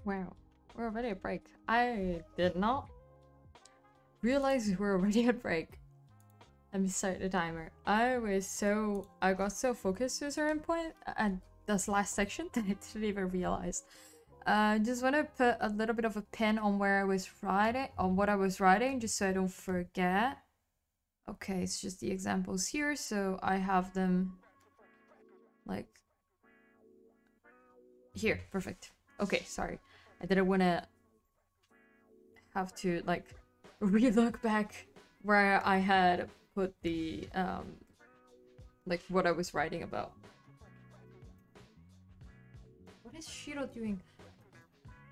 Wow, we're already at break. I did not realize we were already at break. Let me start the timer. I got so focused to a certain point at this last section that I didn't even realize. Just want to put a little bit of a pin on where I was writing, on what I was writing, just so I don't forget. Okay, it's just the examples here, so I have them like here. Perfect. Okay, sorry. I didn't want to have to like re-look back where I had put the like what I was writing about. What is Shiro doing?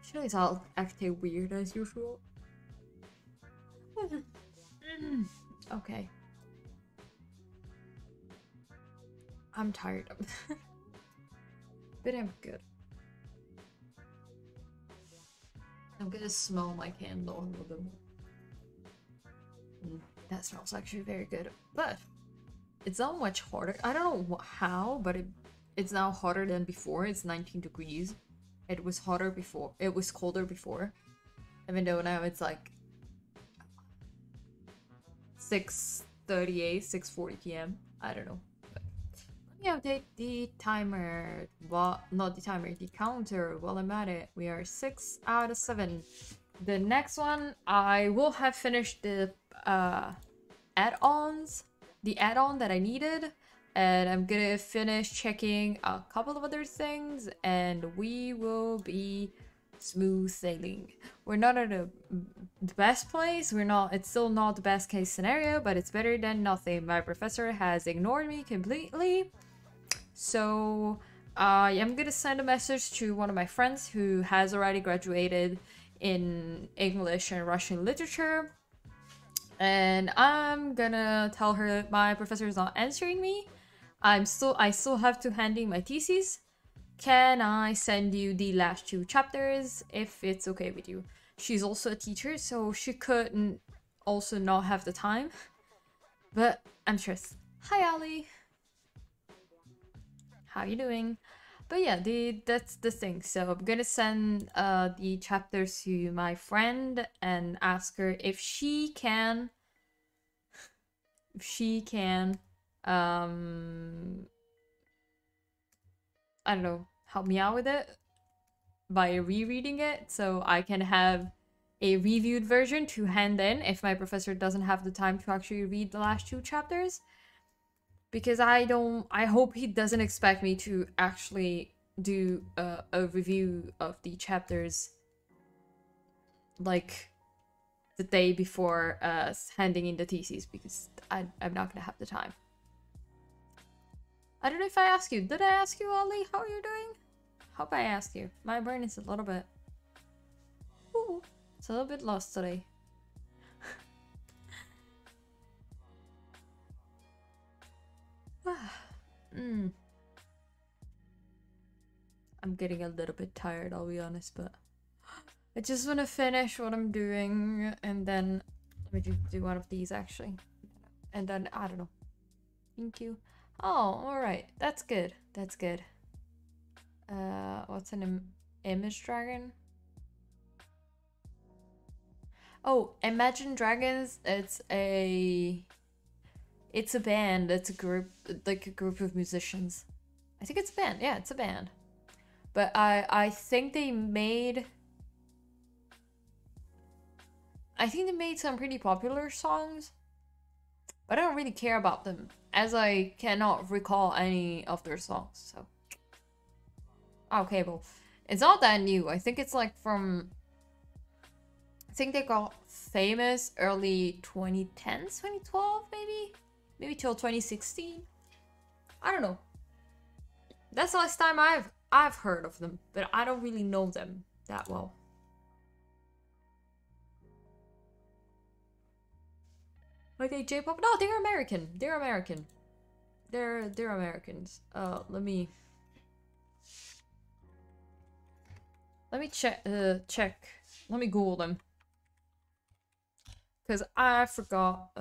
Shiro is all acting weird as usual. Okay. I'm tired of it. But I'm good. I'm gonna smell my candle a little bit more. That smells actually very good. But it's not much hotter. I don't know how, but it's now hotter than before. It's 19 degrees. It was hotter before. It was colder before. Even though now it's like 6:38, 6:40 p.m. I don't know. But let me update the timer. Well, not the timer, the counter. While I'm at it, we are 6 out of 7. The next one, I will have finished the add-ons. The add-on that I needed. And I'm gonna finish checking a couple of other things. And we will be smooth sailing. We're not at the best place. It's still not the best case scenario, but it's better than nothing. My professor has ignored me completely. So I'm gonna send a message to one of my friends who has already graduated in English and Russian literature. And I'm gonna tell her that my professor is not answering me. I still have to hand in my thesis. Can I send you the last 2 chapters if it's okay with you? She's also a teacher, so she couldn't also not have the time. But I'm stressed. Hi, Ali. How you doing? But yeah, that's the thing. So I'm gonna send the chapters to my friend and ask her if she can I don't know, help me out with it by rereading it so I can have a reviewed version to hand in if my professor doesn't have the time to actually read the last 2 chapters. Because I hope he doesn't expect me to actually do a review of the chapters like the day before handing in the thesis, because I'm not gonna have the time. I don't know if I asked you. Did I ask you, Ollie, how you're doing? Hope I asked you. My brain is a little bit... Ooh, it's a little bit lost today. I'm getting a little bit tired, I'll be honest, but... I just want to finish what I'm doing, and then... Let me just do one of these, actually. And then, I don't know. Thank you. Oh, alright. That's good. That's good. What's an image dragon? Oh, Imagine Dragons. It's a band. It's a group, like a group of musicians. I think it's a band. Yeah, it's a band. But I think they made some pretty popular songs. But I don't really care about them, as I cannot recall any of their songs, so... Okay, well, it's not that new. I think it's like from... I think they got famous early 2010s, 2012, maybe? Maybe till 2016? I don't know. That's the last time I've heard of them, but I don't really know them that well. Are they J-pop? No, they're American. They're American. They're Americans. Let me check. Let me Google them. Cause I forgot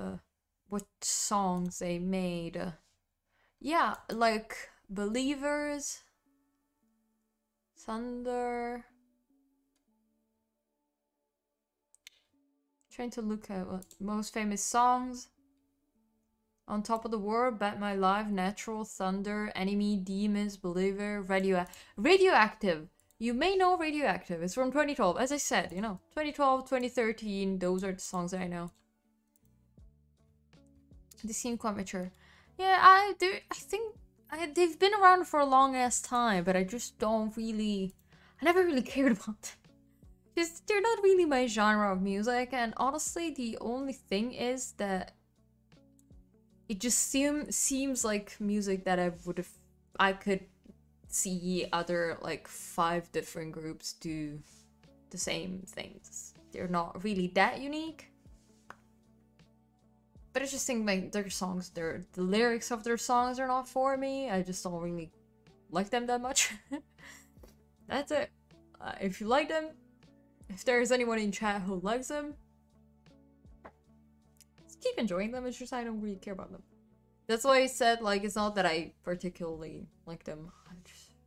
what songs they made. Yeah, like Believers, Thunder. Trying to look at what most famous songs. On Top of the World, Bet My Life, Natural, Thunder, Enemy, Demons, Believer, Radioactive. You may know Radioactive. It's from 2012. As I said, you know, 2012, 2013. Those are the songs that I know. They seem quite mature. Yeah, I think they've been around for a long ass time, but I just don't really. I never really cared about them. Just they're not really my genre of music, and honestly, the only thing is that it just seems like music that I could see other like 5 different groups do the same things. They're not really that unique. But I just think like their songs, the lyrics of their songs are not for me. I just don't really like them that much. That's it. If you like them, if there's anyone in chat who likes them, just keep enjoying them. It's just I don't really care about them. That's why I said like it's not that I particularly like them.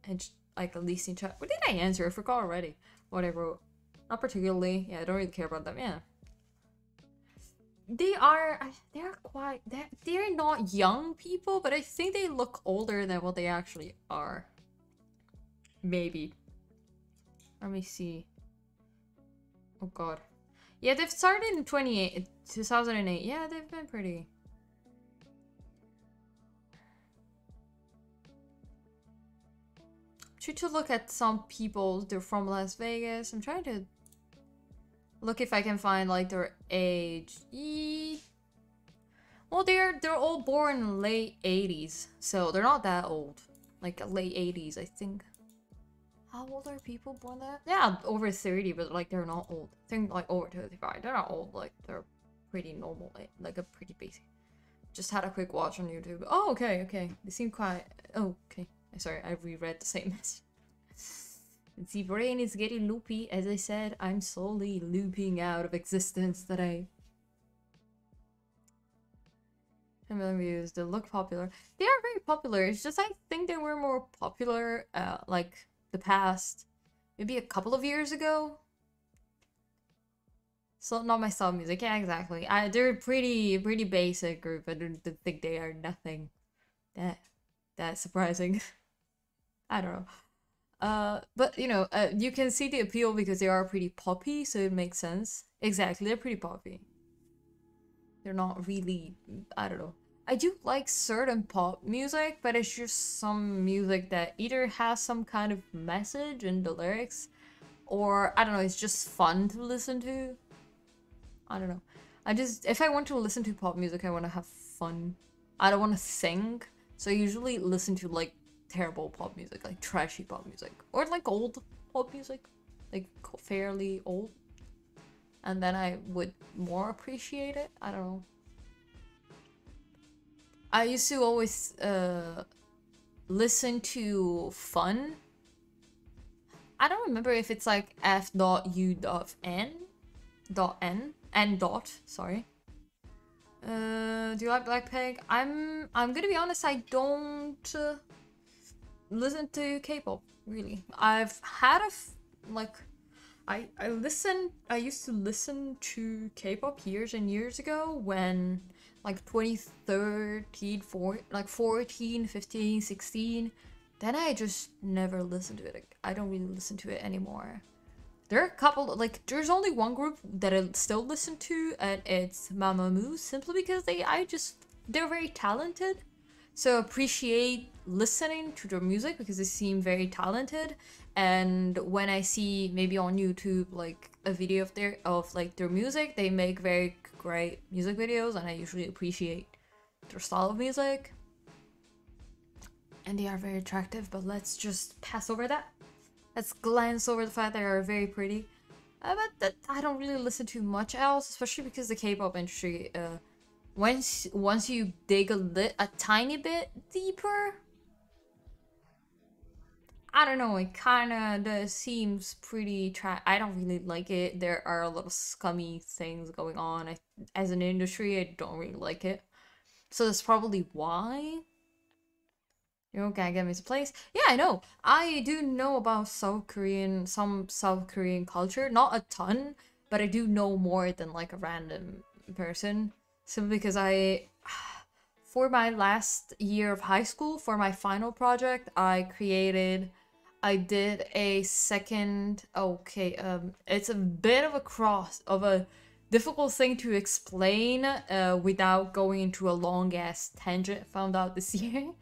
I just like at least in chat. What did I answer? I forgot already. What I wrote. Not particularly. Yeah, I don't really care about them. Yeah. They're not young people, but I think they look older than what they actually are. Maybe. Let me see. Oh god. Yeah, they've started in 2008. Yeah, they've been pretty. Trying to look at some people. They're from Las Vegas. I'm trying to look if I can find like their age. Well, they're all born in late 80s, so they're not that old. Like late 80s, I think. How old are people born there? Yeah, over 30, but like they're not old. I think like over 35. They're not old. Like they're pretty normal, like a pretty basic. Just had a quick watch on YouTube. Oh, okay, okay. They seem quite. Oh, okay. Sorry, I reread the same message. The brain is getting loopy. As I said, I'm slowly looping out of existence today. 10 million views. They look popular. They are very popular. It's just I think they were more popular like the past maybe a couple of years ago. So not my style of music. Yeah, exactly. They're a pretty basic group. I don't think they are nothing that surprising. I don't know. But you know, you can see the appeal because they are pretty poppy, so it makes sense. Exactly, they're pretty poppy. They're not really, I don't know. I do like certain pop music, but it's just some music that either has some kind of message in the lyrics, or I don't know, it's just fun to listen to. I don't know. If I want to listen to pop music, I want to have fun. I don't want to sing, so I usually listen to like terrible pop music, like trashy pop music, or like old pop music, like fairly old, and then I would more appreciate it. I don't know. I used to always listen to Fun. I don't remember if it's like F.U.N. Sorry. Do you like Blackpink? I'm gonna be honest, I don't listen to K-pop really. I've had I used to listen to K-pop years and years ago when like 2013, 14, 15, 16. Then I just never listened to it. I don't really listen to it anymore. There are a couple, like, there's only one group that I still listen to, and it's Mamamoo, simply because they're very talented. So appreciate listening to their music because they seem very talented. And when I see maybe on YouTube like a video of their music, they make very great music videos, and I usually appreciate their style of music. And they are very attractive, but let's just pass over that. Let's glance over the fact they are very pretty. But I don't really listen to much else, especially because the K-pop industry, once you dig a tiny bit deeper, I don't know, it kinda seems pretty I don't really like it. There are a lot of scummy things going on. As an industry, I don't really like it. So that's probably why. You can't get me to place. Yeah, I know. I do know about some South Korean culture. Not a ton, but I do know more than like a random person, simply because for my last year of high school, for my final project, I did a second, okay, it's a bit of a difficult thing to explain without going into a long ass tangent, found out this year.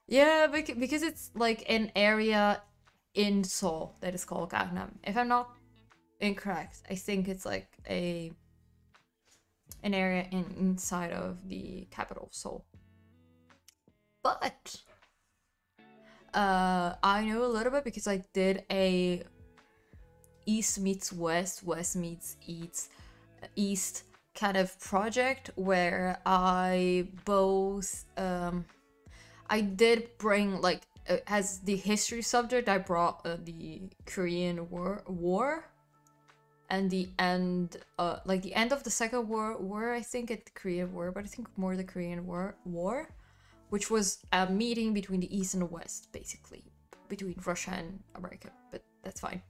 Yeah, because it's like an area in Seoul that is called Gangnam. If I'm not incorrect, I think it's like an area inside of the capital, Seoul. But I know a little bit because I did a East meets West, West meets East kind of project where I did bring like as the history subject. I brought the Korean War and the end of the Second World War. I think it's the Korean War, but I think more the Korean War, which was a meeting between the East and the West, basically between Russia and America. But that's fine.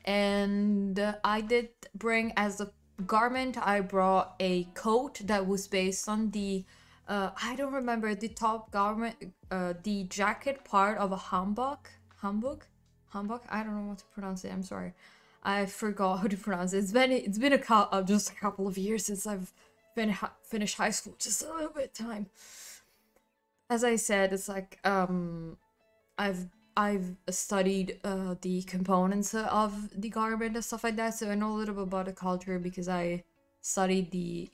And I did bring as a garment. I brought a coat that was based on the I don't remember the top garment, the jacket part of a hanbok. I don't know what to pronounce it. I'm sorry, I forgot how to pronounce it. It's been just a couple of years since I've finished high school. Just a little bit of time. As I said, it's like I've studied the components of the garment and stuff like that, so I know a little bit about the culture because I studied the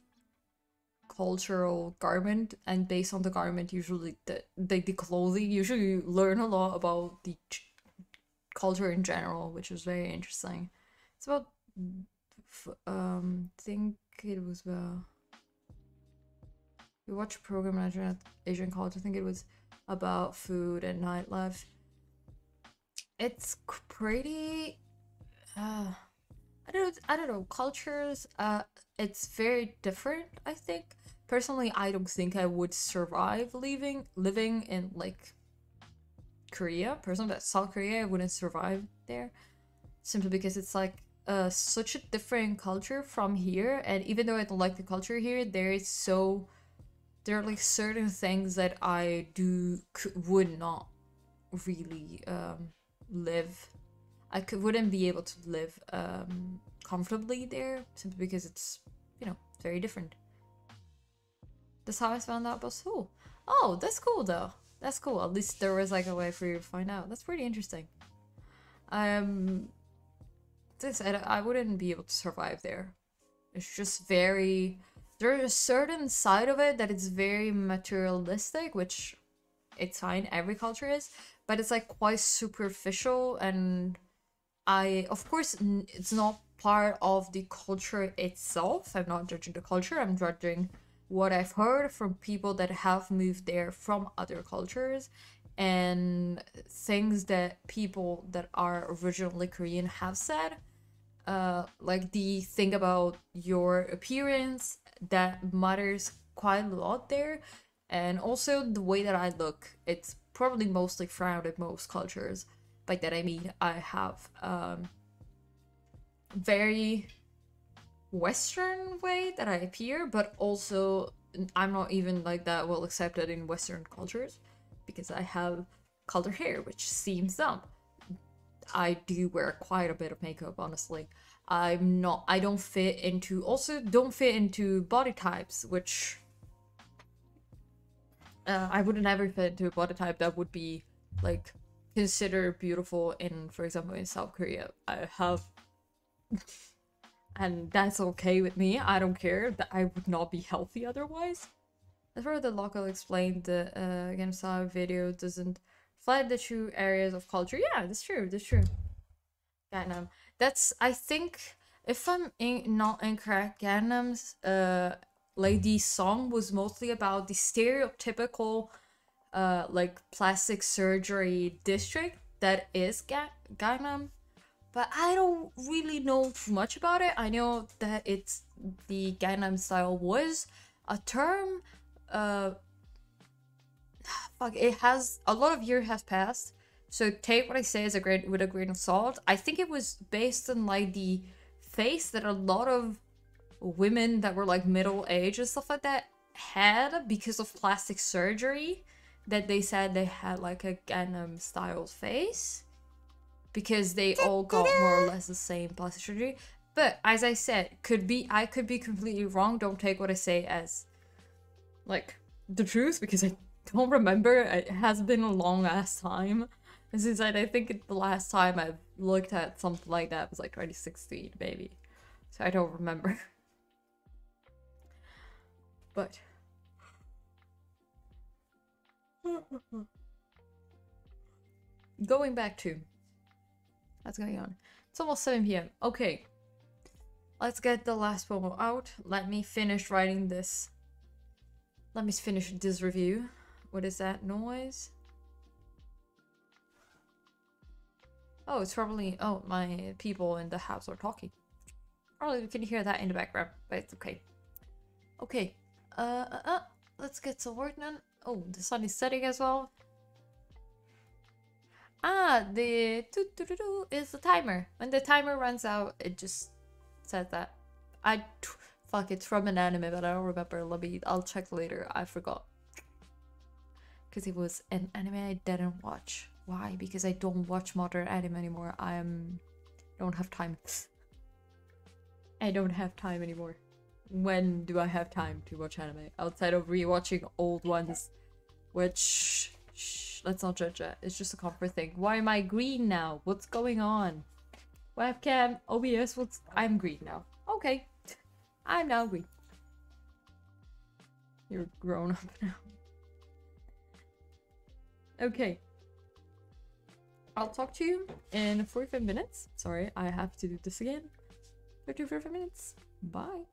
cultural garment, and based on the garment, usually the clothing, usually you learn a lot about the culture in general, which was very interesting. It's about I think it was we watched a program on Asian culture. I think it was about food and nightlife. It's pretty I don't know, cultures, it's very different, I think. Personally, I don't think I would survive living in like Korea. Personally, that South Korea, I wouldn't survive there, simply because it's like such a different culture from here. And even though I don't like the culture here, there are like certain things that I would not really live. Wouldn't be able to live comfortably there, simply because it's, very different. That's how I found out about Seoul. Oh, that's cool though. That's cool. At least there was like a way for you to find out. That's pretty interesting. I wouldn't be able to survive there. It's just there's a certain side of it that it's very materialistic, which it's fine, every culture is, but it's like quite superficial, and of course, it's not part of the culture itself. I'm not judging the culture, I'm judging what I've heard from people that have moved there from other cultures, and things that people that are originally Korean have said. Like the thing about your appearance, that matters quite a lot there. And also the way that I look, it's probably mostly frowned in most cultures. By that I mean I have very Western way that I appear, but also I'm not even like that well accepted in Western cultures because I have colored hair, which seems dumb. I do wear quite a bit of makeup, honestly. I don't fit into body types, which I would never fit into a body type that would be like considered beautiful in, for example, in South Korea. I have and that's okay with me. I don't care, that I would not be healthy otherwise. As far as the local explained, the again, saw video doesn't reflect the true areas of culture. Yeah, that's true. Gangnam. That's, I think, if I'm not incorrect, Gangnam's Lady song was mostly about the stereotypical like plastic surgery district that is Gangnam. But I don't really know too much about it. I know that it's the Gangnam style was a term. Fuck, it has a lot of years have passed. So take what I say as with a grain of salt. I think it was based on like the face that a lot of women that were like middle age and stuff like that had because of plastic surgery, that they said they had like a Gangnam style face because they all got more or less the same plastic surgery. But as I said, I could be completely wrong. Don't take what I say as like the truth, because I don't remember. It has been a long ass time since I think the last time I looked at something like that was like 2016 maybe, so I don't remember. But going back to what's going on, it's almost 7 p.m. Okay, let's get the last promo out. Let me finish writing this. Let me finish this review. What is that noise? Oh, it's probably, oh, my people in the house are talking. Probably we can hear that in the background, but it's okay. Okay, let's get to work then. Oh, the sun is setting as well. Ah, the doo-doo-doo-doo is the timer. When the timer runs out, it just says that. Fuck, it's from an anime, but I don't remember. I'll check later. I forgot. Because it was an anime I didn't watch. Why? Because I don't watch modern anime anymore. Don't have time. I don't have time anymore. When do I have time to watch anime? Outside of rewatching old ones, which... Shh, let's not judge that. It's just a comfort thing. Why am I green now? What's going on? Webcam, OBS, I'm green now. Okay. I'm now green. You're grown up now. Okay. I'll talk to you in 45 minutes. Sorry, I have to do this again. 45 minutes. Bye.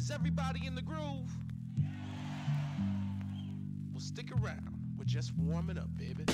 Is everybody in the groove? Well, stick around. We're just warming up, baby.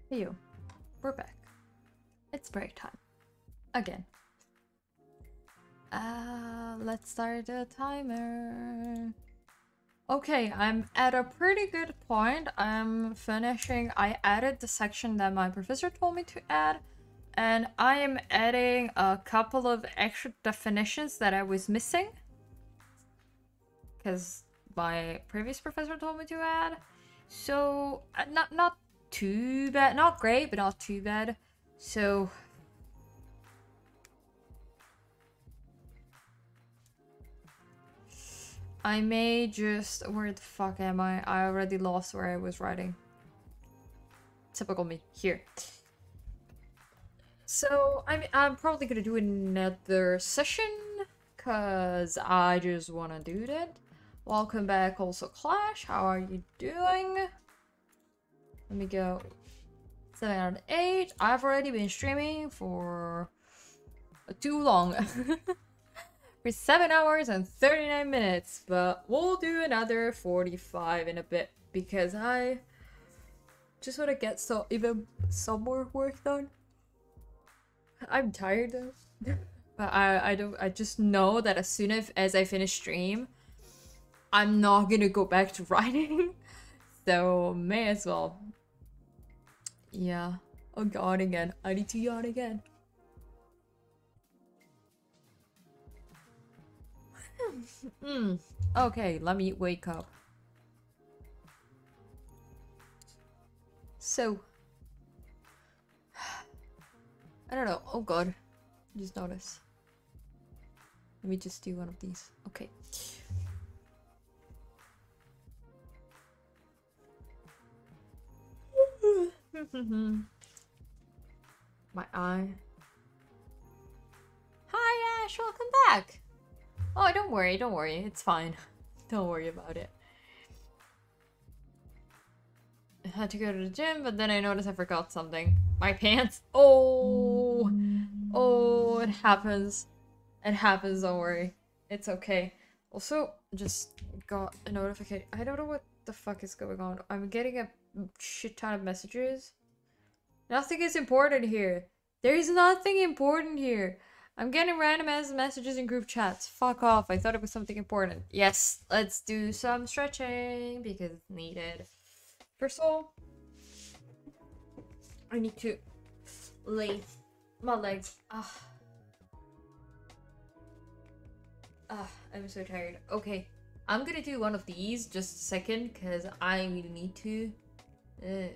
Heyo, we're back. It's break time. Again. Let's start the timer. Okay, I'm at a pretty good point. I'm finishing. I added the section that my professor told me to add. And I am adding a couple of extra definitions that I was missing. Because my previous professor told me to add. So, not too bad. Not great, but not too bad. So... I may just... Where the fuck am I? I already lost where I was writing. Typical me. Here. So, I'm probably gonna do another session. Because I just want to do that. Welcome back also, Clash. How are you doing? Let me go. 7 out of 8. I've already been streaming for... too long. For 7 hours and 39 minutes, but we'll do another 45 in a bit because I just want to get even some more work done. I'm tired though, but I just know that as soon as I finish stream, I'm not gonna go back to writing, so may as well. Yeah. Oh god, again. I need to yawn again. Okay, let me wake up. So, I don't know. Oh god, just noticed. Let me just do one of these. Okay. My eye. Hi Ash, welcome back. Oh, don't worry, it's fine. Don't worry about it. I had to go to the gym, but then I noticed I forgot something. My pants. Oh, oh, it happens. It happens, don't worry. It's okay. Also, just got a notification. I don't know what the fuck is going on. I'm getting a shit ton of messages. Nothing is important here. There is nothing important here. I'm getting random ass messages in group chats. Fuck off. I thought it was something important. Yes, let's do some stretching because it's needed. First of all, I need to lay my legs. I'm so tired. Okay, I'm gonna do one of these just a second because I really need to.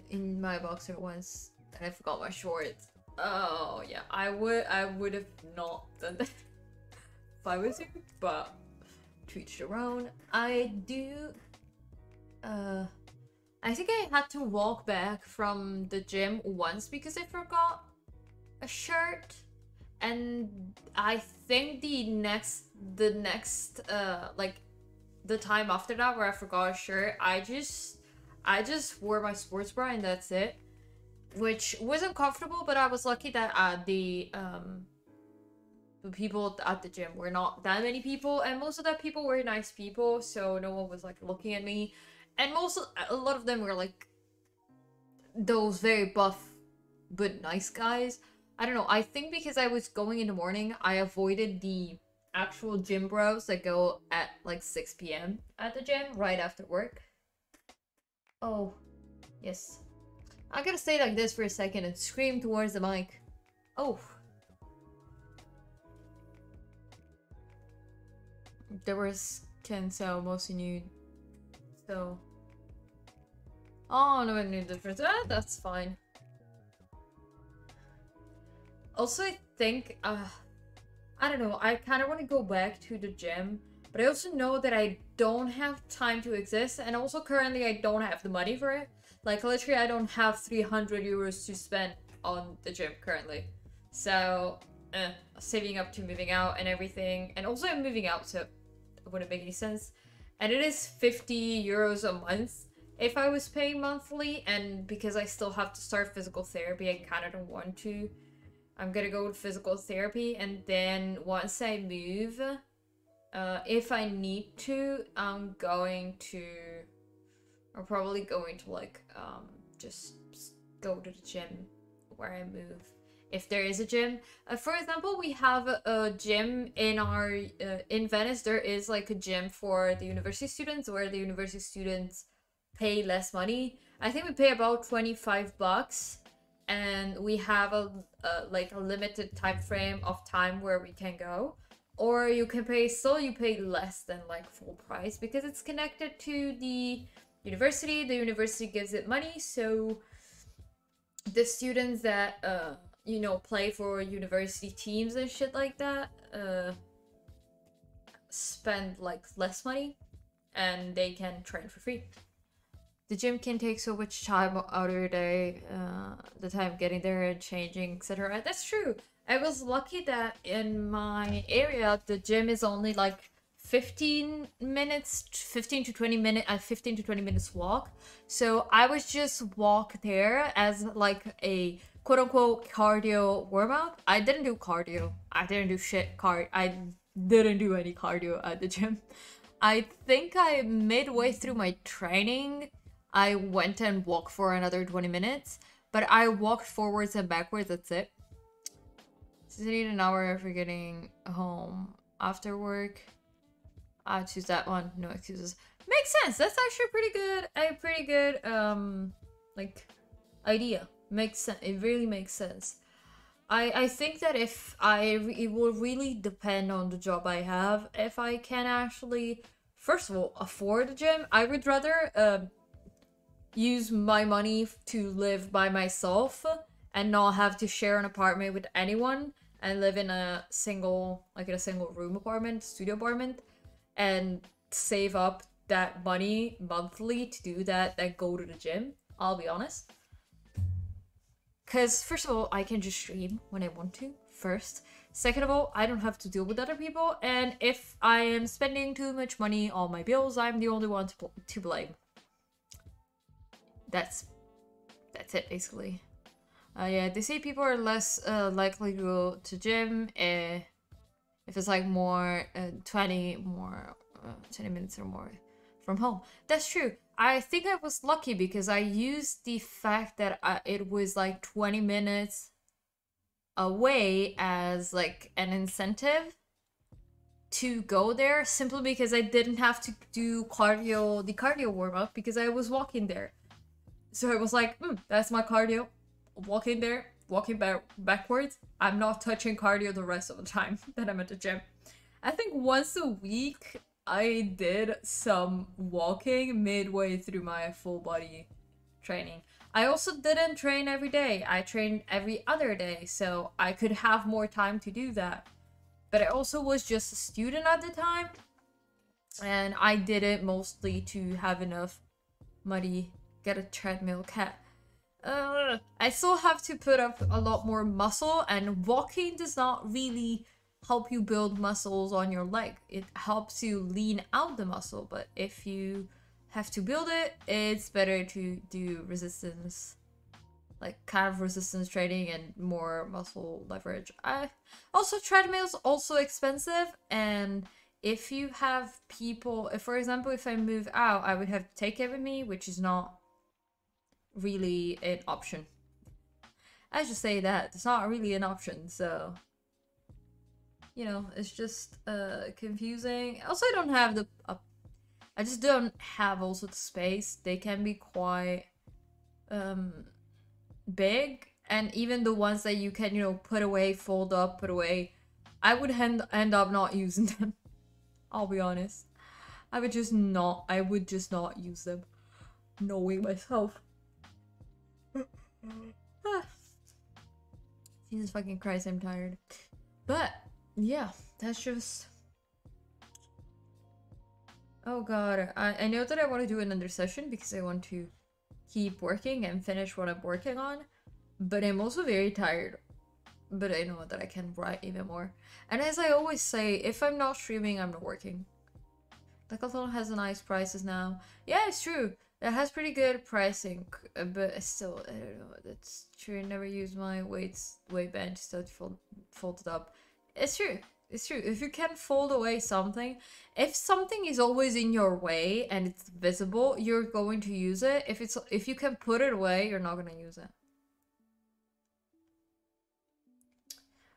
In my boxer once, and I forgot my shorts. Oh yeah, I would have not done that if I was you, but to each their own. I think I had to walk back from the gym once because I forgot a shirt, and I think the next like the time after that where I forgot a shirt, I just wore my sports bra and that's it. Which wasn't comfortable, but I was lucky that the people at the gym were not that many people, and most of the people were nice people, so no one was like looking at me, and a lot of them were like those very buff but nice guys. I don't know. I think because I was going in the morning, I avoided the actual gym bros that go at like 6 p.m. at the gym right after work. Oh, yes. I gotta stay like this for a second and scream towards the mic. Oh. There was Ken, so mostly new. So. Oh, no new difference. That's fine. Also, I think, I don't know, I kind of want to go back to the gym. But I also know that I don't have time to exist. And also currently I don't have the money for it. Like, literally, I don't have 300 euros to spend on the gym currently. So, saving up to moving out and everything. And also I'm moving out, so it wouldn't make any sense. And it is 50 euros a month if I was paying monthly. And because I still have to start physical therapy, I kind of don't want to. I'm gonna go with physical therapy, and then once I move, if I need to, I'm probably going to like just go to the gym where I move, if there is a gym. For example, we have a gym in our in Venice. There is like a gym for the university students, where the university students pay less money. I think we pay about 25 bucks, and we have a limited time frame of time where we can go. Or you can pay, you pay less than like full price, because it's connected to the university. The university gives it money, so the students that you know, play for university teams and shit like that spend like less money, and they can train for free. The gym can take so much time out of your day, the time getting there and changing, etc. That's true. I was lucky that in my area, the gym is only like 15 to 20 minutes walk. So I would just walk there as like a quote unquote cardio warm up. I didn't do cardio. I didn't do shit I didn't do any cardio at the gym. I think midway through my training, I went and walked for another 20 minutes, but I walked forwards and backwards, that's it. So I need an hour for getting home after work. I'll choose that one, no excuses. Makes sense, that's actually pretty good, like, idea. Makes sense, it really makes sense. I think that it will really depend on the job I have. If I can actually, first of all, afford a gym, I would rather, use my money to live by myself and not have to share an apartment with anyone and live in a single room apartment, studio apartment, and save up that money monthly to do that, then go to the gym. I'll be honest. Because first of all, I can just stream when I want to, first. Second of all, I don't have to deal with other people. And if I am spending too much money on my bills, I'm the only one to blame. That's it, basically. Yeah, they say people are less likely to go to gym if it's like more 20 minutes or more from home. That's true. I think I was lucky because I used the fact that it was like 20 minutes away as like an incentive to go there, simply because I didn't have to do the cardio warm-up, because I was walking there. So I was like, that's my cardio. Walking there, walking backwards. I'm not touching cardio the rest of the time that I'm at the gym. I think once a week I did some walking midway through my full body training. I also didn't train every day. I trained every other day, so I could have more time to do that. But I also was just a student at the time, and I did it mostly to have enough money, get a treadmill, cat. I still have to put up a lot more muscle, and walking does not really help you build muscles on your leg. It helps you lean out the muscle, but if you have to build it, it's better to do resistance, like kind of resistance training and more muscle leverage. Also, treadmills also expensive, and if you have people, for example, if I move out, I would have to take it with me, which is not really an option. I should say that it's not really an option, so you know, it's just confusing. Also, I don't have I just don't have also the space. They can be quite big, and even the ones that you can, you know, put away, fold up, put away, I would end up not using them. I'll be honest. I would just not use them, knowing myself. Jesus fucking Christ, I'm tired. But yeah, that's just, oh god, I know that I want to do another session because I want to keep working and finish what I'm working on, but I'm also very tired. but I know that I can write even more. And as I always say, if I'm not streaming, I'm not working. Decathlon has nice prices now. Yeah, it's true. It has pretty good pricing, but still, I don't know. That's true. I never use my weight bench, so it's folded up. It's true. It's true. If you can fold away something, if something is always in your way and it's visible, you're going to use it. If you can put it away, you're not gonna use it.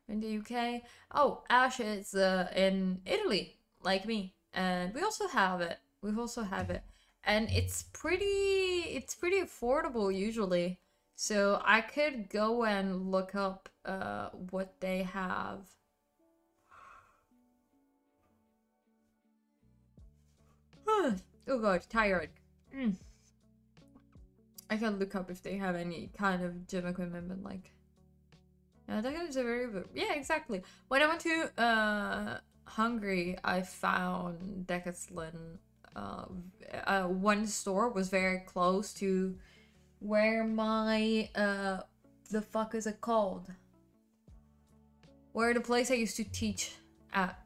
In the UK, oh, Ash is in Italy, like me, and we also have it. We also have it, and it's pretty affordable usually. So I could go and look up what they have. Oh god, tired. I can look up if they have any kind of gym equipment, but like, yeah, that is a very good. Yeah, exactly. When I went to Hungary, I found Decathlon. One store was very close to where my the fuck is it called? Where the place I used to teach at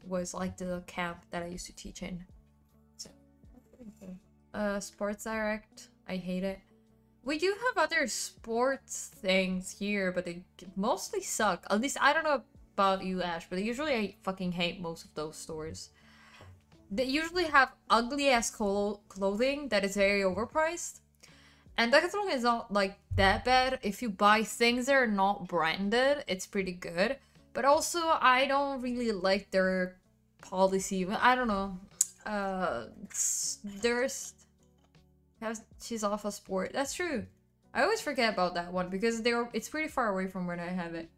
was like the camp that I used to teach in. Sports Direct, I hate it. We do have other sports things here, but they mostly suck. At least I don't know about you, Ash, but usually I fucking hate most of those stores. They usually have ugly ass clothing that is very overpriced. And Decathlon is not like that bad. If you buy things that are not branded, it's pretty good. But also, I don't really like their policy. I don't know. She's off a sport. That's true. I always forget about that one because it's pretty far away from where I have it.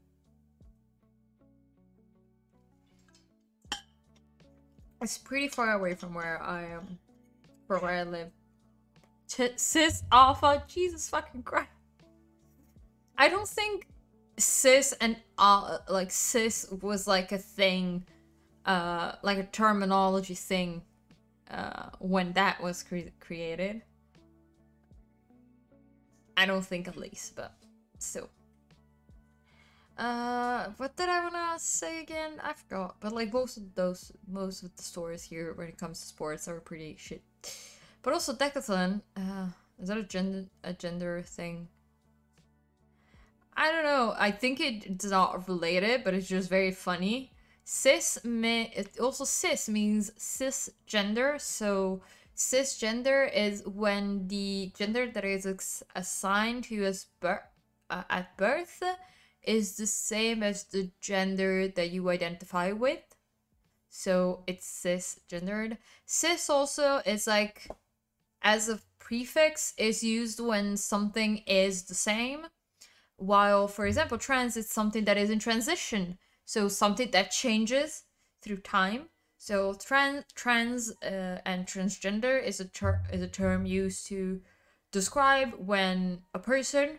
It's pretty far away from where I am, from where I live. Cis alpha, Jesus fucking Christ. I don't think cis and like cis was like a thing, like a terminology thing, when that was created. I don't think, at least, but still. What did I wanna say again? I forgot. But like most of the stores here when it comes to sports are pretty shit. But also Decathlon, is that a gender thing? I don't know. I think it's not related, but it's just very funny. Cis means cisgender, so cisgender is when the gender that is assigned to you as at birth is the same as the gender that you identify with. So it's cisgendered. Cis also is like, as a prefix, is used when something is the same. While, for example, trans is something that is in transition. So something that changes through time. So trans and transgender is a term used to describe when a person,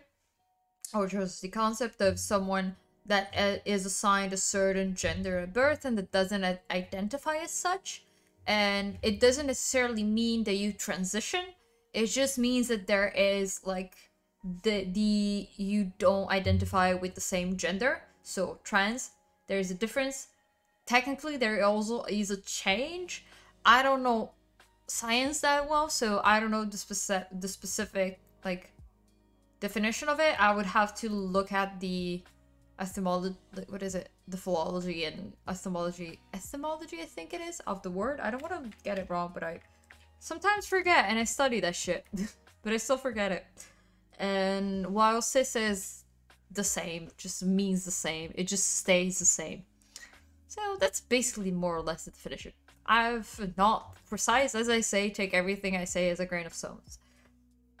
or just the concept of someone that is assigned a certain gender at birth and that doesn't identify as such. And it doesn't necessarily mean that you transition. It just means that there is like you don't identify with the same gender. So trans, there's a difference. Technically, there also is a change. I don't know science that well, so I don't know the specific like definition of it. I would have to look at the etymology. What is it? The philology and etymology. Etymology, I think it is, of the word. I don't want to get it wrong, but I sometimes forget, and I study that shit, but I still forget it. And while cis is the same, just means the same. It just stays the same. So that's basically more or less the definition. I've not precise, as I say, take everything I say as a grain of salt.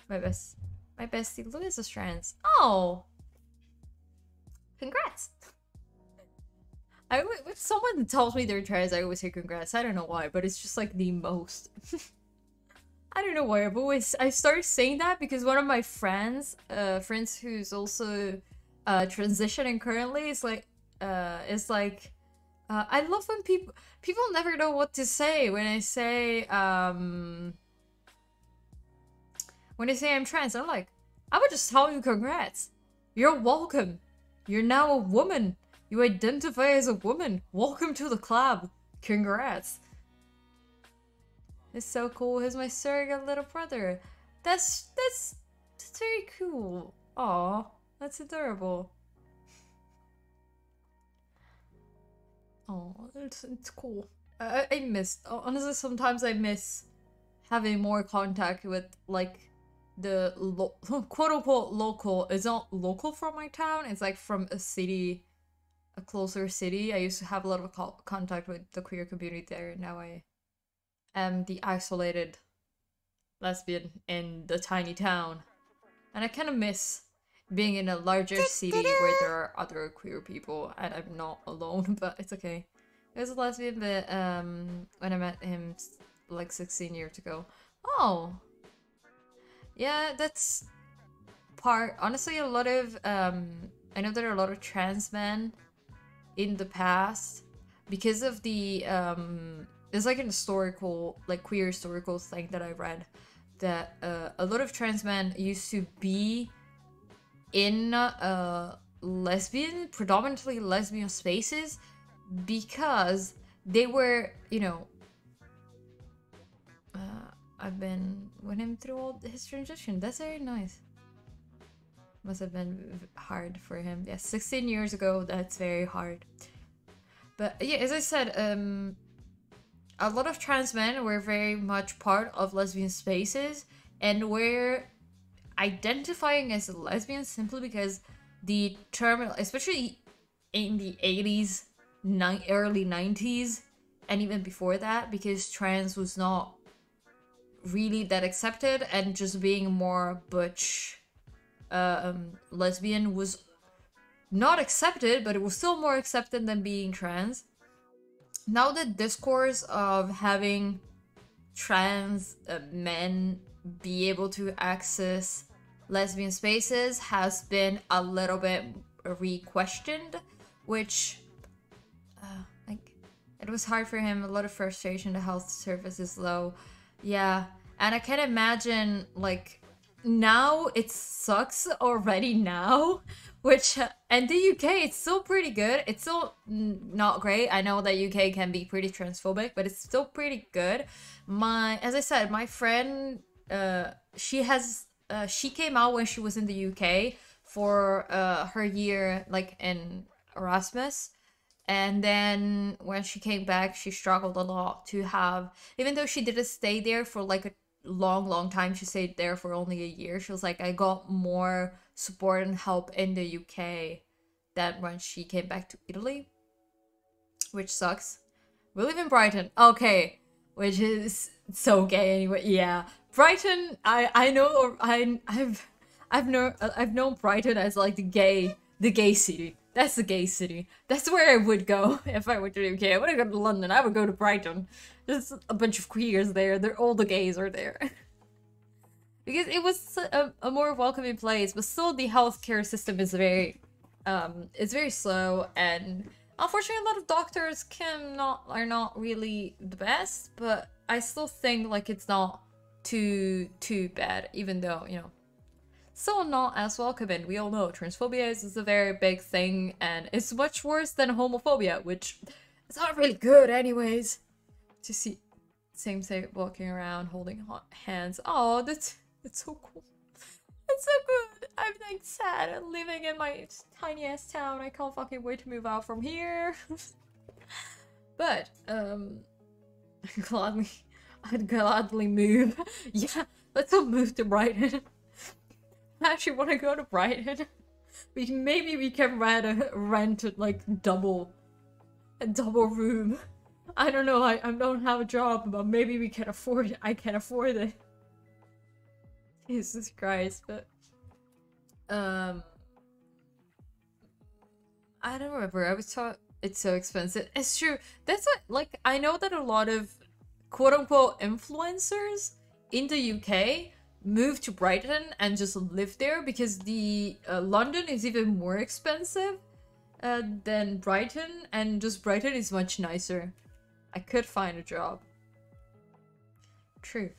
My bestie Louis is trans. Oh! Congrats! When someone tells me they're trans, I always say congrats. I don't know why, but it's just like the most. I don't know why. I started saying that because one of my friends who's also transitioning currently is like, I love when people never know what to say when I say I'm trans. I'm like, I would just tell you congrats. You're welcome. You're now a woman. You identify as a woman. Welcome to the club. Congrats. It's so cool. He's my surrogate little brother. That's very cool. Aw, that's adorable. Oh, it's cool. I miss, honestly, sometimes I miss having more contact with, like, the quote-unquote local. It's not local from my town, it's like from a city, a closer city. I used to have a lot of contact with the queer community there, and now I am the isolated lesbian in the tiny town. And I kind of miss being in a larger city where there are other queer people, and I'm not alone, but it's okay. I was a lesbian, but when I met him like 16 years ago. Oh, yeah, that's part. Honestly, a lot of I know there are a lot of trans men in the past because of the it's like an historical, like queer historical thing that I read, that a lot of trans men used to be in predominantly lesbian spaces because they were, you know, I've been with him through all his transition. That's very nice. Must have been hard for him. Yeah, 16 years ago, that's very hard. But yeah, as I said, a lot of trans men were very much part of lesbian spaces and were identifying as a lesbian simply because the term, especially in the 80s, early 90s, and even before that, because trans was not really that accepted, and just being more butch lesbian was not accepted, but it was still more accepted than being trans. Now the discourse of having trans men be able to access lesbian spaces has been a little bit re-questioned, which like, it was hard for him, a lot of frustration, the health service is low. Yeah, and I can imagine, like, now it sucks already now, which, and the UK, it's still pretty good. It's still not great. I know that UK can be pretty transphobic, but it's still pretty good. As I said, my friend, she came out when she was in the UK for her year, like, in Erasmus. And then when she came back, she struggled a lot to have, even though she didn't stay there for like a long time, she stayed there for only a year. She was like, I got more support and help in the UK than when she came back to Italy, which sucks. We live in Brighton, okay, which is so gay anyway. Yeah, Brighton. I know. I've known Brighton as like the gay city. That's the gay city. That's where I would go if I went to the UK. I wouldn't go to London. I would go to Brighton. There's a bunch of queers there. All the gays are there. Because it was a more welcoming place, but still the healthcare system is very, it's very slow, and unfortunately a lot of doctors are not really the best, but I still think like it's not too bad, even though, you know, still not as welcoming. We all know transphobia is a very big thing, and it's much worse than homophobia, which is not really good anyways. To see same-sex walking around holding hands. Oh, that's so cool. It's so good. I'm like sad living in my tiny ass town. I can't fucking wait to move out from here. But I'd gladly move. Yeah, let's all move to Brighton. I actually want to go to Brighton. Maybe we can rent like a double room. I don't know. I don't have a job, but maybe we can afford it. I can afford it. Jesus Christ, but I don't remember. I was taught it's so expensive. It's true. That's like, I know that a lot of quote-unquote influencers in the UK move to Brighton and just live there because the London is even more expensive than Brighton, and just Brighton is much nicer. I could find a job. True.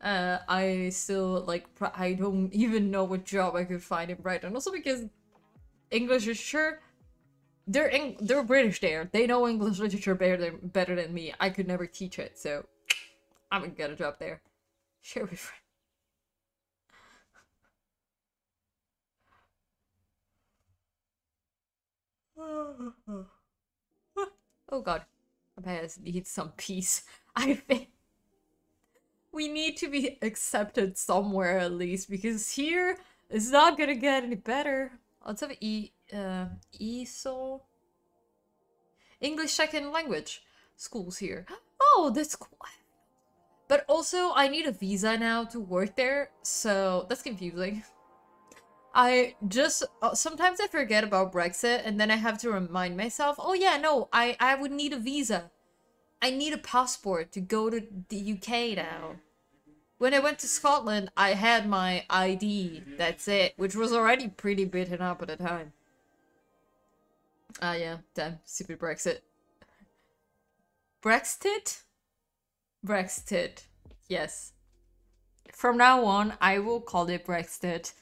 I still, like, I don't even know what job I could find in Brighton. Also because English literature. They're British there. They know English literature better than me. I could never teach it, so I'm gonna get a job there. Share with friends. Oh god. I need some peace. I think we need to be accepted somewhere at least, because here it's not gonna get any better. Let's have ESOL. English second language schools here. Oh, that's cool. But also, I need a visa now to work there, so that's confusing. I just sometimes I forget about Brexit, and then I have to remind myself, oh yeah, no, I would need a visa. I need a passport to go to the UK now. When I went to Scotland, I had my ID, that's it, which was already pretty beaten up at the time. Ah yeah, damn, stupid Brexit. Brexit? Brexit, yes. From now on, I will call it Brexit.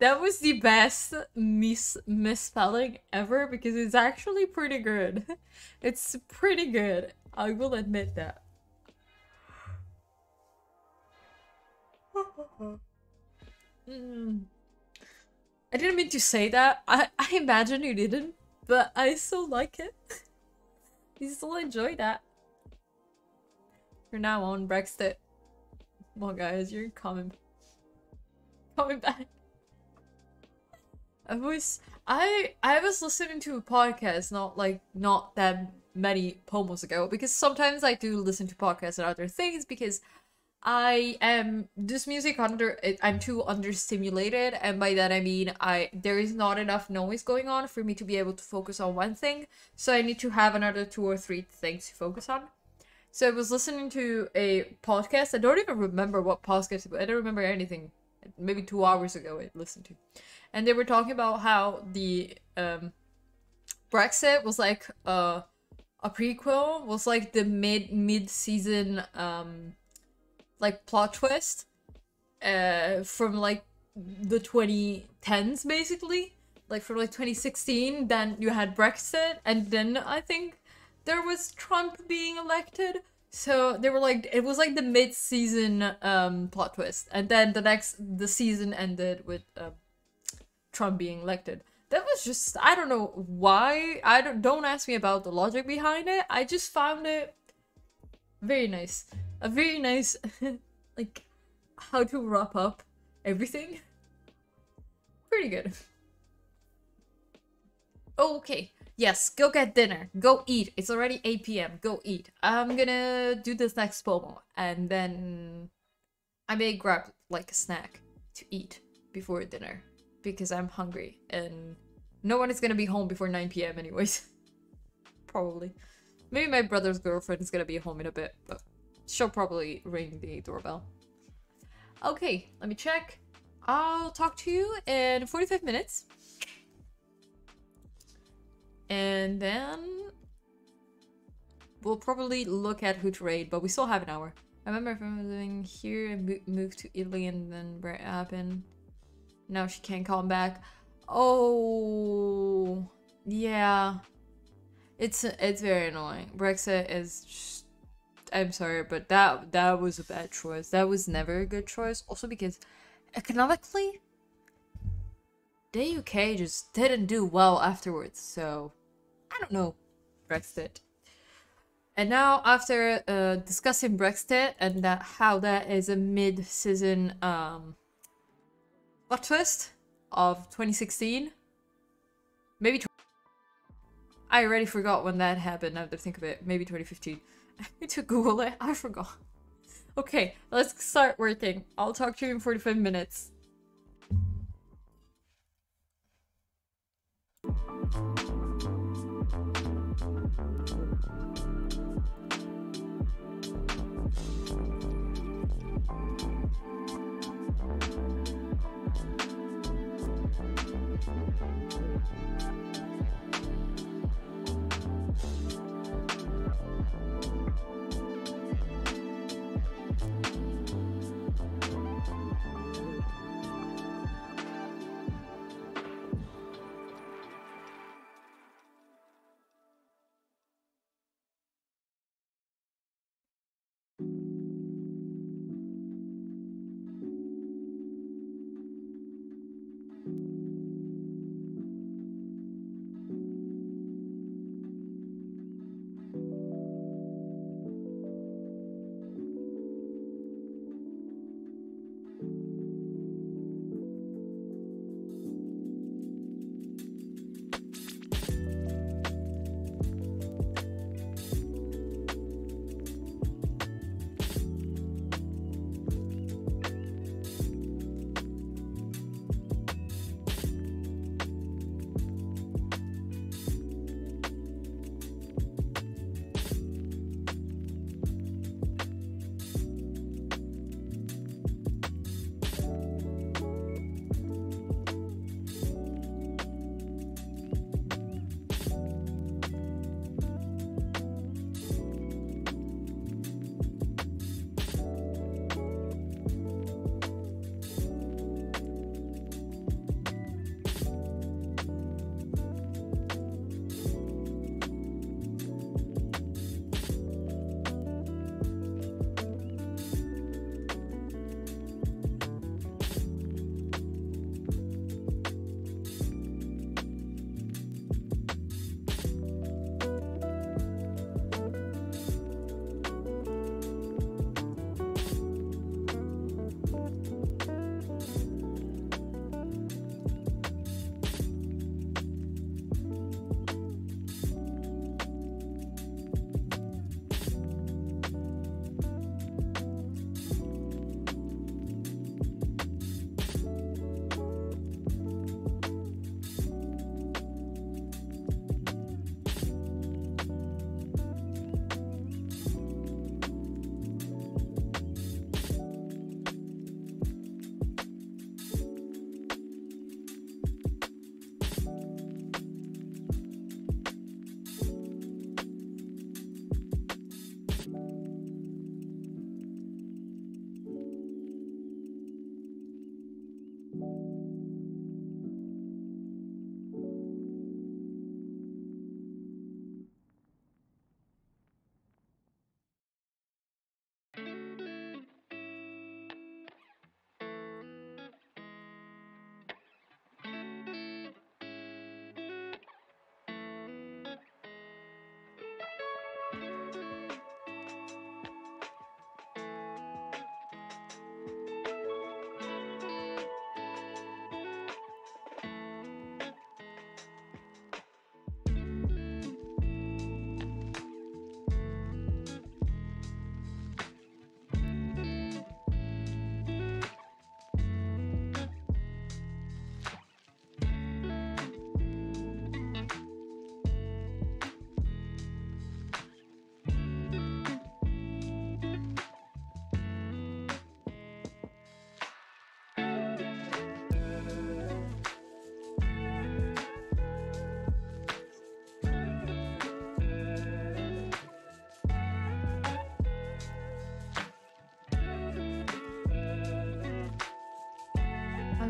That was the best misspelling ever, because it's actually pretty good. It's pretty good. I will admit that. I didn't mean to say that. I imagine you didn't, but I still like it. You still enjoy that. From now on, Brexit. Well, guys, you're coming back. I was listening to a podcast not that many pomos ago, because sometimes I do listen to podcasts and other things because I am I'm too understimulated, and by that I mean there is not enough noise going on for me to be able to focus on one thing, so I need to have another 2 or 3 things to focus on. So I was listening to a podcast. I don't even remember what podcast, I don't remember anything. Maybe 2 hours ago I listened to. And they were talking about how the Brexit was like a prequel, was like the mid-season like plot twist from like the 2010s, basically. Like from like 2016, then you had Brexit, and then I think there was Trump being elected. So they were like, it was like the mid-season plot twist, and then the season ended with Trump being elected. That was just, I don't know why. Don't ask me about the logic behind it. I just found it very nice. A very nice like how to wrap up everything. Pretty good. Okay. Yes, go get dinner. Go eat. It's already 8 p.m. Go eat. I'm gonna do this next pomo, and then I may grab like a snack to eat before dinner, because I'm hungry and no one is gonna be home before 9 p.m. anyways. Probably. Maybe my brother's girlfriend is gonna be home in a bit, but she'll probably ring the doorbell. Okay, let me check. I'll talk to you in 45 minutes. And then we'll probably look at who to raid, but we still have an hour. I remember if I'm living here and moved to Italy, and then what happened? Now she can't come back. Oh, yeah. It's very annoying. Brexit is just, I'm sorry, but that was a bad choice. That was never a good choice. Also because economically, the UK just didn't do well afterwards. So I don't know, Brexit. And now after discussing Brexit and how that is a mid-season plot twist of 2016, maybe I already forgot when that happened. Now that I think of it, maybe 2015. I need to Google it. I forgot. Okay, let's start working. I'll talk to you in 45 minutes.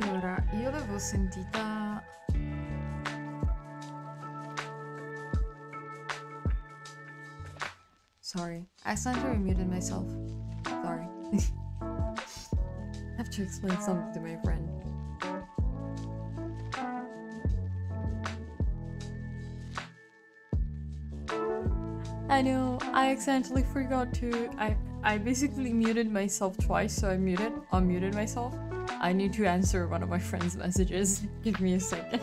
Allora, io l'avevo sentita... Sorry, I accidentally muted myself. Sorry. I have to explain something to my friend. I know, I accidentally forgot to... I basically muted myself twice, so I unmuted myself. I need to answer one of my friend's messages. Give me a second.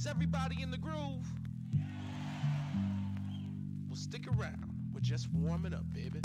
Is everybody in the groove? Well, stick around. We're just warming up, baby.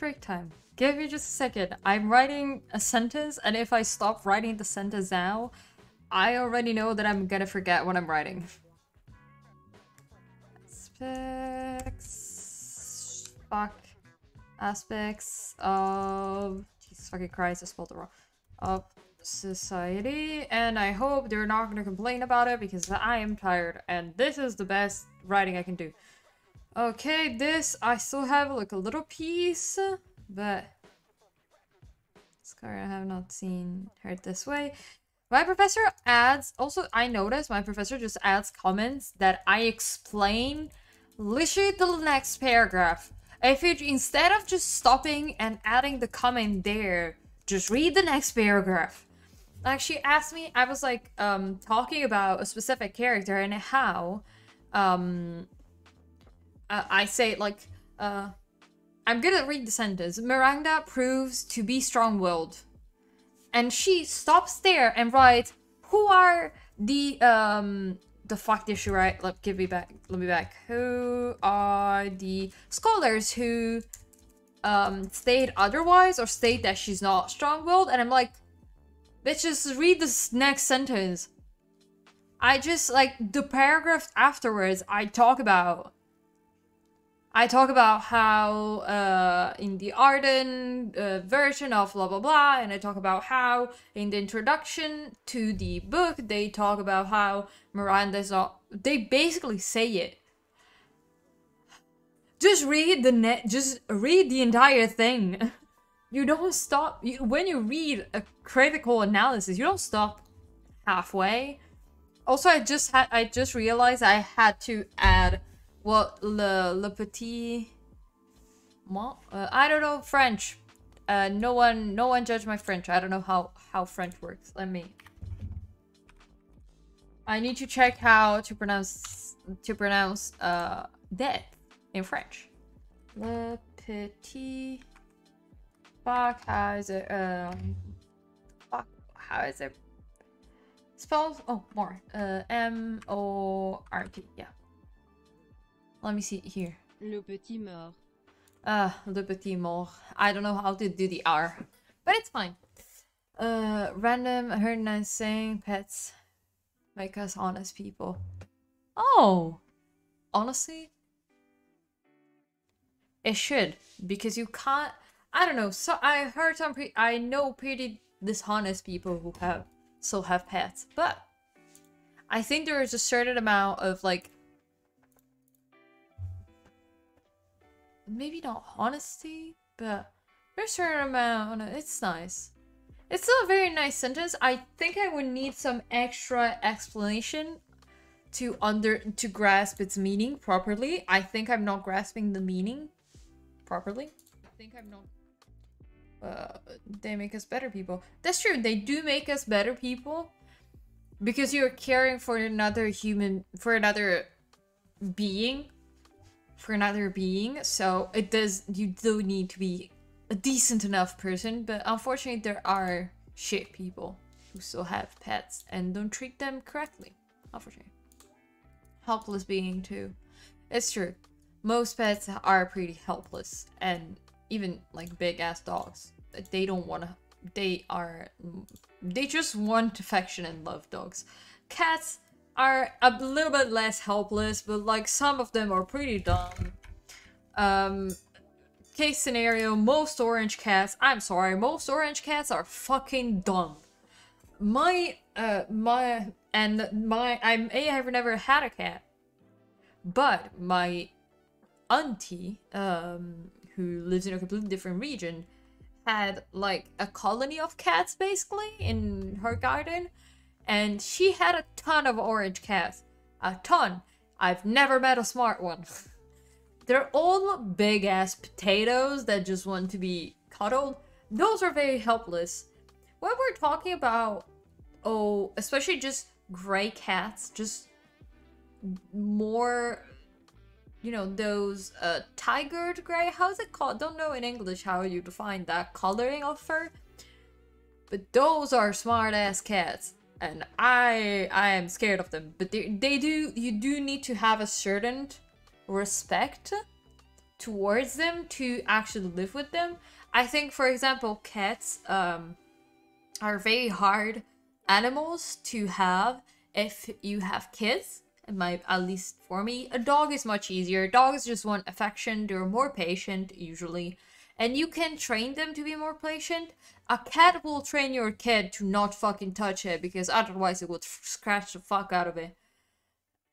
break time. Give me just a second. I'm writing a sentence, and if I stop writing the sentence now, I already know that I'm gonna forget what I'm writing. Aspects of Jesus fucking Christ, I spelled it wrong. Of society, and I hope they're not gonna complain about it because I am tired, and this is the best writing I can do. Okay, this I still have like a little piece, but Scar I have not seen her this way. My professor adds, also I noticed my professor just adds comments that I explain literally the next paragraph. If you, instead of just stopping and adding the comment there, just read the next paragraph. Like she asked me, I was like talking about a specific character and how I say like I'm gonna read the sentence. Miranda proves to be strong-willed. And she stops there and writes, who are the fuck did she write? Let me back. Who are the scholars who state otherwise or state that she's not strong-willed? And I'm like, bitch, just read this next sentence. I just like the paragraph afterwards I talk about how in the Arden version of blah blah blah, and I talk about how in the introduction to the book they talk about how Miranda's not. They basically say it. Just read just read the entire thing. You don't stop. When you read a critical analysis, you don't stop halfway. Also, I just realized I had to add what le petit moi. I don't know French. No one judge my French. I don't know how French works. I need to check how to pronounce death in French. Le petit. Fuck, how is it? Fuck, how is it spelled? Oh, more. M-O-R-T. Yeah. Let me see here. Le petit mort. Le petit mort. I don't know how to do the R, but it's fine. Random. I heard nice saying pets make us honest people. Oh, honestly, it should, because you can't. I don't know. So I heard I know pretty dishonest people who still have pets, but I think there is a certain amount of like, maybe not honesty, but there's a certain amount. It's nice. It's still a very nice sentence. I think I would need some extra explanation to grasp its meaning properly. I think I'm not grasping the meaning properly. I think I'm not. They make us better people. That's true. They do make us better people because you're caring for another human, for another being. So it does. You do need to be a decent enough person, but unfortunately, there are shit people who still have pets and don't treat them correctly. Unfortunately, helpless being too. It's true. Most pets are pretty helpless, and even like big ass dogs, they don't want to. They just want affection and love. Dogs, cats are a little bit less helpless, but like some of them are pretty dumb. Case scenario, most orange cats are fucking dumb. I have never had a cat, but my auntie, who lives in a completely different region, had like a colony of cats basically in her garden, and she had a ton of orange cats. A ton. I've never met a smart one. They're all big ass potatoes that just want to be cuddled. Those are very helpless. When we're talking about, especially just gray cats, just more, you know, those tigered gray, how's it called? Don't know in English how you define that coloring of fur, but those are smart ass cats, and I am scared of them. But you do need to have a certain respect towards them to actually live with them. I think, for example, cats are very hard animals to have if you have kids. At least for me, a dog is much easier. Dogs just want affection. They're more patient usually, and you can train them to be more patient. A cat will train your kid to not fucking touch it because otherwise it would scratch the fuck out of it.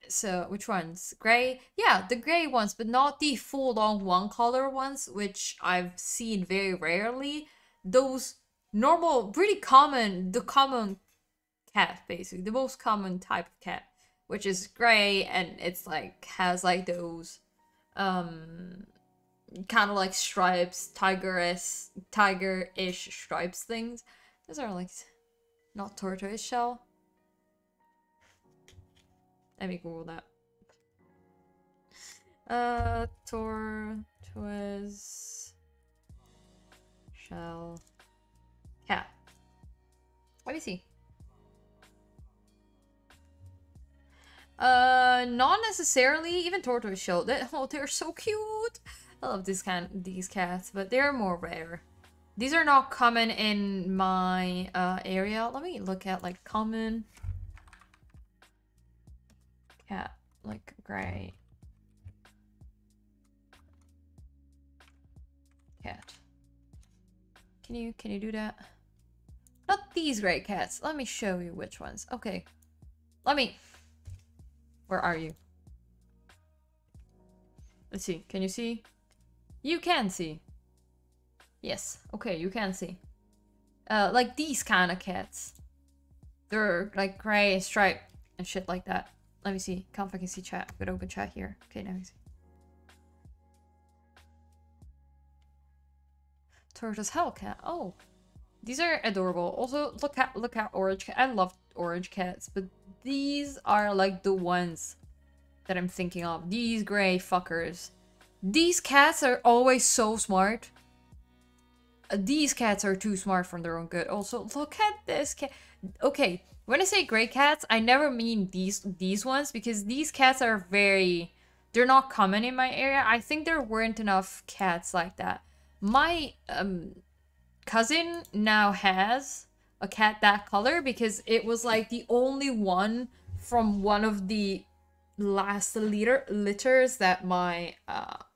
So which ones? Gray? Yeah, the gray ones, but not the full-on one color ones, which I've seen very rarely. Those normal, pretty common, the common cat, basically, the most common type of cat, which is gray, and it's like has like those kind of like stripes, tigerish stripes things. Those are like not tortoise shell. Let me Google that. Tortoise shell cat. Let me see. Not necessarily. Even tortoise shell. They're so cute. I love these cats, but they're more rare. These are not common in my area. Let me look at like common cat, like gray cat. Can you do that? Not these gray cats. Let me show you which ones. Okay. Where are you? Let's see. Can you see? You can see. Yes. Okay, you can see. Like these kind of cats. They're like gray stripe and shit like that. Let me see. Can't fucking see chat. I'm gonna open chat here. Okay, now we see. Tortoise Hellcat. Oh, these are adorable. Also, look at orange cat. I love orange cats, but these are like the ones that I'm thinking of. These gray fuckers. These cats are always so smart. These cats are too smart for their own good. Also, look at this cat. Okay, when I say gray cats, I never mean these ones, because these cats are they're not common in my area. I think there weren't enough cats like that. My cousin now has a cat that color because it was like the only one from one of the last litters that my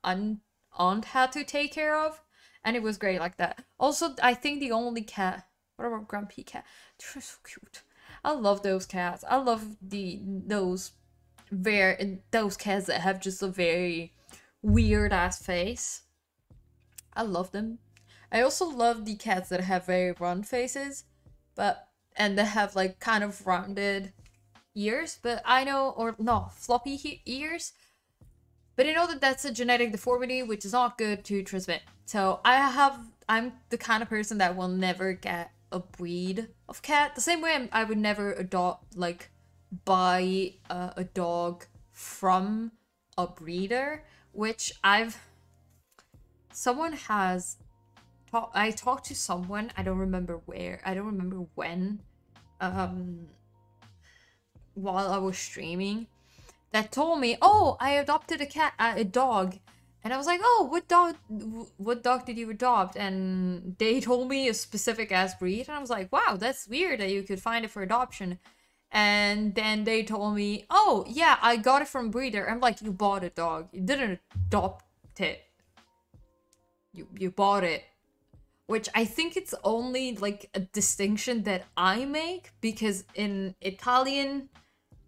aunt had to take care of, and it was great like that. Also, I think the only cat, what about Grumpy Cat? They're so cute. I love those cats. I love those cats that have just a very weird ass face. I love them. I also love the cats that have very round faces, and they have like kind of rounded ears, but I know, or no, floppy ears. But I know that that's a genetic deformity, which is not good to transmit. So I'm the kind of person that will never get a breed of cat. The same way I would never buy a dog from a breeder, which I talked to someone, I don't remember where, I don't remember when, while I was streaming, that told me, oh, I adopted a dog. And I was like, oh, what dog did you adopt? And they told me a specific ass breed. And I was like, wow, that's weird that you could find it for adoption. And then they told me, oh, yeah, I got it from breeder. I'm like, you bought a dog. You didn't adopt it. You bought it. Which I think it's only like a distinction that I make, because in Italian,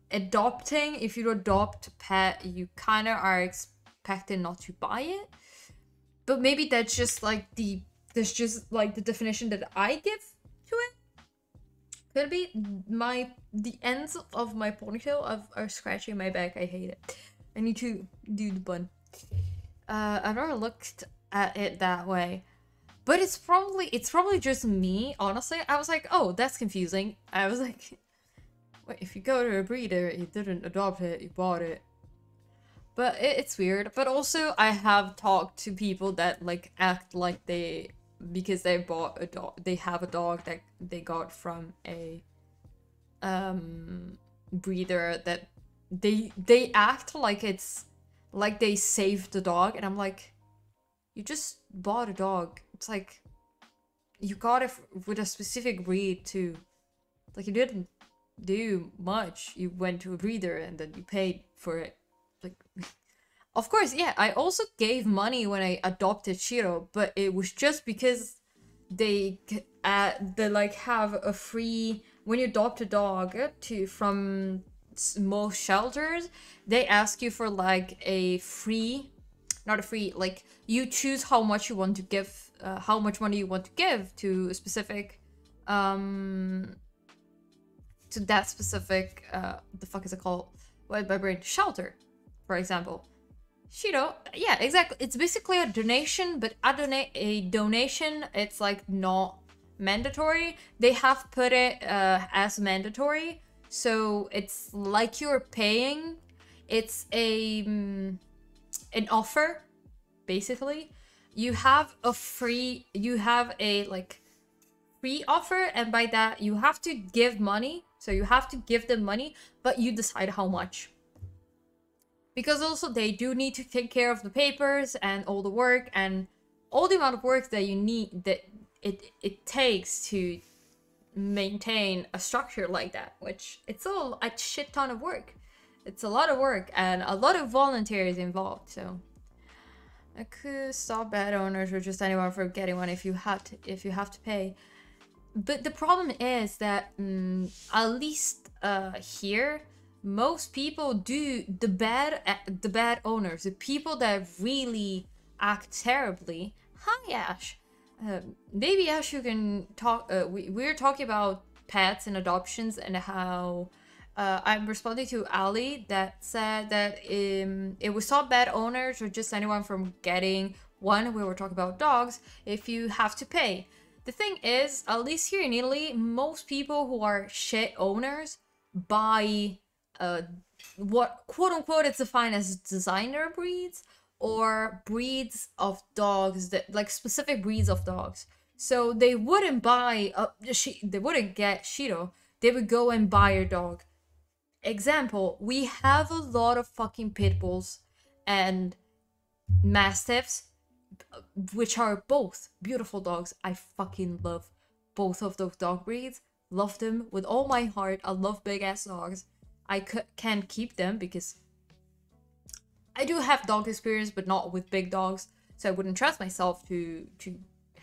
adopting, if you adopt a pet, you kind of are expected not to buy it. But maybe that's just like the definition that I give to it. Could be. The ends of my ponytail are scratching my back. I hate it. I need to do the bun. I've never looked at it that way. But it's probably just me, honestly. I was like, oh, that's confusing. I was like, wait, if you go to a breeder, you didn't adopt it, you bought it. But it's weird. But also, I have talked to people that like act like because they bought a dog, they have a dog that they got from a breeder, that they act like it's like they saved the dog, and I'm like, You just bought a dog. It's like you got it with a specific breed too. Like you didn't do much. You went to a breeder and then you paid for it. Like, of course, yeah. I also gave money when I adopted Shiro, but it was just because they like have a free when you adopt a dog to from most shelters. They ask you for like a free, not a free, like you choose how much you want to give, how much money you want to give to a specific to that specific the fuck is it called, what my brain, shelter, for example. Shiro, yeah, exactly. It's basically a donation, but a donation, it's like not mandatory. They have put it as mandatory, so it's like you're paying. It's an offer, basically. You have a like free offer, and by that you have to give money. So you have to give them money, but you decide how much. Because also they do need to take care of the papers and all the work and all the amount of work that you need, that it takes to maintain a structure like that, which it's all a shit ton of work. It's a lot of work and a lot of volunteers involved. So I could stop bad owners or just anyone from getting one if you have to pay. But the problem is that at least here, most people do the bad owners, the people that really act terribly. Hi, Ash. Maybe Ash, you can talk. We're talking about pets and adoptions and how I'm responding to Ali that said that it was not bad owners or just anyone from getting one. We were talking about dogs. If you have to pay. The thing is, at least here in Italy, most people who are shit owners buy what quote unquote it's defined as designer breeds or breeds of dogs, that like specific breeds of dogs. So they wouldn't buy they wouldn't get Shiro. They would go and buy a dog. Example, we have a lot of fucking pit bulls and mastiffs, which are both beautiful dogs. I fucking love both of those dog breeds. Love them with all my heart. I love big ass dogs. I can't keep them because I do have dog experience, but not with big dogs. So I wouldn't trust myself to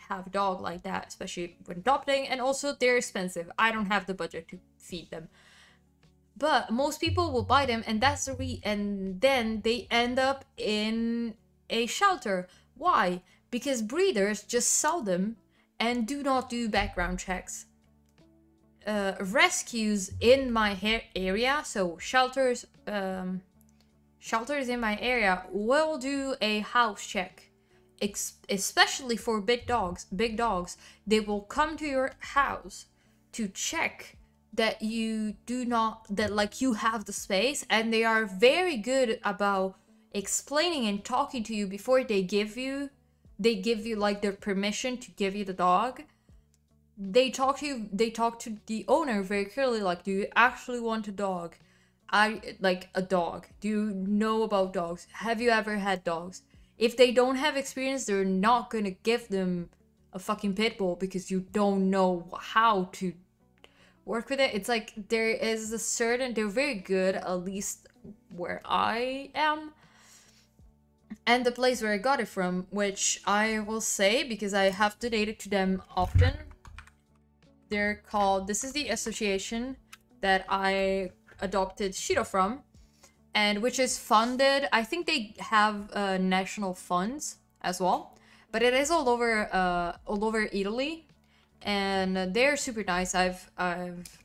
have a dog like that, especially when adopting. And also they're expensive. I don't have the budget to feed them. But most people will buy them, and that's the and then they end up in a shelter. Why? Because breeders just sell them and do not do background checks. Rescues in my area, so shelters in my area will do a house check, especially for big dogs. They will come to your house to check that you do not, that like you have the space, and they are very good about explaining and talking to you before they give you like their permission to give you the dog. They talk to the owner very clearly, like, do you actually want a dog? Like a dog. Do you know about dogs? Have you ever had dogs? If they don't have experience, they're not gonna give them a fucking pit bull because you don't know how to work with it. It's like there is a certain, they're very good, at least where I am. And the place where I got it from, which I will say because I have donated to them often. They're called, this is the association that I adopted Shiro from, and which is funded, I think they have national funds as well, but it is all over Italy, and they're super nice. I've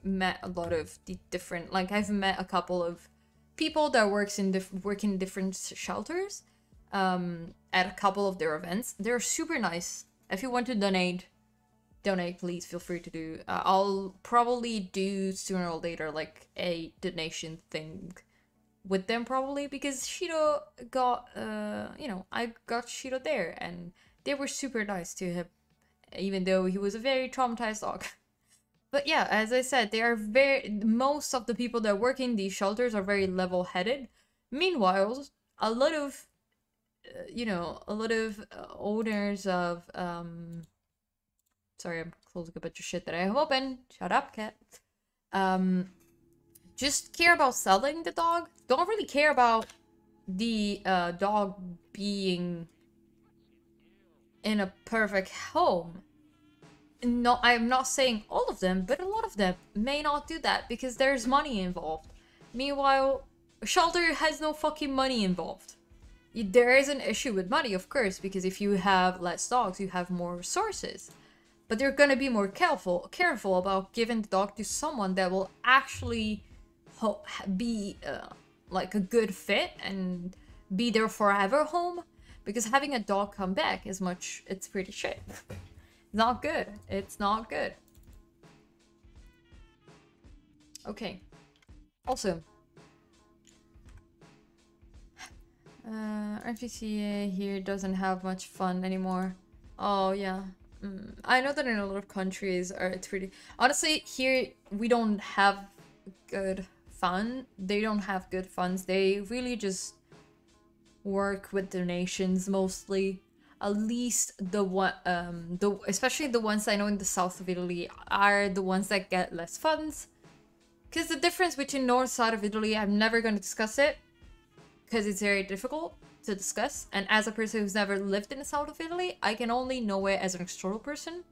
met a lot of the different, like I've met a couple of people that work in different shelters at a couple of their events. They're super nice. If you want to donate, please feel free to do. I'll probably do sooner or later like a donation thing with them, probably, because Shiro got I got Shiro there and they were super nice to him, even though he was a very traumatized dog. But yeah, as I said, they are most of the people that work in these shelters are very level-headed. Meanwhile, a lot of you know, a lot of owners of sorry, I'm closing a bunch of shit that I have open. Shut up, cat. Just care about selling the dog. Don't really care about the dog being in a perfect home. No, I'm not saying all of them, but a lot of them may not do that because there's money involved. Meanwhile, a shelter has no fucking money involved. There is an issue with money, of course, because if you have less dogs, you have more resources. But they're gonna be more careful about giving the dog to someone that will actually be like a good fit and be their forever home. Because having a dog come back it's pretty shit. Not good. It's not good. Okay. Also, RTCA here doesn't have much fun anymore. Oh yeah. I know that in a lot of countries it's pretty. Honestly, here we don't have good fun. They don't have good funds. They really just work with donations mostly. At least especially the ones I know in the south of Italy are the ones that get less funds. Because the difference between north side of Italy, I'm never going to discuss it because it's very difficult to discuss. And as a person who's never lived in the south of Italy, I can only know it as an external person.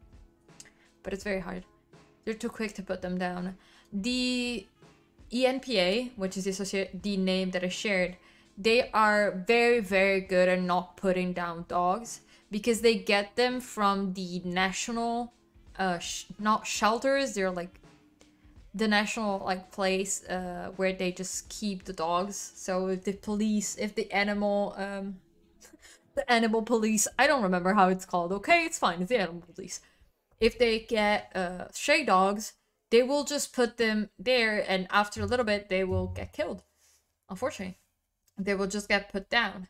But it's very hard. They're too quick to put them down. The ENPA, which is the name that I shared, they are very, very good at not putting down dogs because they get them from the national, not shelters, they're like the national like place where they just keep the dogs. So if the animal police, I don't remember how it's called, okay? It's fine, it's the animal police. If they get stray dogs, they will just put them there and after a little bit they will get killed, unfortunately. They will just get put down.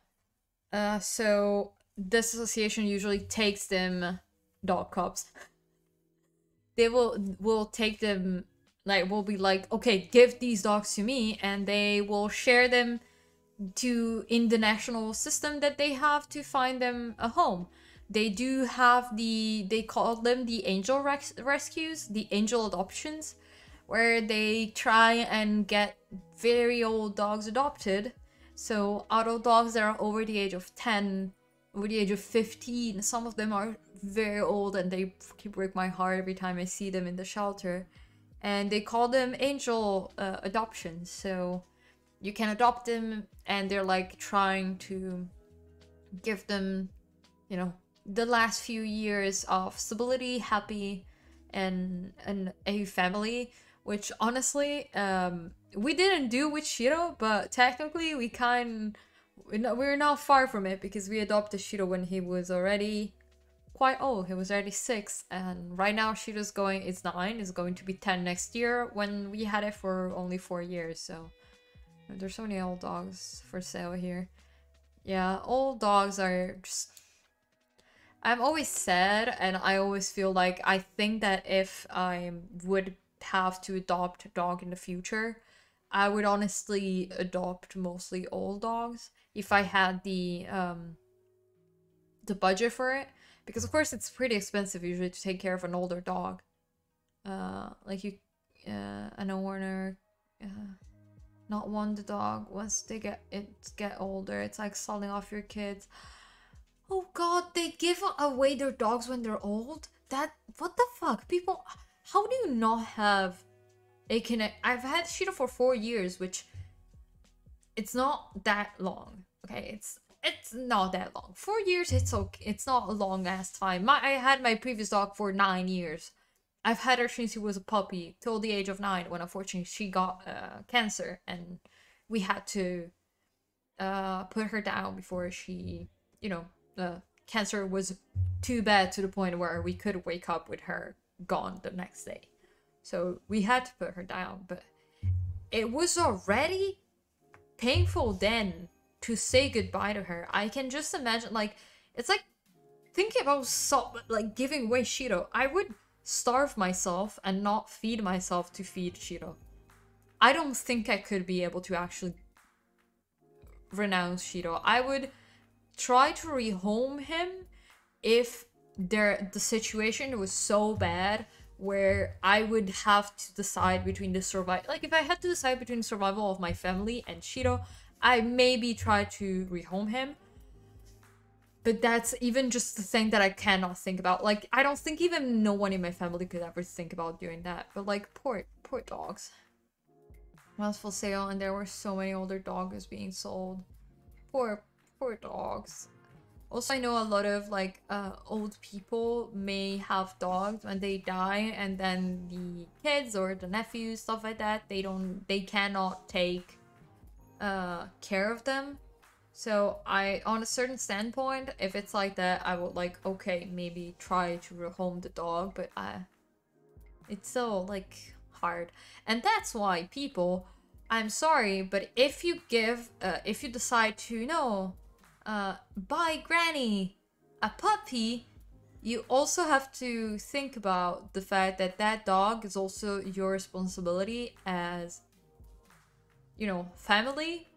So this association usually takes them dog cops. They will take them, like, will be like, okay, give these dogs to me, and they will share them in the national system that they have to find them a home. They do have they call them the angel rescues, the angel adoptions, where they try and get very old dogs adopted. So adult dogs that are over the age of 10, over the age of 15, some of them are very old and they break my heart every time I see them in the shelter. And they call them angel adoptions. So you can adopt them and they're like trying to give them, you know, the last few years of stability, happy, and a family, which honestly, we didn't do with Shiro, but technically we're not far from it because we adopted Shiro when he was already quite old. He was already 6, and right now Shiro's it's 9, is going to be 10 next year when we had it for only 4 years. So there's so many old dogs for sale here. Yeah, old dogs are just... I'm always sad, and I always feel like I think that if I would have to adopt a dog in the future, I would honestly adopt mostly old dogs if I had the budget for it, because of course it's pretty expensive usually to take care of an older dog. Like you, an owner, not want the dog once they get older. It's like selling off your kids. Oh god, they give away their dogs when they're old? What the fuck? People, how do you not have a connect? I've had Shiro for 4 years, which it's not that long. Okay, it's not that long. 4 years, it's okay. It's not a long ass time. I had my previous dog for 9 years. I've had her since she was a puppy till the age of 9, when unfortunately she got cancer and we had to put her down before she, you know, cancer was too bad to the point where we could wake up with her gone the next day. So we had to put her down, but it was already painful then to say goodbye to her. I can just imagine, like, it's like thinking about like giving away Shiro. I would starve myself and not feed myself to feed Shiro. I don't think I could be able to actually renounce Shiro. I would try to rehome him if the situation was so bad where I would have to decide between the survival, like if I had to decide between survival of my family and Shiro, I maybe try to rehome him. But that's even just the thing that I cannot think about. Like, I don't think even no one in my family could ever think about doing that. But like, poor dogs. Was for sale, and there were so many older dogs being sold. Poor dogs. Also, I know a lot of like old people may have dogs when they die, and then the kids or the nephews, stuff like that, they cannot take care of them. So I, on a certain standpoint, if it's like that, I would like, okay, maybe try to rehome the dog, but it's so like hard. And that's why people, I'm sorry, but if you decide to, buy Granny a puppy, you also have to think about the fact that that dog is also your responsibility as, family,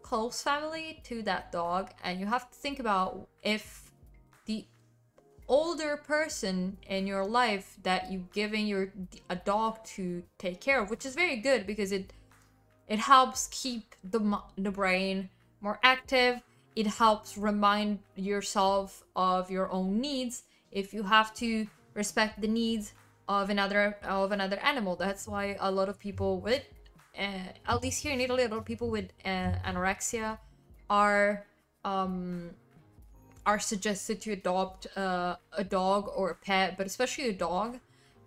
close family to that dog, and you have to think about if the older person in your life that you giving a dog to take care of, which is very good because it helps keep the brain more active. It helps remind yourself of your own needs if you have to respect the needs of another animal. That's why a lot of people with at least here in Italy, a lot of people with anorexia are suggested to adopt a dog or a pet, but especially a dog,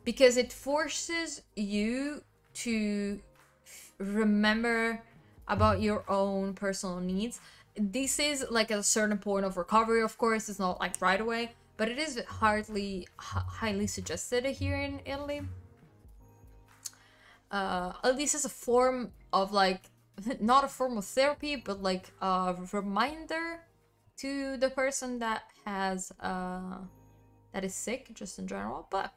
because it forces you to remember about your own personal needs. This is like a certain point of recovery, of course. It's not like right away, but it is highly suggested here in Italy. At least as a form of like, not a form of therapy, but like a reminder to the person that has that is sick, just in general. But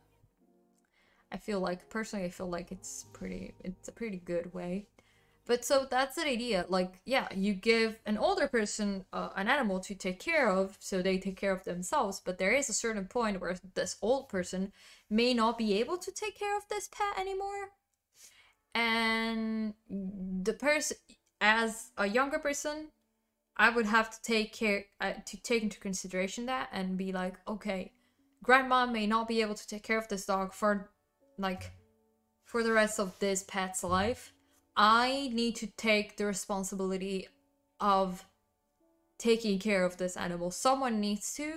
personally I feel like it's a pretty good way. But so that's the idea. Like, yeah, you give an older person an animal to take care of, so they take care of themselves. But there is a certain point where this old person may not be able to take care of this pet anymore, and the person, as a younger person, I would have to take into consideration that and be like, okay, grandma may not be able to take care of this dog for the rest of this pet's life. I need to take the responsibility of taking care of this animal. Someone needs to.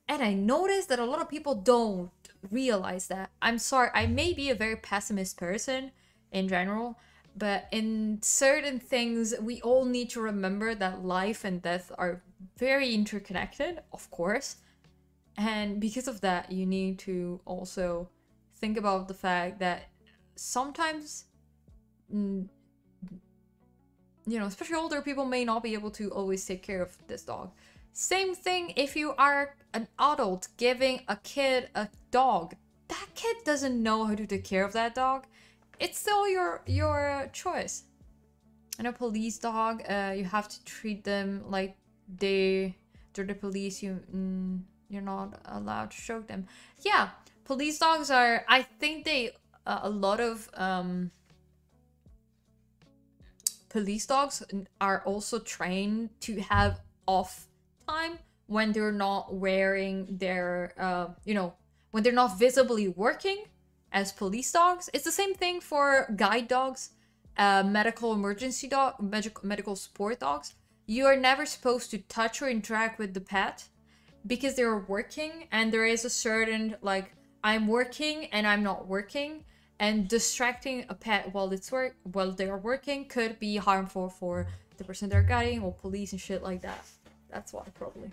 And I noticed that a lot of people don't realize that. I'm sorry, I may be a very pessimist person in general, but in certain things, we all need to remember that life and death are very interconnected, of course. And because of that, you need to also think about the fact that sometimes, especially older people may not be able to always take care of this dog. Same thing if you are an adult giving a kid a dog. That kid doesn't know how to take care of that dog. It's still your choice. And a police dog, you have to treat them like they're the police. You're not allowed to choke them. Yeah, police dogs are. I think a lot of police dogs are also trained to have off time when they're not wearing their when they're not visibly working as police dogs. It's the same thing for guide dogs, medical emergency dog, medical support dogs. You are never supposed to touch or interact with the pet because they're working, and there is a certain like, I'm working and I'm not working, and distracting a pet while they are working could be harmful for the person they're guiding or police and shit like that. That's why, probably.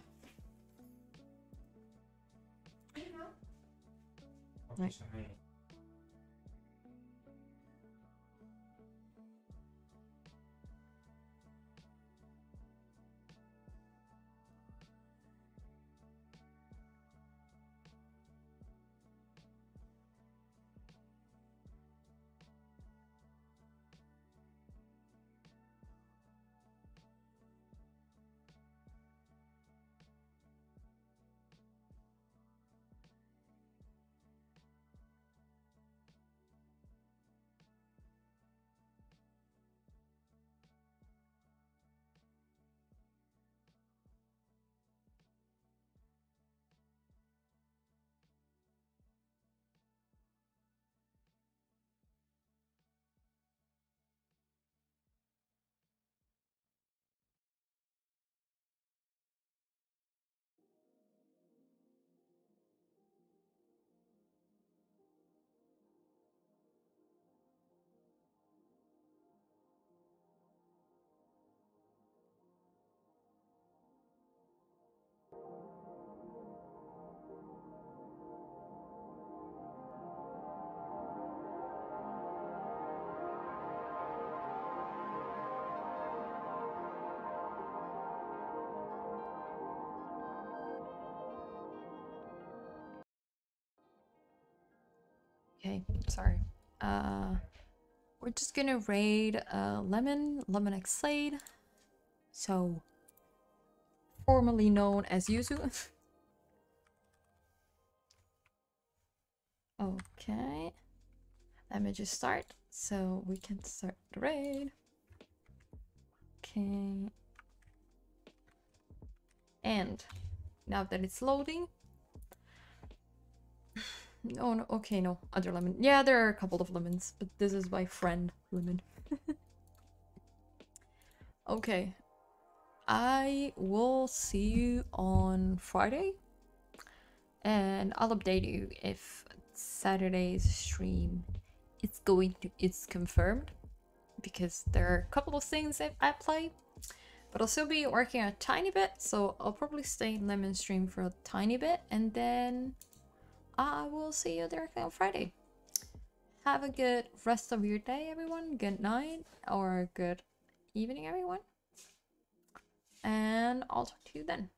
Right. Okay, sorry. We're just gonna raid Lemon Xade. So, formerly known as Yuzu. Okay. Let me just start so we can start the raid. Okay. And now that it's loading. Oh no, okay, no, other lemon. Yeah, there are a couple of lemons, but this is my friend lemon. Okay. I will see you on Friday. And I'll update you if Saturday's stream it's confirmed, because there are a couple of things I play, but I'll still be working a tiny bit, so I'll probably stay in Lemon stream for a tiny bit, and then I will see you directly on Friday. Have a good rest of your day, everyone. Good night or good evening, everyone, and I'll talk to you then.